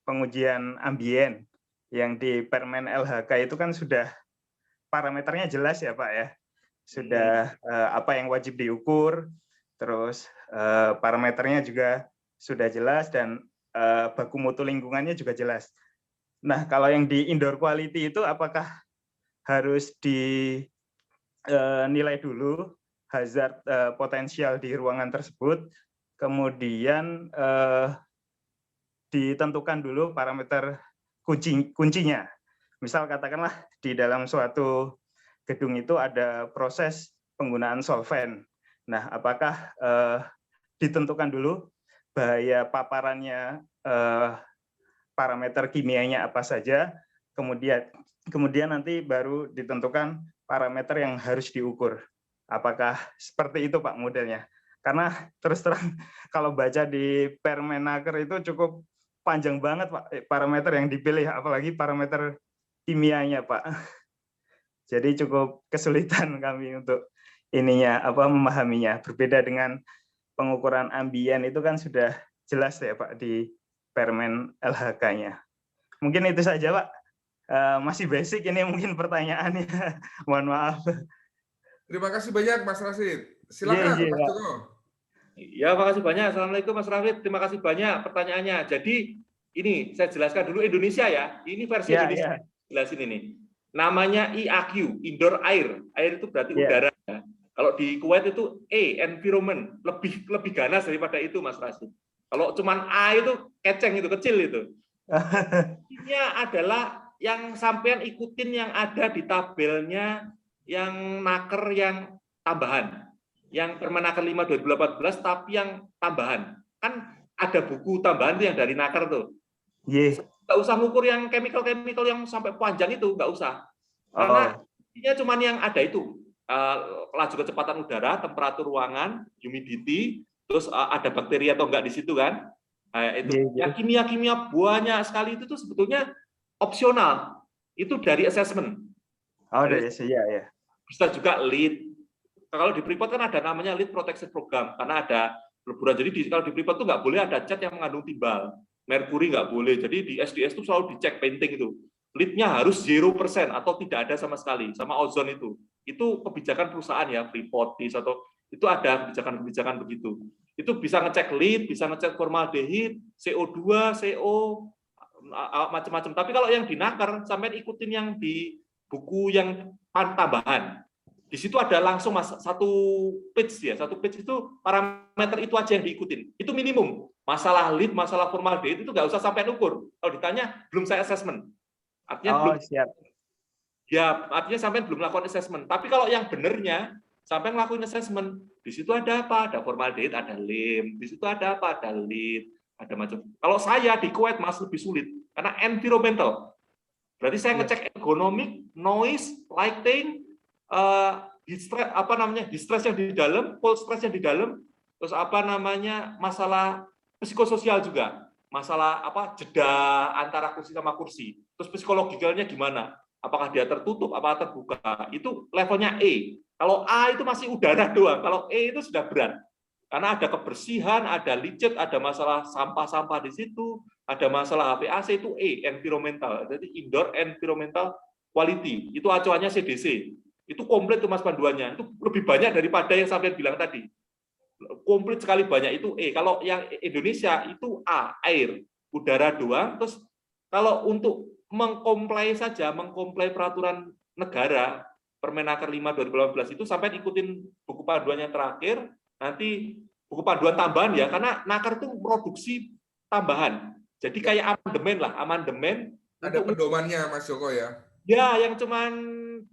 pengujian ambien yang di Permen LHK itu kan sudah parameternya jelas ya Pak ya. Sudah apa yang wajib diukur, terus parameternya juga sudah jelas dan baku mutu lingkungannya juga jelas. Nah, kalau yang di indoor quality itu apakah harus dinilai dulu hazard potensial di ruangan tersebut, kemudian ditentukan dulu parameter kuncinya. Misal katakanlah di dalam suatu gedung itu ada proses penggunaan solvent. Nah, apakah ditentukan dulu bahaya paparannya, parameter kimianya apa saja, kemudian nanti baru ditentukan parameter yang harus diukur. Apakah seperti itu Pak modelnya? Karena terus terang kalau baca di Permenaker itu cukup panjang banget Pak parameter yang dipilih, apalagi parameter kimianya Pak. Jadi cukup kesulitan kami untuk memahaminya. Berbeda dengan pengukuran ambien itu kan sudah jelas ya Pak di Permen LHK-nya. Mungkin itu saja Pak. Masih basic ini mungkin pertanyaannya. Mohon maaf. Terima kasih banyak Mas Rasid. Silakan Mas Joko. Ya, makasih banyak. Assalamualaikum Mas Rasid. Terima kasih banyak pertanyaannya. Jadi ini saya jelaskan dulu Indonesia ya. Ini versi Indonesia. Jelasin ini. Namanya IAQ, indoor air. Air itu berarti udara. Ya. Kalau di Kuwait itu environment, lebih ganas daripada itu Mas Rasid. Kalau cuman A itu keceng itu, kecil itu. Ini adalah yang sampean ikutin yang ada di tabelnya yang naker yang tambahan. Yang Permenaker 5 2018 tapi yang tambahan. Kan ada buku tambahan tuh yang dari naker tuh. Nggak usah ngukur yang chemical yang sampai panjang itu, nggak usah. Karena intinya cuma yang ada itu. Laju kecepatan udara, temperatur ruangan, humidity, terus ada bakteri atau enggak di situ kan. Itu. Ya, kimia-kimia banyak sekali itu tuh sebetulnya opsional. Itu dari assessment. Ya. Bisa juga lead. Kalau di Freeport kan ada namanya lead protection program karena ada peleburan. Jadi kalau di Freeport itu nggak boleh ada cat yang mengandung timbal. merkuri nggak boleh. Jadi di SDS itu selalu dicek painting itu. Lead-nya harus 0% atau tidak ada sama sekali. Sama ozon itu. Itu kebijakan perusahaan ya, Freeport, atau itu ada kebijakan-kebijakan begitu. Itu bisa ngecek lead, bisa ngecek formaldehid, CO2, CO, macam-macam. Tapi kalau yang di naker, sampai ikutin yang di buku yang tambahan. Di situ ada langsung satu page ya, satu page itu parameter itu aja yang diikutin. Itu minimum. Masalah lead, masalah formaldehid itu nggak usah sampai ukur. Kalau ditanya, belum saya assessment. Artinya belum. Siap. Ya, artinya sampai belum melakukan assessment. Tapi kalau yang benernya, sampai ngelakuin assessment, di situ ada apa? Ada formaldehid, ada lim. Di situ ada apa? Ada lead, ada macam. Kalau saya di Kuwait mas lebih sulit karena environmental. Berarti saya ngecek ergonomik, noise, lighting, distress yang di dalam, cold stress yang di dalam, terus masalah psikososial juga, masalah jeda antara kursi sama kursi, terus psikologikalnya gimana, apakah dia tertutup, apakah terbuka, itu levelnya E. Kalau A itu masih udara doang, kalau E itu sudah berat, karena ada kebersihan, ada licet, ada masalah sampah-sampah di situ, ada masalah HVAC itu E, environmental, jadi indoor environmental quality, itu acuannya CDC. Itu komplit tuh mas panduannya, itu lebih banyak daripada yang sampai bilang tadi. Komplit sekali banyak itu E. Kalau yang Indonesia itu A, air, udara doang. Terus kalau untuk mengkomplai saja, mengkomplai peraturan negara, Permenaker 5 2018 itu sampai ikutin buku panduannya terakhir, nanti buku panduan tambahan ya, karena naker itu produksi tambahan. Jadi kayak amandemen. Ada pedomannya Mas Joko ya? Ya, yang cuman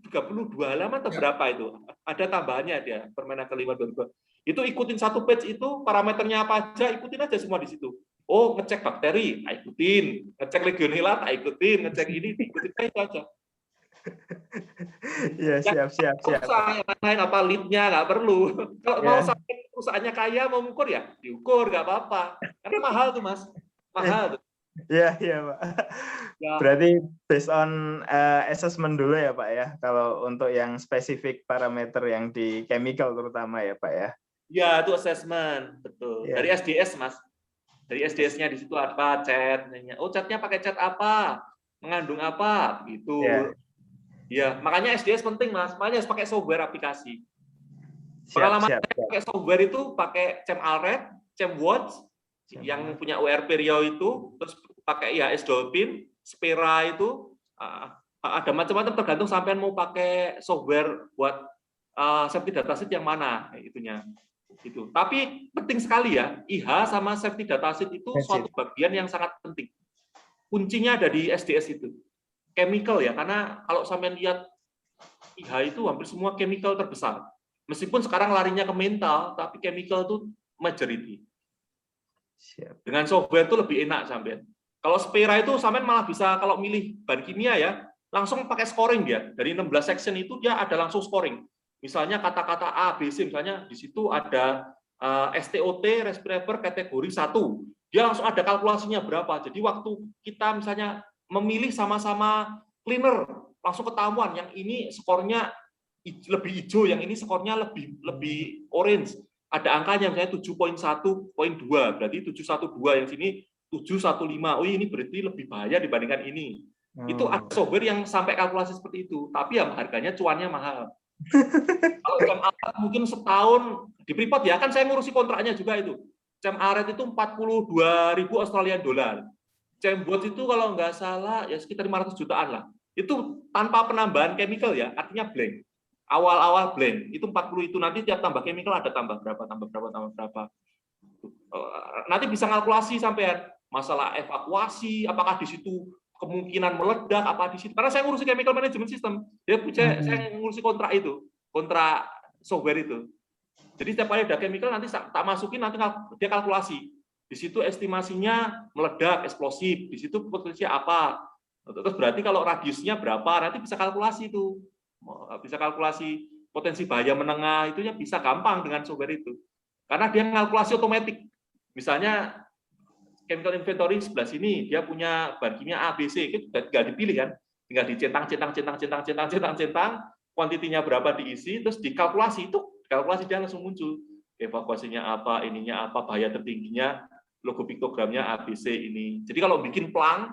32 halaman atau berapa itu? Ada tambahannya dia, Permenaker 5 2020. Itu ikutin satu page itu, parameternya apa aja, ikutin aja semua di situ. Oh, ngecek bakteri, ikutin. Ngecek legionella, ikutin. Ngecek ini, ikutin itu aja. Ya, siap. Yang lain apa lead-nya nggak perlu. Kalau mau sampai perusahaannya kaya, mau mengukur ya, diukur, nggak apa-apa. Karena mahal tuh, Mas. Mahal tuh. Iya Pak. Ya. Berarti based on assessment dulu ya Pak ya, kalau untuk yang spesifik parameter yang di chemical terutama ya Pak ya. Ya, itu assessment, betul. Ya. Dari SDS Mas. Dari SDS-nya di situ apa, cat-nya. Oh, cat-nya pakai cat apa? Mengandung apa? Gitu. Ya, makanya SDS penting Mas. Makanya harus pakai software aplikasi. Pengalaman saya pakai software itu pakai ChemAlred, ChemWatch, yang punya URP Riau itu, terus pakai IHS Dolphin, Spera itu, ada macam-macam tergantung sampean mau pakai software buat safety dataset yang mana itunya. Gitu. Tapi penting sekali ya, IH sama safety dataset itu suatu bagian yang sangat penting. Kuncinya ada di SDS itu. Chemical ya, karena kalau sampean lihat IH itu hampir semua chemical terbesar. Meskipun sekarang larinya ke mental, tapi chemical itu majority. Dengan software itu lebih enak sampean. Kalau Spera itu sampean malah bisa kalau milih bahan kimia ya, langsung pakai scoring dia. Dari 16 section itu dia ada langsung scoring. Misalnya kata-kata A, B, C, misalnya di situ ada STOT, respirator kategori 1. Dia langsung ada kalkulasinya berapa. Jadi waktu kita misalnya memilih sama-sama cleaner, langsung ketahuan yang ini skornya lebih hijau, yang ini skornya lebih orange. Ada angkanya misalnya 7.1.2, berarti 712 yang sini 715. Oh ini berarti lebih bahaya dibandingkan ini. Itu ada software yang sampai kalkulasi seperti itu, tapi ya harganya cuannya mahal. Kalau ChemAlred mungkin setahun di Freeport ya, kan saya ngurusi kontraknya juga itu. ChemAlred itu 42.000 Australian dollar. ChemWatch itu kalau nggak salah ya sekitar 500 jutaan lah. Itu tanpa penambahan chemical ya, artinya blank. Awal-awal blend itu 40 itu, nanti tiap tambah chemical ada tambah berapa. Nanti bisa kalkulasi sampean masalah evakuasi, apakah di situ kemungkinan meledak apa di situ. Karena saya ngurusi chemical management system, saya ngurusi kontrak itu, kontrak software itu. Jadi setiap kali ada chemical nanti tak masukin, nanti dia kalkulasi. Di situ estimasinya meledak, eksplosif, di situ potensinya apa. Terus berarti kalau radiusnya berapa, nanti bisa kalkulasi itu. Bisa kalkulasi potensi bahaya menengah, itu ya bisa gampang dengan software itu. Karena dia kalkulasi otomatis. Misalnya chemical inventory sebelah sini dia punya bahan kimia A, B, C, itu tinggal dipilih kan, tinggal dicentang, kuantitinya berapa diisi, terus dikalkulasi, itu kalkulasi dia langsung muncul. Evakuasinya apa, ininya apa, bahaya tertingginya, logo piktogramnya ABC ini. Jadi kalau bikin plang,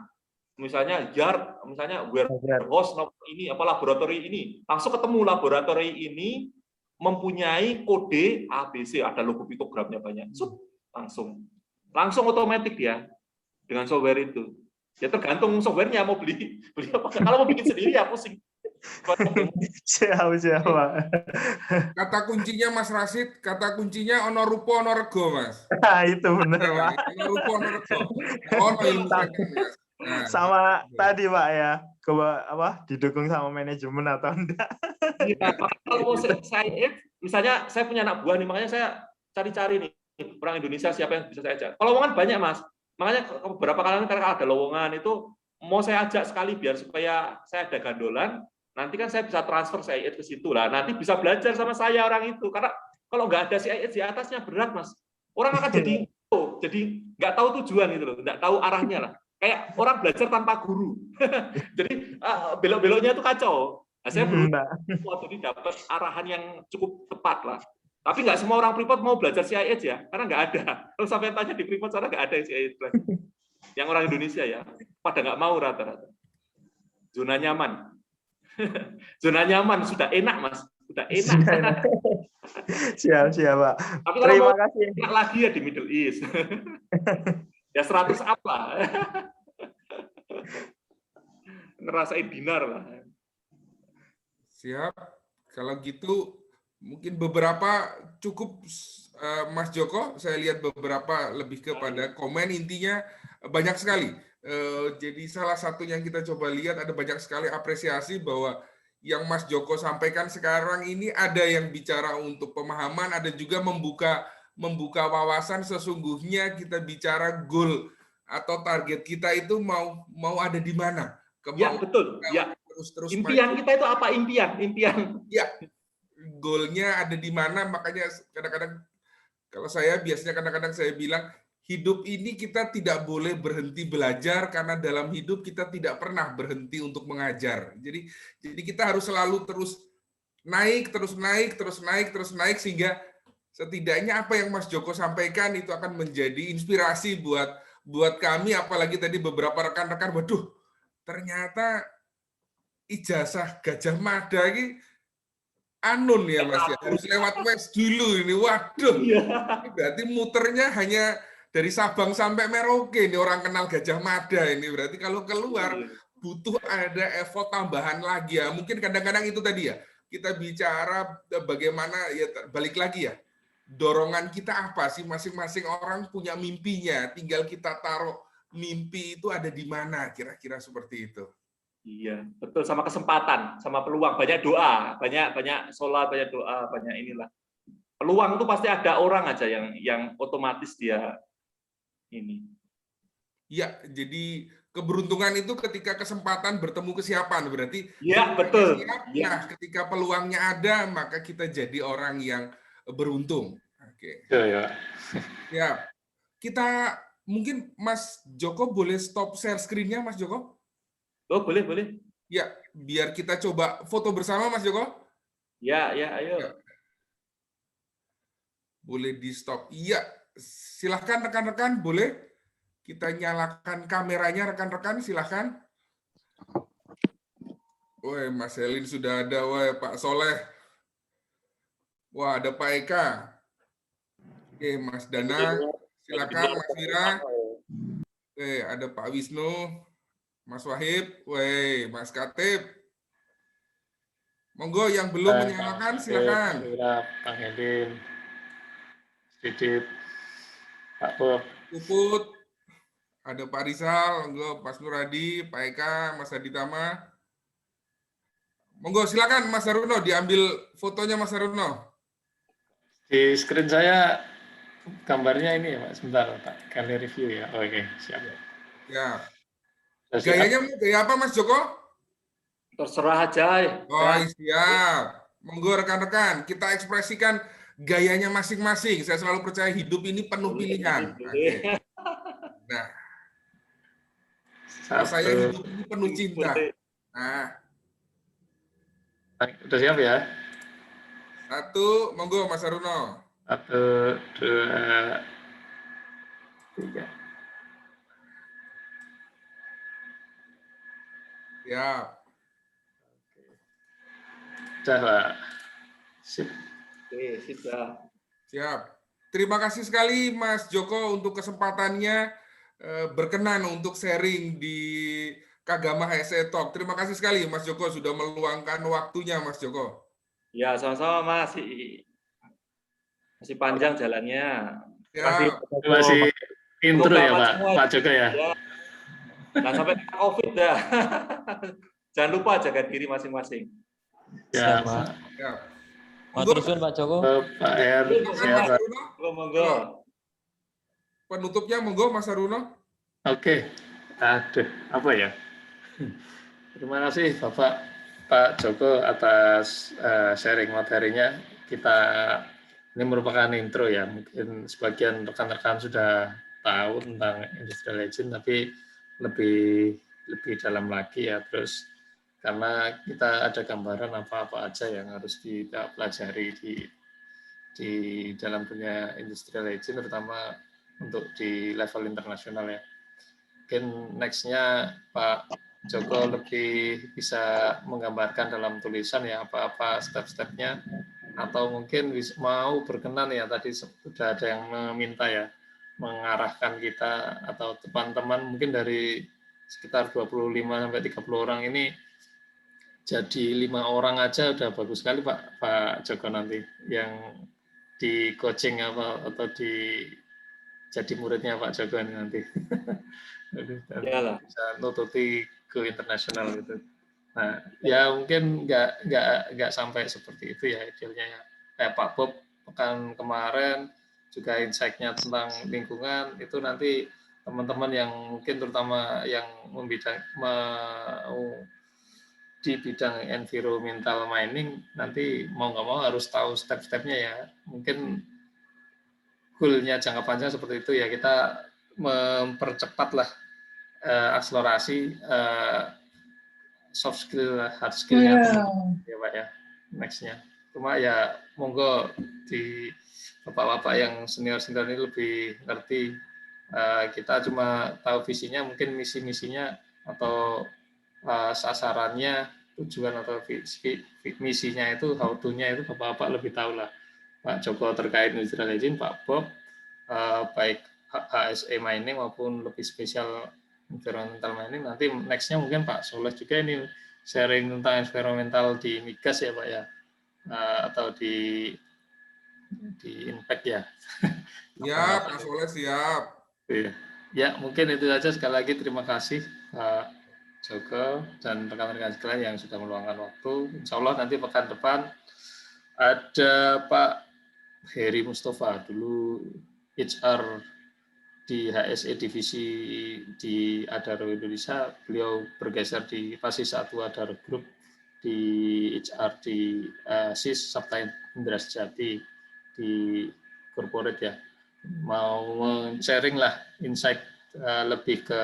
misalnya yard, misalnya warehouse ini, apa laboratori ini, langsung ketemu laboratori ini mempunyai kode ABC, ada logo piktogramnya banyak, langsung otomatis ya dengan software itu. Ya tergantung softwarenya mau beli apa. Kalau mau bikin sendiri ya pusing. Siap. Kata kuncinya Mas Rasid, kata kuncinya ono rupo ono rego, Mas. Nah, itu benar, Pak. Ono rupo ono rego. Ono ilmu setan, Mas. Nah, sama gitu. tadi Pak ya, didukung sama manajemen atau enggak? Ya, kalau mau saya, misalnya saya punya anak buah nih, makanya saya cari-cari nih orang Indonesia siapa yang bisa saya ajak. Kalau lowongan banyak Mas, makanya beberapa kali karena ada lowongan itu mau saya ajak sekali biar supaya saya ada gandolan. Nanti kan saya bisa transfer CIS ke situ lah. Nanti bisa belajar sama saya orang itu. Karena kalau nggak ada CIS di atasnya berat Mas. Orang akan jadi nggak tahu tujuan gitu loh, nggak tahu arahnya lah. Kayak orang belajar tanpa guru. Jadi belok-beloknya itu kacau. Nah, saya berusaha jadi dapat arahan yang cukup tepat lah. Tapi nggak semua orang Freeport mau belajar CIS ya, karena nggak ada. Kalau sampai tanya di Freeport sana nggak ada CIS. Yang orang Indonesia ya, pada nggak mau rata-rata. Zona nyaman. Zona nyaman sudah enak Mas, sudah enak. Siap Pak. Tapi kalau Terima mau kasih. enak lagi ya di Middle East. Ya 100 apa? Ngerasain dinar lah. Siap. Kalau gitu mungkin beberapa cukup Mas Joko, saya lihat beberapa lebih kepada komen, intinya banyak sekali. Jadi salah satu yang kita coba lihat ada banyak sekali apresiasi bahwa yang Mas Joko sampaikan sekarang ini ada yang bicara untuk pemahaman, ada juga membuka wawasan. Sesungguhnya kita bicara goal atau target kita itu mau ada di mana? Ya betul. Ya. Terus impian kita itu apa? Impian. Ya. Goalnya ada di mana? Makanya kadang-kadang kalau saya biasanya kadang-kadang saya bilang hidup ini kita tidak boleh berhenti belajar karena dalam hidup kita tidak pernah berhenti untuk mengajar. Jadi kita harus selalu terus naik sehingga setidaknya apa yang Mas Joko sampaikan itu akan menjadi inspirasi buat kami, apalagi tadi beberapa rekan-rekan, waduh ternyata ijazah Gajah Mada ini anun ya Mas ya, harus lewat wes dulu ini, waduh ini berarti muternya hanya dari Sabang sampai Merauke ini orang kenal Gajah Mada ini, berarti kalau keluar butuh ada effort tambahan lagi ya. Mungkin kadang-kadang itu tadi ya, kita bicara bagaimana ya, balik lagi ya, dorongan kita apa sih, masing-masing orang punya mimpinya, tinggal kita taruh mimpi itu ada di mana, kira-kira seperti itu. Iya, betul, sama kesempatan, sama peluang, banyak doa, banyak sholat, banyak doa, banyak inilah. Peluang itu pasti ada orang aja yang otomatis dia ini. Iya, jadi keberuntungan itu ketika kesempatan bertemu kesiapan, berarti ya betul. Siap, nah, ketika peluangnya ada, maka kita jadi orang yang beruntung. Oke. Ya, kita mungkin Mas Joko boleh stop share screen-nya, Mas Joko? Oh, boleh. Ya, biar kita coba foto bersama, Mas Joko. Ya, ayo. Ya. Boleh di stop. Iya, silahkan rekan-rekan, boleh kita nyalakan kameranya, rekan-rekan, silahkan. Woi, Mas Helin sudah ada, woi Pak Soleh. Wah, ada Pak Eka. Oke, Mas Danang, silakan Mas Wira. Oke, ada Pak Wisnu, Mas Wahib, woi Mas Katib. Monggo yang belum menyalakan silakan. Pak Helin, Didit, Pak Bob. Puput, ada Pak Rizal, monggo Mas Nuradi, Pak Eka, Mas Aditama. Monggo silakan Mas Haruno, diambil fotonya Mas Haruno. Di screen saya gambarnya ini ya Pak, sebentar Pak, kali review ya. Oke, siap. Ya. Gayanya gaya apa Mas Joko? Terserah aja ya. Oh, siap. Monggo rekan-rekan, kita ekspresikan gayanya masing-masing. Saya selalu percaya hidup ini penuh pilihan. Oke. Nah, saya hidup ini penuh cinta. Nah, udah siap ya? Satu, monggo Mas Haruno. 1, 2, 3. Siap. Sudah, Pak. Sip. Oke, sudah. Siap. Terima kasih sekali Mas Joko untuk kesempatannya berkenan untuk sharing di Kagama HSE Talk. Terima kasih sekali Mas Joko sudah meluangkan waktunya Mas Joko. Ya, sama-sama Mas. Masih panjang jalannya. Terima kasih. Siap. Masih intro ya, Semoga Pak. semua Pak Joko ya. ya. Jangan sampai kena COVID dah. Jangan lupa jaga diri masing-masing. Ya, Siap, Pak. Siap. Matur suwun Pak Joko. Pak R. Silakan, Siap, Mas Pak. Haruno. Monggo. Penutupnya monggo Mas Haruno. Oke. Aduh, apa ya? Terima kasih Bapak Pak Joko atas sharing materinya. Ini merupakan intro ya. Mungkin sebagian rekan-rekan sudah tahu tentang industrial legend, tapi lebih dalam lagi ya. Terus karena kita ada gambaran apa-apa aja yang harus kita pelajari di dalam dunia industrial legend, terutama untuk di level internasional ya. Mungkin next-nya Pak Joko lebih bisa menggambarkan dalam tulisan ya apa-apa step-stepnya, atau mungkin mau berkenan ya, tadi sudah ada yang meminta ya, mengarahkan kita atau teman-teman mungkin dari sekitar 25-30 orang ini jadi 5 orang aja udah bagus sekali Pak Joko nanti yang di coaching apa atau jadi muridnya Pak Joko ini nanti. Bisa nututi ke internasional gitu. Nah, ya mungkin nggak sampai seperti itu ya idealnya ya. Kayak Pak Bob pekan kemarin juga insight-nya tentang lingkungan itu nanti teman-teman yang mungkin terutama yang di bidang environmental mining nanti mau nggak mau harus tahu step-stepnya ya. Mungkin goal-nya jangka panjang seperti itu ya, kita mempercepatlah akselerasi soft skill, hard skill-nya ya Pak ya, next-nya. Cuma ya monggo di bapak-bapak yang senior-senior ini lebih ngerti. Kita cuma tahu visinya, mungkin misi-misinya atau sasarannya, tujuan atau misinya itu, how to-nya itu bapak-bapak lebih tahu lah. Pak Joko terkait industrial legend, Pak Bob baik HSE mining maupun lebih spesial environmental mining. Nanti next-nya mungkin Pak Soleh juga ini sharing tentang environmental di migas ya Pak ya, atau di impact ya. Siap, Pak Soleh siap. Ya mungkin itu aja. Sekali lagi terima kasih Pak Joko dan rekan-rekan sekalian yang sudah meluangkan waktu. Insya Allah nanti pekan depan ada Pak Heri Mustafa, dulu HR di HSE divisi di Adaro Indonesia. Beliau bergeser di Pasi 1 Adaro Group di HR di SIS Sabta Indra Sejati di corporate ya. Mau sharing lah insight lebih ke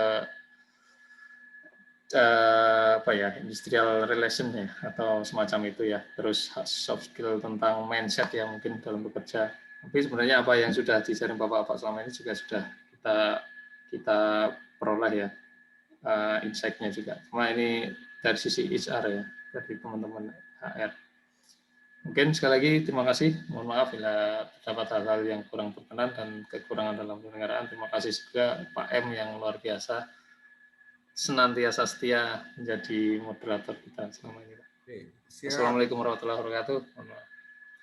industrial relation ya atau semacam itu ya. Terus soft skill tentang mindset ya mungkin dalam bekerja. Tapi sebenarnya apa yang sudah di-sharing Bapak-bapak selama ini juga sudah kita peroleh ya insight-nya juga. Cuma ini dari sisi HR ya, dari teman-teman HR. Mungkin sekali lagi terima kasih. Mohon maaf bila terdapat hal-hal yang kurang berkenan dan kekurangan dalam penyelenggaraan. Terima kasih juga Pak M yang luar biasa, senantiasa setia menjadi moderator kita selama ini. Assalamualaikum warahmatullahi wabarakatuh.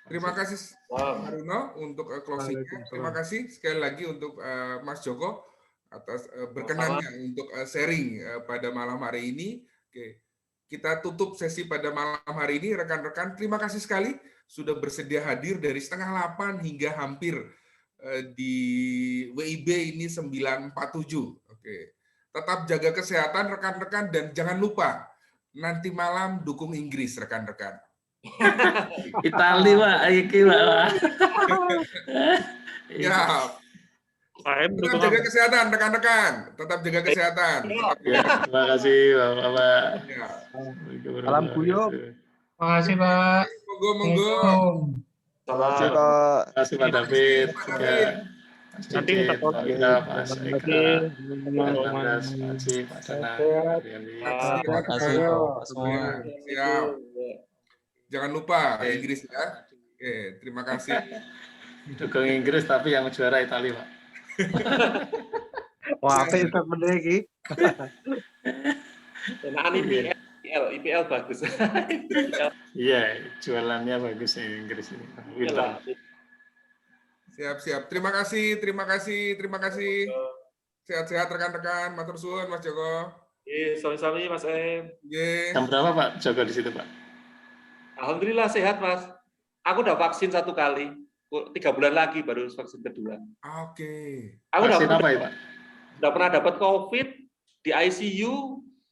Terima kasih Haruno untuk closing-nya. Terima kasih sekali lagi untuk Mas Joko atas berkenannya untuk sharing pada malam hari ini. Oke. Kita tutup sesi pada malam hari ini. Rekan-rekan, terima kasih sekali sudah bersedia hadir dari 7:30 hingga hampir di WIB ini 9.47. Oke. Tetap jaga kesehatan rekan-rekan dan jangan lupa nanti malam dukung Inggris rekan-rekan. Itali Pak, iki Pak. Ya. Tetap jaga kesehatan rekan-rekan. Tetap jaga kesehatan. Ya, terima kasih Bapak. Ya. Salam guyub. Terima kasih Pak. Monggo. Salam. Terima kasih Pak. Terima kasih Pak David. Terima kasih, Pak David. Nanti minta Pak Eka, Pak Eka, Pak Landas, Pak Haji, Pak Dana, Pak Riani. Terima kasih Bapak semua. Siap. Jangan lupa Inggris ya. Oke, terima kasih. Dukung Inggris tapi yang juara Italia, Pak. Wah, apa itu bener iki? Enakan IPL bagus. Iya, jualannya bagus Inggris ini. Iyalah. Siap. Terima kasih. Sehat-sehat rekan-rekan. Matur suwun Mas Joko. Sami-sami Mas Em. Jam berapa Pak Joko di situ, Pak? Alhamdulillah sehat Mas. Aku udah vaksin 1 kali. 3 bulan lagi baru vaksin kedua. Oke. Aku Vaksin apa ya Pak? udah pernah dapat COVID di ICU